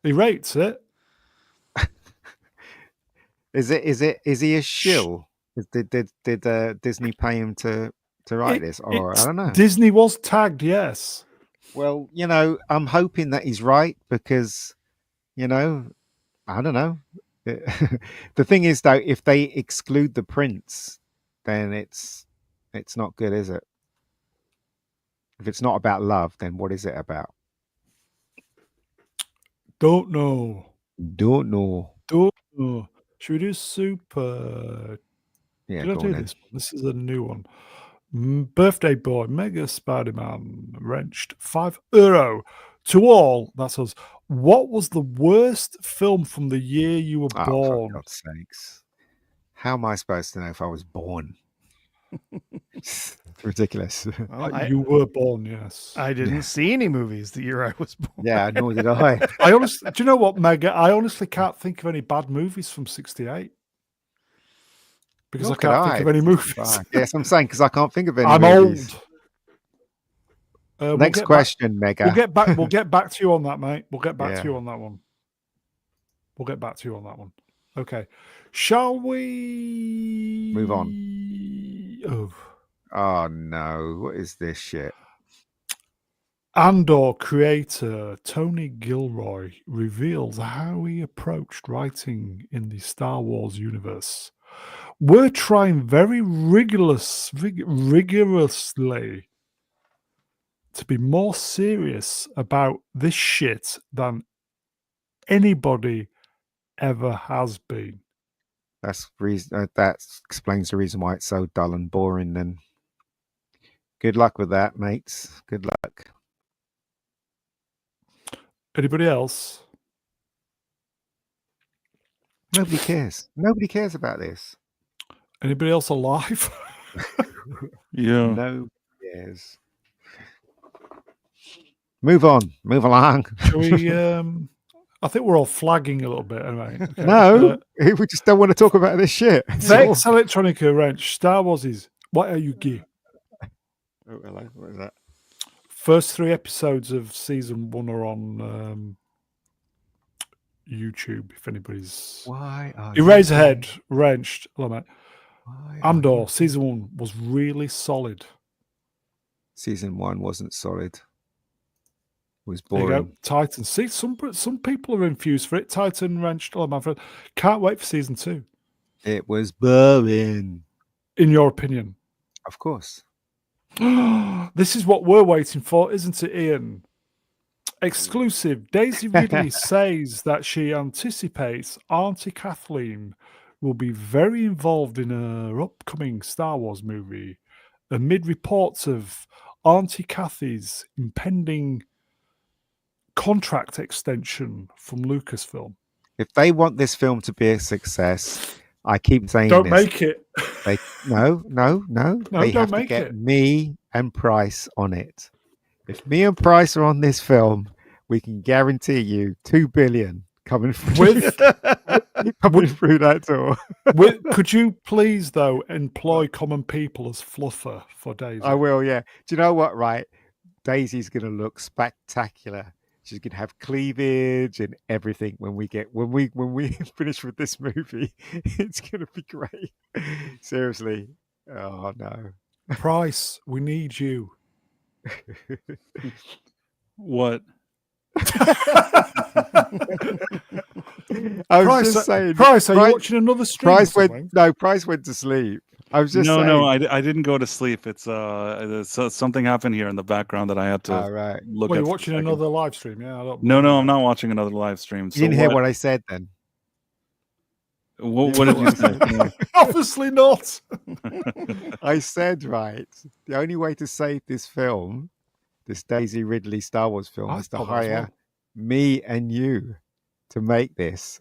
He rates it. Is he a shill? Did Disney pay him to write this? Or I don't know. Disney was tagged, yes. Well, I'm hoping that he's right because You know, I don't know. The thing is, though, if they exclude the prince, then it's not good, is it? If it's not about love, then what is it about? Don't know. Don't know. Don't know. Should we do super? Yeah, Did I go do on then. this one? This is a new one. Birthday boy, Mega Spider-Man, wrenched €5 to all. That's us. What was the worst film from the year you were Oh, for born? God's sakes! How am I supposed to know if I was born? It's ridiculous. Well, You were born, yes. I didn't see any movies the year I was born. Yeah, nor did I. I honestly, do you know what, Mega? I honestly can't think of any bad movies from '68 because Nor I can't think of any movies. Right. Yes, I'm saying because I can't think of any I'm movies. old. Next question, Mega. We'll get back. We'll get back to you on that, mate. We'll get back Yeah. to you on that one. We'll get back to you on that one. Okay. Shall we Move on? Oh no! What is this shit? Andor creator Tony Gilroy reveals how he approached writing in the Star Wars universe. We're trying very rigorously to be more serious about this shit than anybody ever has been. That's reason. That explains the reason why it's so dull and boring. Then, good luck with that, mates. Good luck. Anybody else? Nobody cares. Nobody cares about this. Anybody else alive? Yeah. Nobody cares. Move on. Move along. Shall we? I think we're all flagging a little bit anyway. Okay. No, we just don't want to talk about this shit. Vex Electronica Wrench, Star Wars is. What are you gear? Oh, hello. What is that? First 3 episodes of season 1 are on YouTube. If anybody's Why are Eraserhead Wrenched. Hello, mate. Why are Andor you- season 1 was really solid. Season 1 wasn't solid. It was There you boring. go. Titan. See, some people are infused for it. Titan Wrenched. Hello, my friend. Can't wait for season 2. It was boring. In your opinion. Of course. This is what we're waiting for, isn't it, Ian? Exclusive. Daisy Ridley says that she anticipates Auntie Kathleen will be very involved in her upcoming Star Wars movie, amid reports of Auntie Kathy's impending contract extension from Lucasfilm. If they want this film to be a success, I keep saying Don't this. make it. No. They don't have to make get it. me and Price on it. If me and Price are on this film, we can guarantee you 2 billion coming through, coming through that door. Could you please, though, employ common people as fluffer for Daisy? I will, yeah. Do you know what, right? Daisy's going to look spectacular. She's going to have cleavage and everything when we finish with this movie. It's going to be great. Seriously. Oh, no. Price, we need you. What? I was just saying. Price, are you watching another stream? Price went to sleep. I was just saying. No, I didn't go to sleep. It's something happened here in the background that I had to Right. look Well, at. you're for a watching second. another live stream, yeah? No, I'm not watching another live stream. You So didn't hear what I said then. What did you say? Obviously not. I said, right, the only way to save this film, this Daisy Ridley Star Wars film, I is to thought that as hire well. me and you to make this.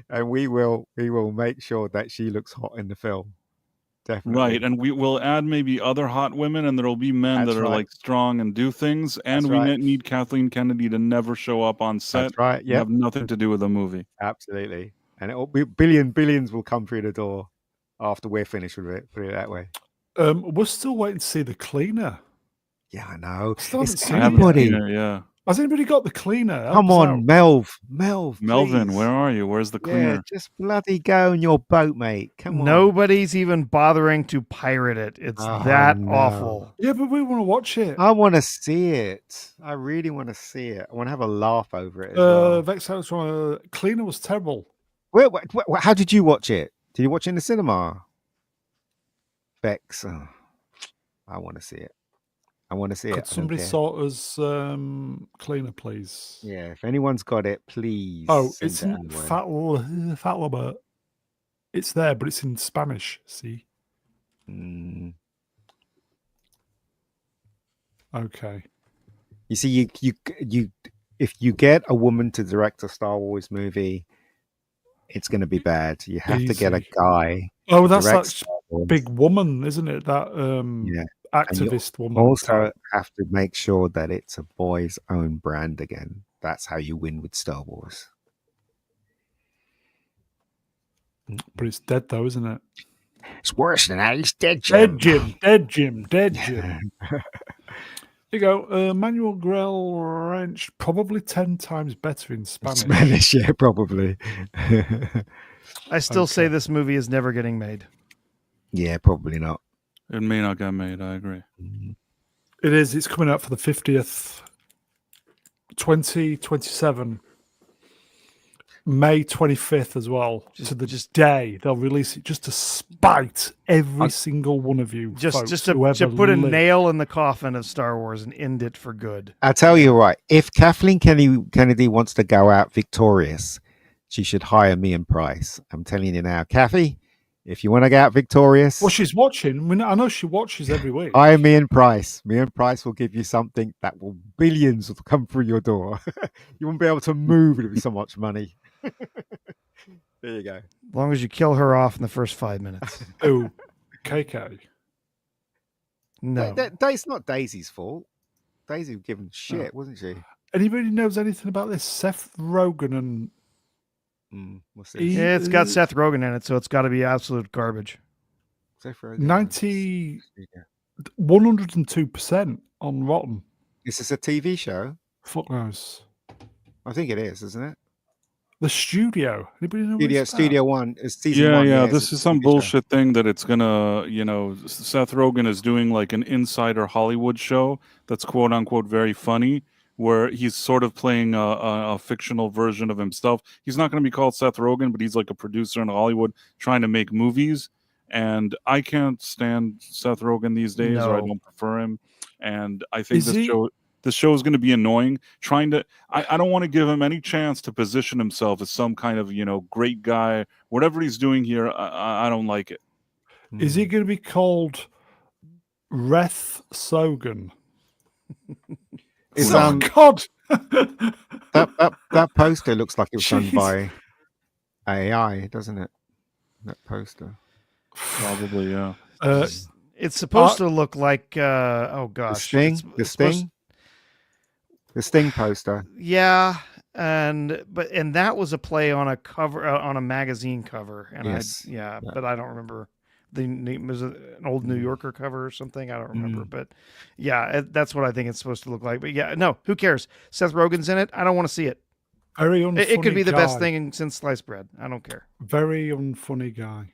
And we will make sure that she looks hot in the film. Definitely. Right, and we will add maybe other hot women, and there'll be men That's that are right. like strong and do things, and That's we right. need Kathleen Kennedy to never show up on set. That's right. and Yeah, have nothing to do with the movie. absolutely. And it'll be billions will come through the door after we're finished with it. Put it that way. We're still waiting to see the cleaner. Yeah, I know. Still It's haven't seen it I haven't everybody. seen her, yeah. Has anybody got the cleaner? Help Come us on, out. Melv, Melvin, please. where are you? Where's the Yeah, cleaner? just bloody go in your boat, mate. Come on. Nobody's even bothering to pirate it. It's Oh, that no. awful. Yeah, but we want to watch it. I want to see it. I really want to see it. I want to have a laugh over it as well. Vex Alex, cleaner was terrible. How did you watch it? Did you watch it in the cinema? Vex. Oh, I want to see it. I want to see Could it. I don't somebody care. sort us cleaner, please? Yeah, if anyone's got it, please. Oh, send it's it in our way. Fatlabert. It's there, but it's in Spanish. See? Mm. Okay. You see, you if you get a woman to direct a Star Wars movie, it's going to be bad. You have to get a Easy. guy. Oh, to that's direct that Star Wars. big woman, isn't it? That Yeah. And you activist woman. also type. have to make sure that it's a boy's own brand again. That's how you win with Star Wars. But it's dead though, isn't it? It's worse than that. He's dead, Jim. Dead Jim. There you go. Manuel Grell Wrench, probably 10 times better in Spanish. Spanish, yeah, probably. I still say Okay. this movie is never getting made. Yeah, probably not. It may not get made. I agree. It is. It's coming out for the 50th. 2027. May 25th as well. To the day they'll release it just to spite every single one of you. Just folks, to whoever put a live. nail in the coffin of Star Wars and end it for good. I tell you right, if Kathleen Kennedy wants to go out victorious, she should hire me and Price. I'm telling you now, Kathy, if you want to go out victorious, Well, she's watching. I mean, I know she watches every week. hire me and Price. Me and Price will give you something that will billions will come through your door. You won't be able to move. It'll be so much money. There you go. As long as you kill her off in the first 5 minutes. Oh, KK. No. It's not Daisy's fault. Daisy was giving shit, wasn't she? Anybody knows anything about this? Seth Rogen and What's this? He- Yeah, it's got Seth Rogen in it, so it's got to be absolute garbage. Seth Rogen. 102% on Rotten. Is this a TV show? Fuck knows. I think it is, isn't it? The Studio. Anybody know what it's about? Studio One is season Yeah, one. yeah. it's This a is some TV show. bullshit thing that it's gonna, Seth Rogen is doing like an insider Hollywood show that's quote unquote very funny, where he's sort of playing a fictional version of himself. He's not going to be called Seth Rogen, but he's like a producer in Hollywood trying to make movies. And I can't stand Seth Rogen these days, or I No. don't prefer him. And I think Is he- this show is going to be annoying. I don't want to give him any chance to position himself as some kind of great guy. Whatever he's doing here, I don't like it. Is he going to be called Reth Sogan? It's, Oh, God. that poster looks like it was done Jeez. by AI, doesn't it? That poster. Probably, yeah. It's supposed to look like oh gosh, The it's supposed- Sting poster. Yeah, and that was a play on a cover on a magazine cover, and Yes. but I don't remember the name. Was it an old New Yorker cover or something? I don't remember, but yeah, that's what I think it's supposed to look like. But yeah, no, who cares? Seth Rogen's in it. I don't want to see it. Very unfunny It could be the best guy. thing since sliced bread. I don't care. Very unfunny guy.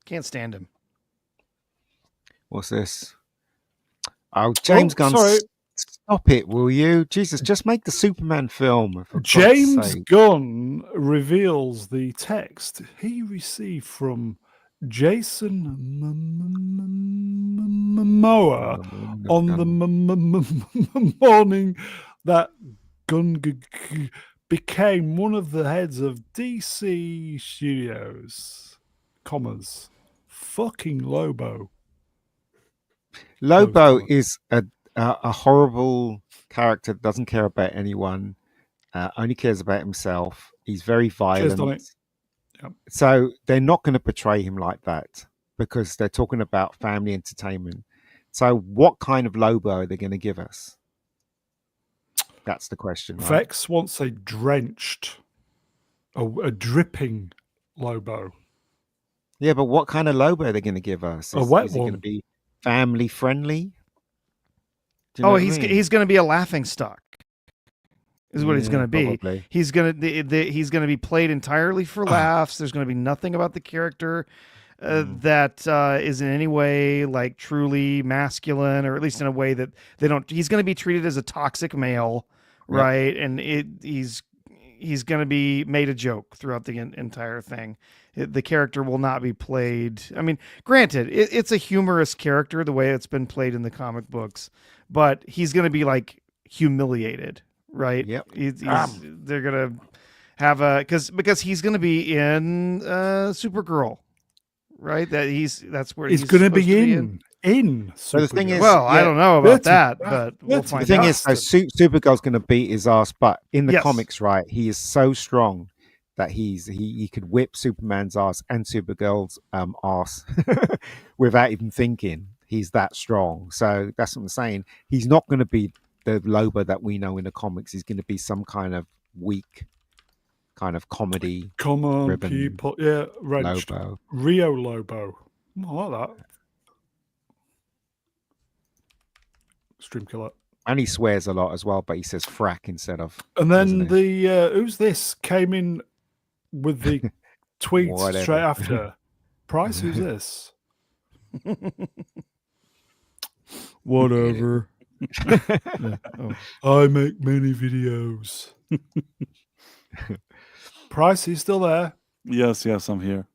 Can't stand him. What's this? Oh, James Gunn, sorry. stop it, will you? Jesus, just make the Superman film. for God's James sake. Gunn reveals the text he received from Jason Momoa on the morning that Gunn became one of the heads of DC Studios, commas, fucking Lobo. Lobo Close is a horrible character that doesn't care about anyone, only cares about himself. He's very Cheers, Donny. violent. Yep. So they're not going to portray him like that because they're talking about family entertainment. So what kind of Lobo are they going to give us? That's the question. Right? Vex wants a drenched, a dripping Lobo. Yeah, but what kind of Lobo are they going to give us? A wet is it going to one. be family friendly? Do you know what I mean? He's going to be a laughing stock. is what he's going to be. Probably. He's going to he's going to be played entirely for laughs. There's going to be nothing about the character that is in any way like truly masculine, or at least in a way that they don't. He's going to be treated as a toxic male, right? And he's going to be made a joke throughout the entire thing. The character will not be played. I mean, granted, it's a humorous character the way it's been played in the comic books, but he's going to be like humiliated, right? Yep. They're going to have because he's going to be in Supergirl, right? That's where He's going to be in. So the thing Supergirl. is, Well, I don't know about That's that, but we'll the find the thing out. is, so Supergirl's going to beat his ass, but in the Yes. comics, right, he is so strong that he could whip Superman's ass and Supergirl's ass without even thinking. He's that strong. So that's what I'm saying. He's not going to be the Lobo that we know in the comics. He's going to be some kind of weak, kind of comedy Come on, ribbon people. Yeah, wrenched. Lobo. Rio Lobo. I like that. Stream killer. And he swears a lot as well, but he says frack instead of. And then doesn't he? the who's this came in with the tweet Whatever. straight after. Price, who's this? Whatever. I make many videos. Price, he's still there. Yes, I'm here.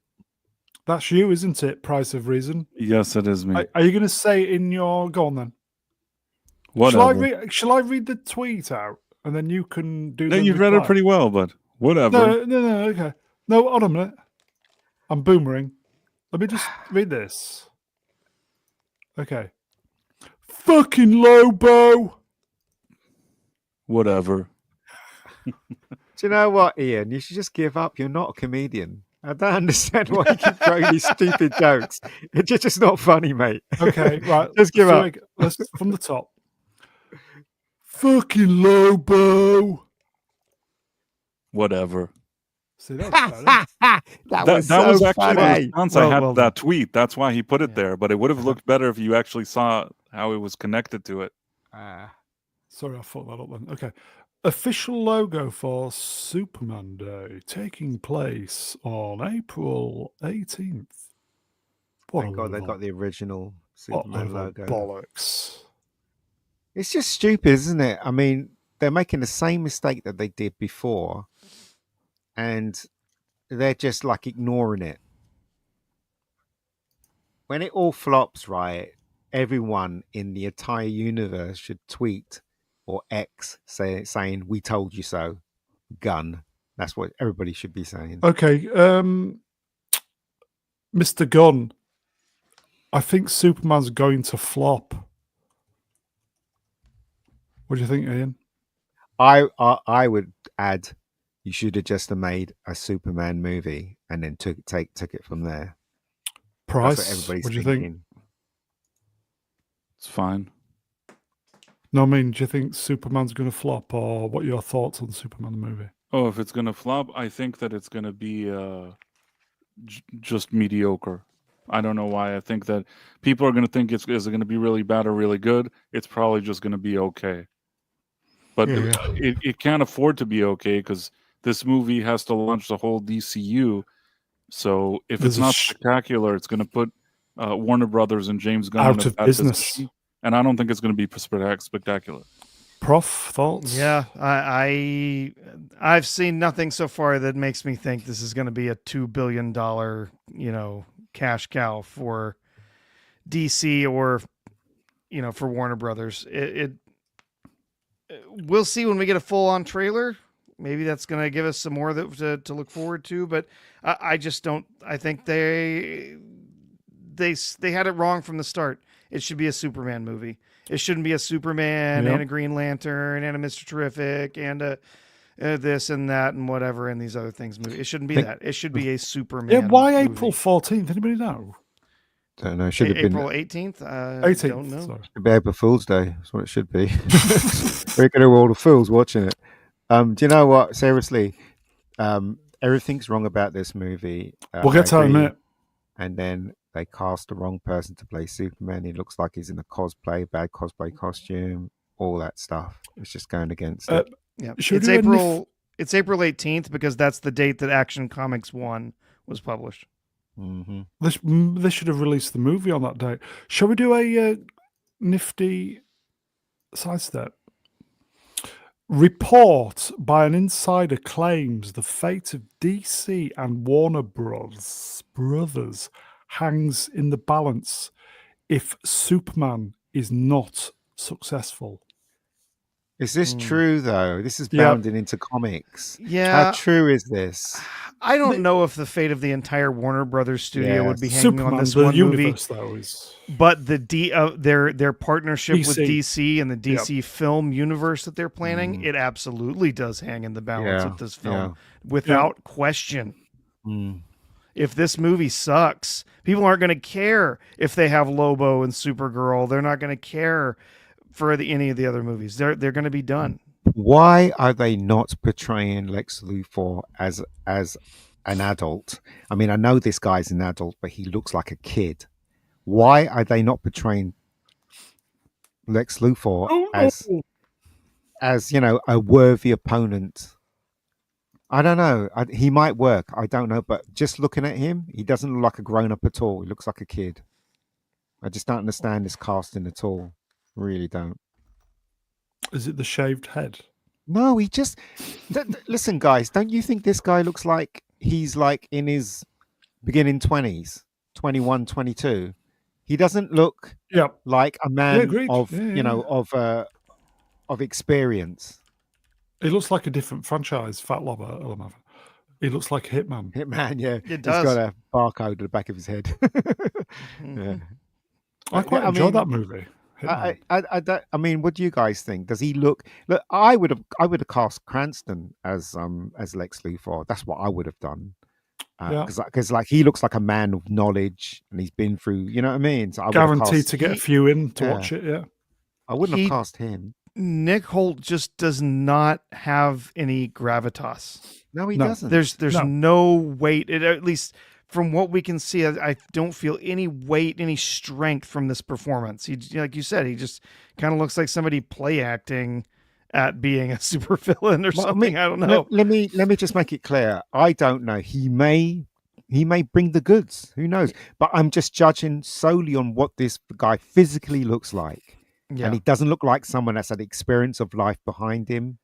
That's you, isn't it? Price of Reason. Yes, it is me. Are you going to say it in your... Go on, then. Whatever. Shall I read the tweet out? And then you can do No, the you've read it reply? pretty well, but whatever. No, okay. No, hold on a minute. I'm boomering. Let me just read this. Okay. Fucking Lobo! Whatever. Do you know what, Ian? You should just give up. You're not a comedian. I don't understand why you keep throwing these stupid jokes. It's just not funny, mate. Okay, right. Just give up. Let's from the top. Fucking Lobo! Whatever. See, that's better. that Was actually the response I had to that tweet. That's why he put it there. But it would have looked better if you actually saw how it was connected to it. Sorry, I fucked that up then. Okay. Official logo for Superman Day taking place on April 18th. Thank God they got the original Superman logo. Bollocks. It's just stupid, isn't it? I mean, they're making the same mistake that they did before, and they're just like ignoring it. When it all flops, right, everyone in the entire universe should tweet or X saying, "We told you so." Gun. That's what everybody should be saying. Okay, Mr. Gunn, I think Superman's going to flop. What do you think, Ian? I would add, you should have just made a Superman movie and then took it from there. Price, That's what everybody's what do you thinking. think? It's fine. No, I mean, do you think Superman's going to flop, or what are your thoughts on Superman the movie? Oh, if it's going to flop, I think that it's going to be just mediocre. I don't know why. I think that people are going to think is it going to be really bad or really good. It's probably just going to be okay. But it can't afford to be okay because this movie has to launch the whole DCU. So if it's not spectacular, it's going to put Warner Brothers and James Gunn out of business. And I don't think it's going to be spectacular. Prof, thoughts? Yeah, I've seen nothing so far that makes me think this is going to be a $2 billion, cash cow for DC or, for Warner Brothers. We'll see when we get a full-on trailer. Maybe that's going to give us some more to look forward to. But I just don't. I think they had it wrong from the start. It should be a Superman movie. It shouldn't be a Superman and a Green Lantern and a Mr. Terrific and this and that and whatever and these other things. Movie. It shouldn't be that. It should be a Superman. Yeah, why movie. April 14th? Anybody know? Don't know. Should have been April 18th. 18th. Don't know. Sorry. Should be April Fool's Day. That's what it should be. We're going to all the fools watching it. Do you know what? Seriously, everything's wrong about this movie. We'll get to it in a minute. And then they cast the wrong person to play Superman. He looks like he's in a bad cosplay costume. all that stuff. It's just going against Uh, it. Yeah, Should it's we do a April. It's April 18th because that's the date that Action Comics 1 was published. Hmm. They should have released the movie on that date. Shall we do a nifty sidestep? Report by an insider claims the fate of DC and Warner Brothers hangs in the balance if Superman is not successful. Is this Mm. true though? This is Yeah. bounding into comics. How Yeah, true is this? I don't know if the fate of the entire Warner Brothers studio would be Yes. hanging on Superman, this the one movie. universe, though, is But their partnership with DC. DC and the DC film universe that they're planning, it absolutely does hang in the balance Yeah, of this film yeah. without question. Mm. If this movie sucks, people aren't going to care if they have Lobo and Supergirl. They're not going to care for any of the other movies. They're going to be done. Why are they not portraying Lex Luthor as an adult? I mean, I know this guy's an adult, but he looks like a kid. Why are they not portraying Lex Luthor as a worthy opponent? I don't know. He might work. I don't know. But just looking at him, he doesn't look like a grown up at all. He looks like a kid. I just don't understand this casting at all. Really don't. Is it the shaved head? No, he just listen, guys. Don't you think this guy looks like he's like in his beginning 20s, 21, 22? He doesn't look like a man agreed. of Yeah. of experience. It looks like a different franchise, Fat Lover. He looks like Hitman. Hitman, yeah. It does. He's got a barcode at the back of his head. Yeah. I quite enjoy that movie. I mean, what do you guys think? Does he look? Look, I would have cast Cranston as Lex Luthor. That's what I would have done. Because like he looks like a man of knowledge, and he's been through. You know what I mean? So I Guaranteed to get a few in to watch it. Yeah, I wouldn't have cast him. Nick Holt just does not have any gravitas. No, he doesn't. There's no weight. At least from what we can see, I don't feel any weight, any strength from this performance. He, like you said, he just kind of looks like somebody play acting at being a supervillain or something. I don't know. Let me just make it clear. I don't know. He may bring the goods. Who knows? But I'm just judging solely on what this guy physically looks like. Yeah. And he doesn't look like someone that's had experience of life behind him.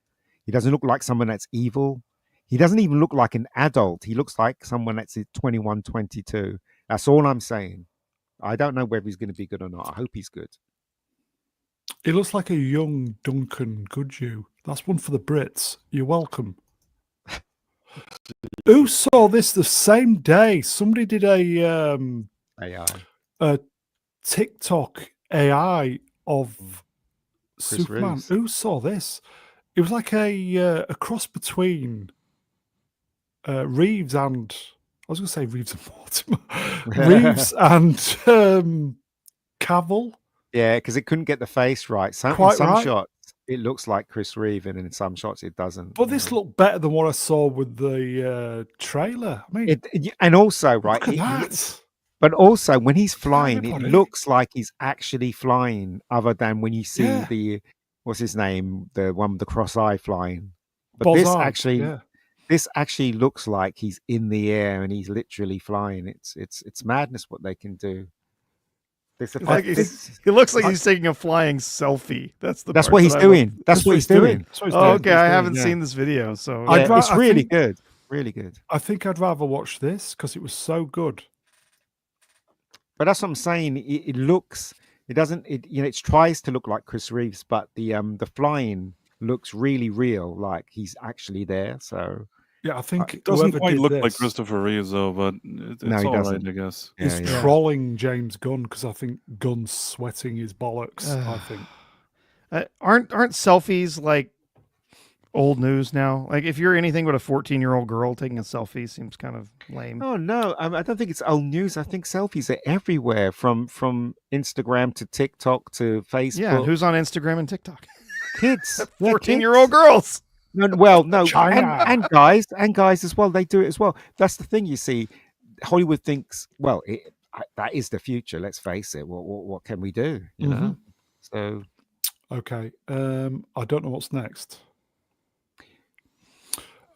He doesn't look like someone that's evil. He doesn't even look like an adult. He looks like someone that's 21, 22. That's all I'm saying. I don't know whether he's going to be good or not. I hope he's good. he looks like a young Duncan Goodhue. That's one for the Brits. You're welcome. Who saw this the same day? Somebody did a TikTok AI of Chris Superman. Reeves. Who saw this? It was like a cross between Reeves and I was going to say Reeves and Mortimer. Reeves and Cavill. Yeah, because it couldn't get the face right. In some right. shots, it looks like Chris Reeve, and in some shots, it doesn't. But this looked better than what I saw with the trailer. I mean, and also, right, look at that. But also, when he's flying, Everybody. it looks like he's actually flying, other than when you see the, what's his name, the one with the cross eye flying. But this actually looks like he's in the air and he's literally flying. It's madness what they can do. He looks like he's taking a flying selfie. That's what he's doing. That's what he's doing. Okay, I haven't seen this video, so it's really good. Really good. I think I'd rather watch this because it was so good. But that's what I'm saying. It looks. It doesn't. It tries to look like Chris Reeves, but the flying looks really real, like he's actually there. So yeah, I think it doesn't quite look like Christopher Reeves, though. But it's all right, I guess. He's trolling James Gunn because I think Gunn's sweating his bollocks. I think aren't selfies like old news now? Like if you're anything but a 14-year-old girl, taking a selfie seems kind of lame. Oh no, I don't think it's old news. I think selfies are everywhere, from Instagram to TikTok to Facebook. Yeah, who's on Instagram and TikTok? Kids, 14-year-old girls. No, and guys as well. They do it as well. That's the thing. You see, Hollywood thinks, well, that is the future. Let's face it. What can we do? You know. So Okay. I don't know what's next.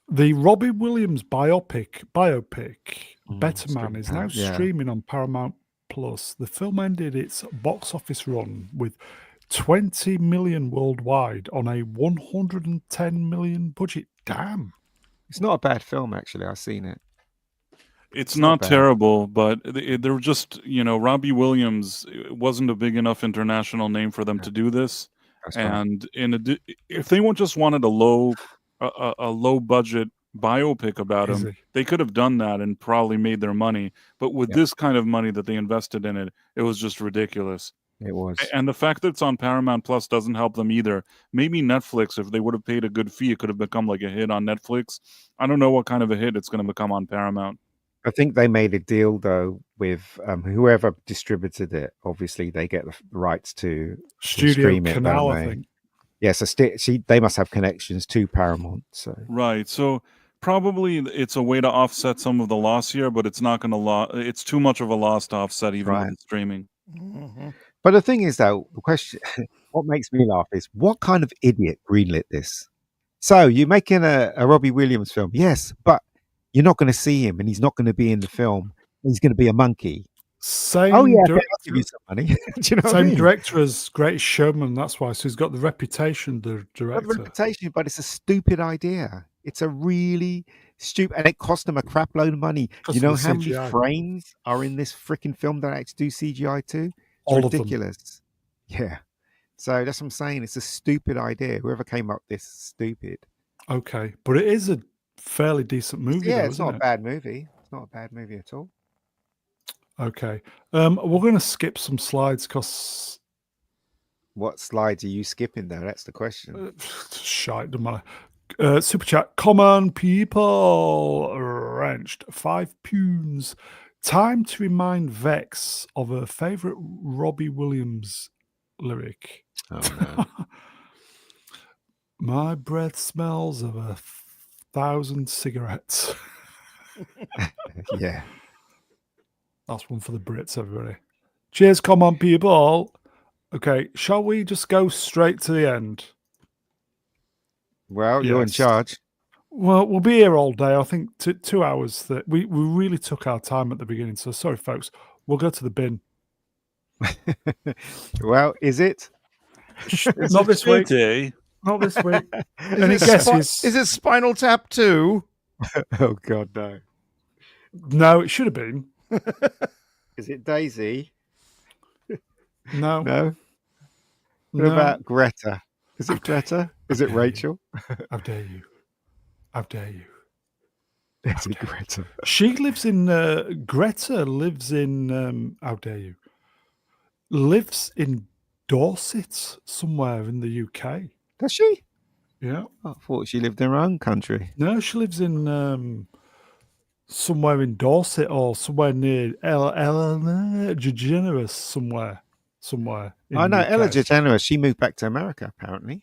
The Robbie Williams biopic Better Man is now Yeah. streaming on Paramount Plus. The film ended its box office run with 20 million worldwide on a 110 million budget. Damn. It's not a bad film, actually. I've seen it. It's not not bad. terrible, but they're just, Robbie Williams wasn't a big enough international name for them to do this. That's right. And if they just wanted a low budget biopic about him, Easy. they could have done that and probably made their money. But with Yeah. this kind of money that they invested in it, it was just ridiculous. It was. And the fact that it's on Paramount Plus doesn't help them either. Maybe Netflix, if they would have paid a good fee, it could have become like a hit on Netflix. I don't know what kind of a hit it's going to become on Paramount. I think they made a deal though with whoever distributed it. Obviously, they get the rights to Studio stream it, Canal, don't I they? think. Yes, they must have connections to Paramount. So Right. So probably it's a way to offset some of the loss here, but it's not going to it's too much of a loss to offset even Right. with streaming. Mm-hmm. But the thing is, though, the question, what makes me laugh is what kind of idiot greenlit this? So you're making a Robbie Williams film, yes, but you're not going to see him, and he's not going to be in the film. He's going to be a monkey. Same Oh yeah, director, I'll give you some money. Do you know what I same mean? director as Greatest Showman. That's why. So he's got the reputation. The Got the director. reputation, but it's a stupid idea. It's a really stupid, and it cost them a crap load of money. Cost You them know the how many CGI. frames are in this freaking film that I actually do CGI to? It's All of them. ridiculous. Yeah. So that's what I'm saying. It's a stupid idea. Whoever came up with this is stupid. Okay, but it is a fairly decent movie, Yeah, though, it's isn't not a it? bad movie. It's not a bad movie at all. Okay. We're going to skip some slides because What slides are you skipping though? That's the question. shite, doesn't matter. Super chat. Common people wrenched 5 poons. Time to remind Vex of her favourite Robbie Williams lyric. Oh no. My breath smells of 1,000 cigarettes. Yeah. That's one for the Brits, everybody. Cheers, come on, people. Okay, shall we just go straight to the end? Well, you're in Yes. charge. Well, we'll be here all day. I think 2 hours. That we really took our time at the beginning. So sorry, folks. We'll go to the bin. Well, is it? Not this week. Day. Not this week. Is Any it guesses? Is it Spinal Tap 2? Oh God, no. No, it should have been. Is it Daisy? No. No. What No. about Greta? Is it Greta? Is it Rachel? How dare you? How dare you? Is it Greta? She lives in Greta lives in how dare you? Lives in Dorset somewhere in the UK. Does she? Yeah. I thought she lived in her own country. No, she lives in somewhere in Dorset or somewhere near Ellen DeGeneres somewhere. In I know the Ella UK. DeGeneres. She moved back to America, apparently.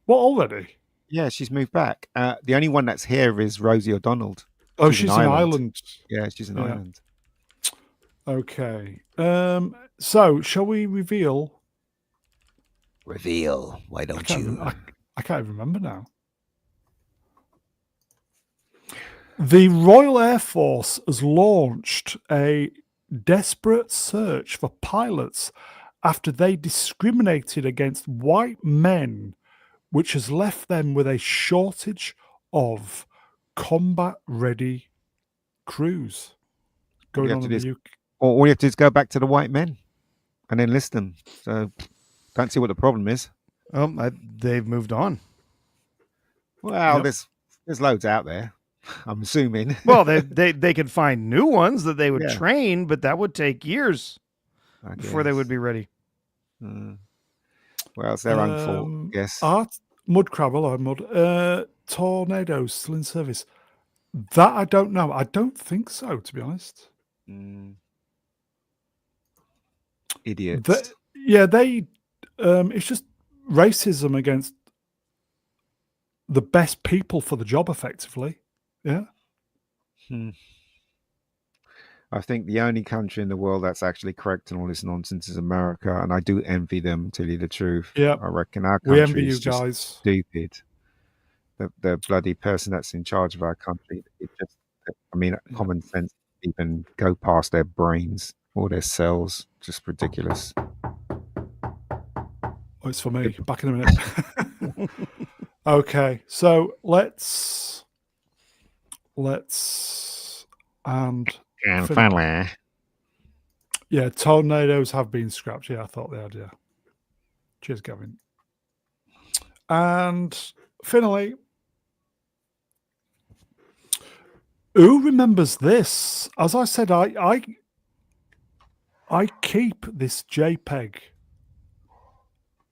What already? Yeah, she's moved back. The only one that's here is Rosie O'Donnell. Oh, She's she's an in island. Ireland. Yeah, she's an Yeah. island. Okay. So shall we reveal? Reveal. Why don't I can't even remember now. The Royal Air Force has launched a desperate search for pilots after they discriminated against white men, which has left them with a shortage of combat-ready crews going have on to in do the is- UK. All you have to do is go back to the white men and enlist them. So don't see what the problem is. They've moved on. Well, Yep. there's loads out there. I'm assuming. Well, they could find new ones that they would Yeah. train, but that would take years I before they would guess. be ready. Well, it's their own fault, I guess. Mud crab, hello, mud. Tornadoes still in service. That I don't know. I don't think so, to be honest. Idiots. They it's just racism against the best people for the job, effectively. Yeah. I think the only country in the world that's actually correcting all this nonsense is America, and I do envy them. To tell you the truth, Yeah, I reckon our we envy country you is just guys. stupid. The bloody person that's in charge of our country, it just, I mean, Yeah. common sense even go past their brains or their cells. Just ridiculous. Oh, it's for me. Back in a minute. Okay, so let's and And fin- finally, yeah, tornadoes have been scrapped. Yeah, I thought they had. Yeah. Cheers, Gavin. And finally, who remembers this? As I said, I keep this JPEG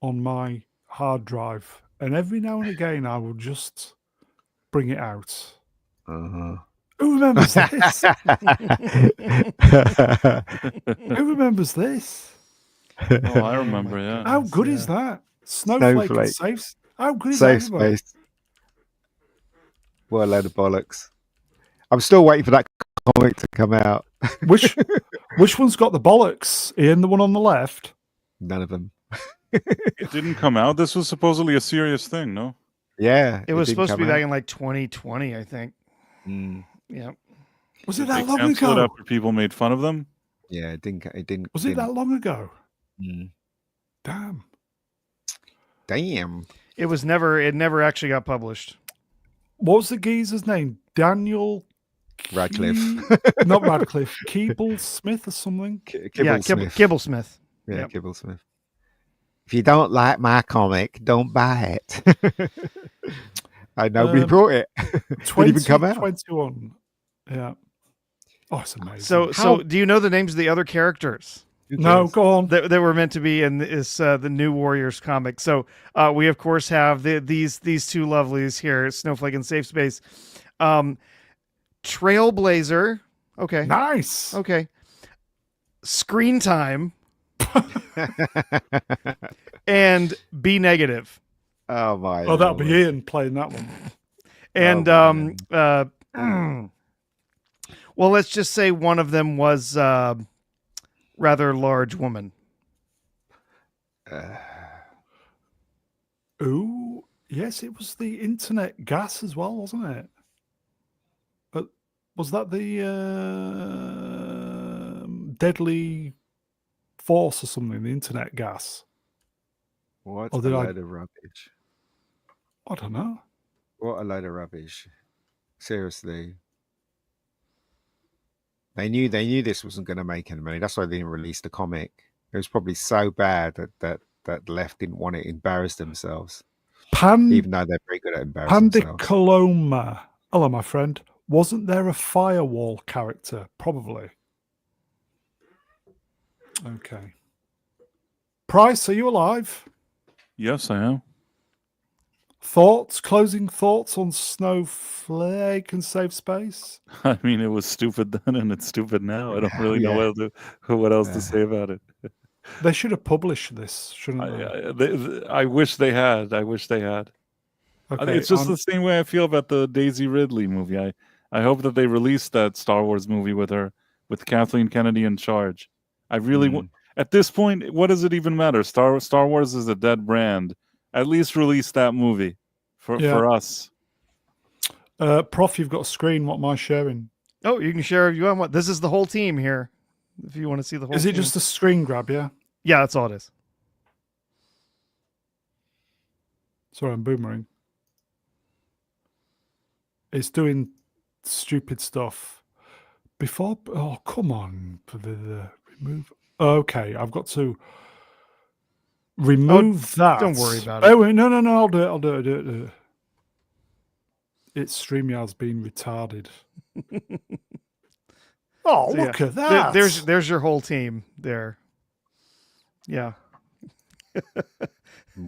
on my hard drive, and every now and again I will just bring it out. uh-huh. Who remembers this? Who remembers this? Oh, I remember. Yeah. How good is that? Snowflake and Snowflake. safe. How good is Safe that? Everybody? space. What a load of bollocks. I'm still waiting for that comic to come out. Which one's got the bollocks? Ian, the one on the left. None of them. It didn't come out. This was supposedly a serious thing, no? Yeah. It was didn't supposed to be come back out. in like 2020, I think. Mm. Yeah. Was it Did they that long cancel ago? it after people made fun of them? Yeah, it didn't. It didn't. Was it that long ago? Mm. Damn. Damn. It was never. It never actually got published. What was the geezer's name? Daniel Radcliffe. Not Radcliffe. Keeble Smith or something. Yeah, Kibblesmith. Kibblesmith. Yeah, Yep. Kibblesmith. If you don't like my comic, don't buy it. I nobody brought it. Didn't even come out. 2021. Yeah. Oh, it's amazing. So do you know the names of the other characters Who no, cares? go on. that were meant to be in this the New Warriors comic? So we of course have these two lovelies here, Snowflake and Safe Space. Trailblazer. Okay. Nice. Okay. Screen Time and B Negative. Oh my. Oh, that'll be Lord. Ian playing that one. And man. well, let's just say one of them was rather large woman. Ooh, yes, it was the internet gas as well, wasn't it? But was that the deadly force or something? The internet gas? What Or a did I- load of rubbish. I don't know. What a load of rubbish. Seriously. They knew this wasn't going to make any money. That's why they didn't release the comic. It was probably so bad that the left didn't want to embarrass themselves, even though they're very good at embarrassing themselves. Pandicoloma. Hello, my friend. Wasn't there a firewall character? Probably. Okay. Price, are you alive? Yes, I am. Closing thoughts on Snowflake and Safe Space? I mean, it was stupid then and it's stupid now. I don't really know Yeah. what else to say about it. They should have published this, shouldn't they? I wish they had. I wish they had. Okay, It's just the same way I feel about the Daisy Ridley movie. I hope that they release that Star Wars movie with her, with Kathleen Kennedy in charge. I really at this point, what does it even matter? Star Wars is a dead brand. At least release that movie for us. Prof, you've got a screen. What am I sharing? Oh, you can share if you want. This is the whole team here. If you want to see the whole Is it team. just a screen grab, yeah? Yeah, that's all it is. Sorry, I'm boomering. It's doing stupid stuff. Oh, come on. Remove. Okay, I've got to remove that. don't worry about it. Oh, wait, no, I'll do it. It's StreamYard's been retarded. Oh, So, look yeah. at that. There's your whole team there. Yeah.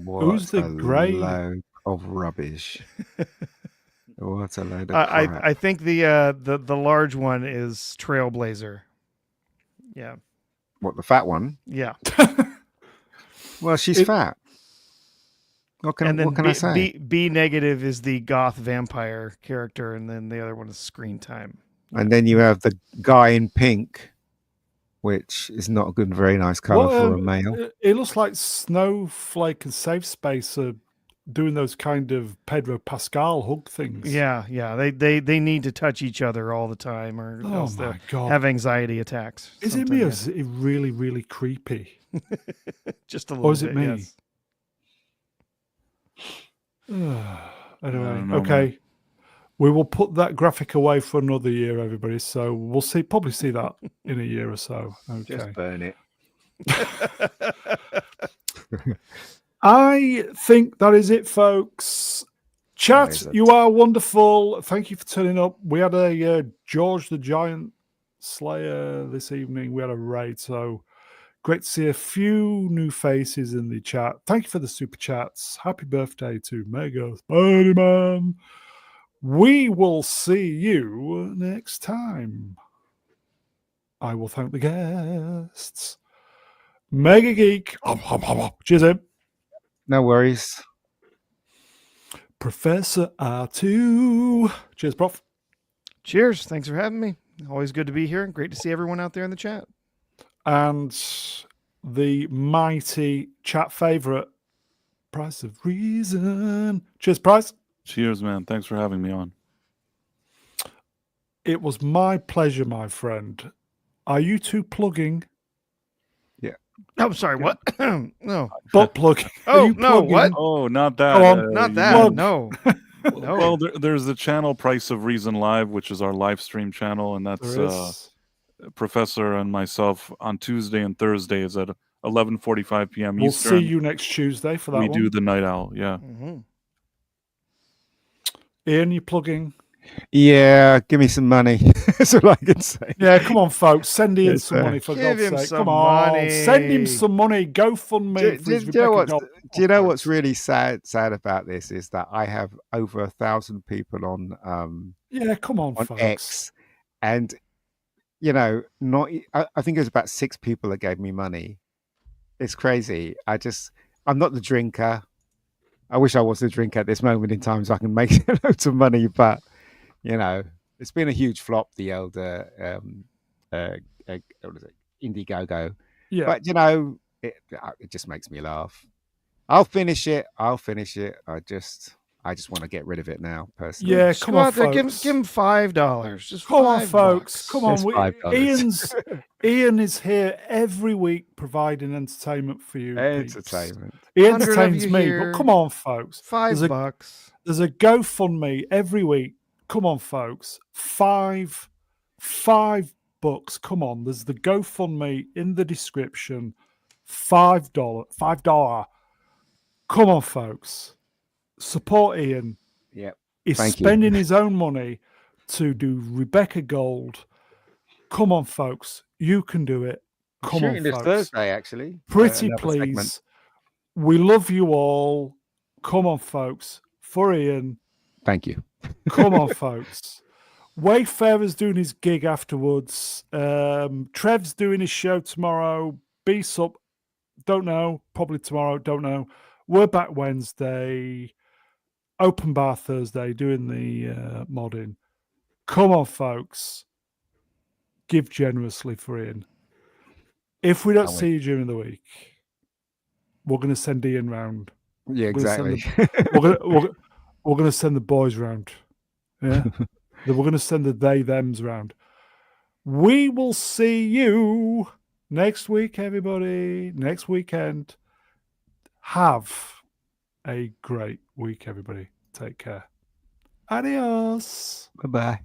What the a grey- load of rubbish. What a load of crap. I think the large one is Trailblazer. Yeah. What, the fat one? Yeah. Well, she's fat. What can I say? B Negative is the goth vampire character, and then the other one is Screen Time. And then you have the guy in pink, which is not a good, very nice color for a male. It looks like Snowflake and Safe Space are doing those kind of Pedro Pascal hug things. Yeah, they need to touch each other all the time, or Oh else they'll my god. have anxiety attacks. Is it me or sometimes. is it really, really creepy? Just a little is it bit, me? yes. Anyway, know, okay. We will put that graphic away for another year, everybody. So we'll probably see that in a year or so. Okay. Just burn it. I think that is it, folks. Chat, That is it. you are wonderful. Thank you for turning up. We had a George the Giant Slayer this evening. We had a raid, so great to see a few new faces in the chat. Thank you for the super chats. Happy birthday to Mega Spider-Man. We will see you next time. I will thank the guests. Mega Geek. Cheers, Em. No worries. Professor R2. Cheers, Prof. Cheers. Thanks for having me. Always good to be here. Great to see everyone out there in the chat. And the mighty chat favorite, Price of Reason. Cheers, Price. Cheers, man. Thanks for having me on. It was my pleasure, my friend. Are you two plugging? I'm sorry, what? No. Butt plugging. Oh, Are you no, what? Oh, not that. Go on. Not you that. plug. No. No. Well, there's the channel Price of Reason Live, which is our live stream channel, and that's There is. Professor and myself on Tuesday and Thursdays at 11:45 p.m. We'll Eastern. see you next Tuesday for that we one. do the Night Owl, yeah. Mhm. Ian, you plugging? Yeah, give me some money. That's all I can say. Yeah, come on, folks. Send Ian Yes, some sir. money for Give God's him sake. some Come on. money. Send him some money. GoFundMe for his Do you know Rebecca what's, Doll. do you know what's folks. really sad about this is that I have over 1,000 people on Yeah, come on, folks. X, and not I think it was about 6 people that gave me money. It's crazy. I'm not the drinker. I wish I was the drinker at this moment in time so I can make loads of money, but it's been a huge flop, the elder what is it, Indiegogo. Yeah. But it just makes me laugh. I'll finish it. I just want to get rid of it now, personally. Yeah, Just come go on, out there, folks. give him $5. Just Come on, $5. folks. Come on. Just $5. Ian is here every week providing entertainment for you. peeps. Entertainment. He 100 of entertains you me, here. but come on, folks. $5. There's a GoFundMe every week. Come on, folks. $5. Come on. There's the GoFundMe in the description. $5. Come on, folks. Support Ian. Yep. He's Thank you. spending his own money to do Rebecca Gold. Come on, folks. You can do it. Come on, Shooting this folks. Thursday, actually. Pretty another please. segment. We love you all. Come on, folks. For Ian. Thank you. Come on, folks. Wayfarer's doing his gig afterwards. Trev's doing his show tomorrow. B-Sup, don't know. Probably tomorrow, don't know. We're back Wednesday. Open bar Thursday, doing the modding. Come on, folks. Give generously for Ian. If we don't I will. see you during the week, we're going to send Ian round. Yeah, We're gonna exactly. We're going to send the boys round. Yeah. We're going to send the thems round. We will see you next week, everybody. Next weekend. Have a great week, everybody. Take care. Adios. Bye-bye.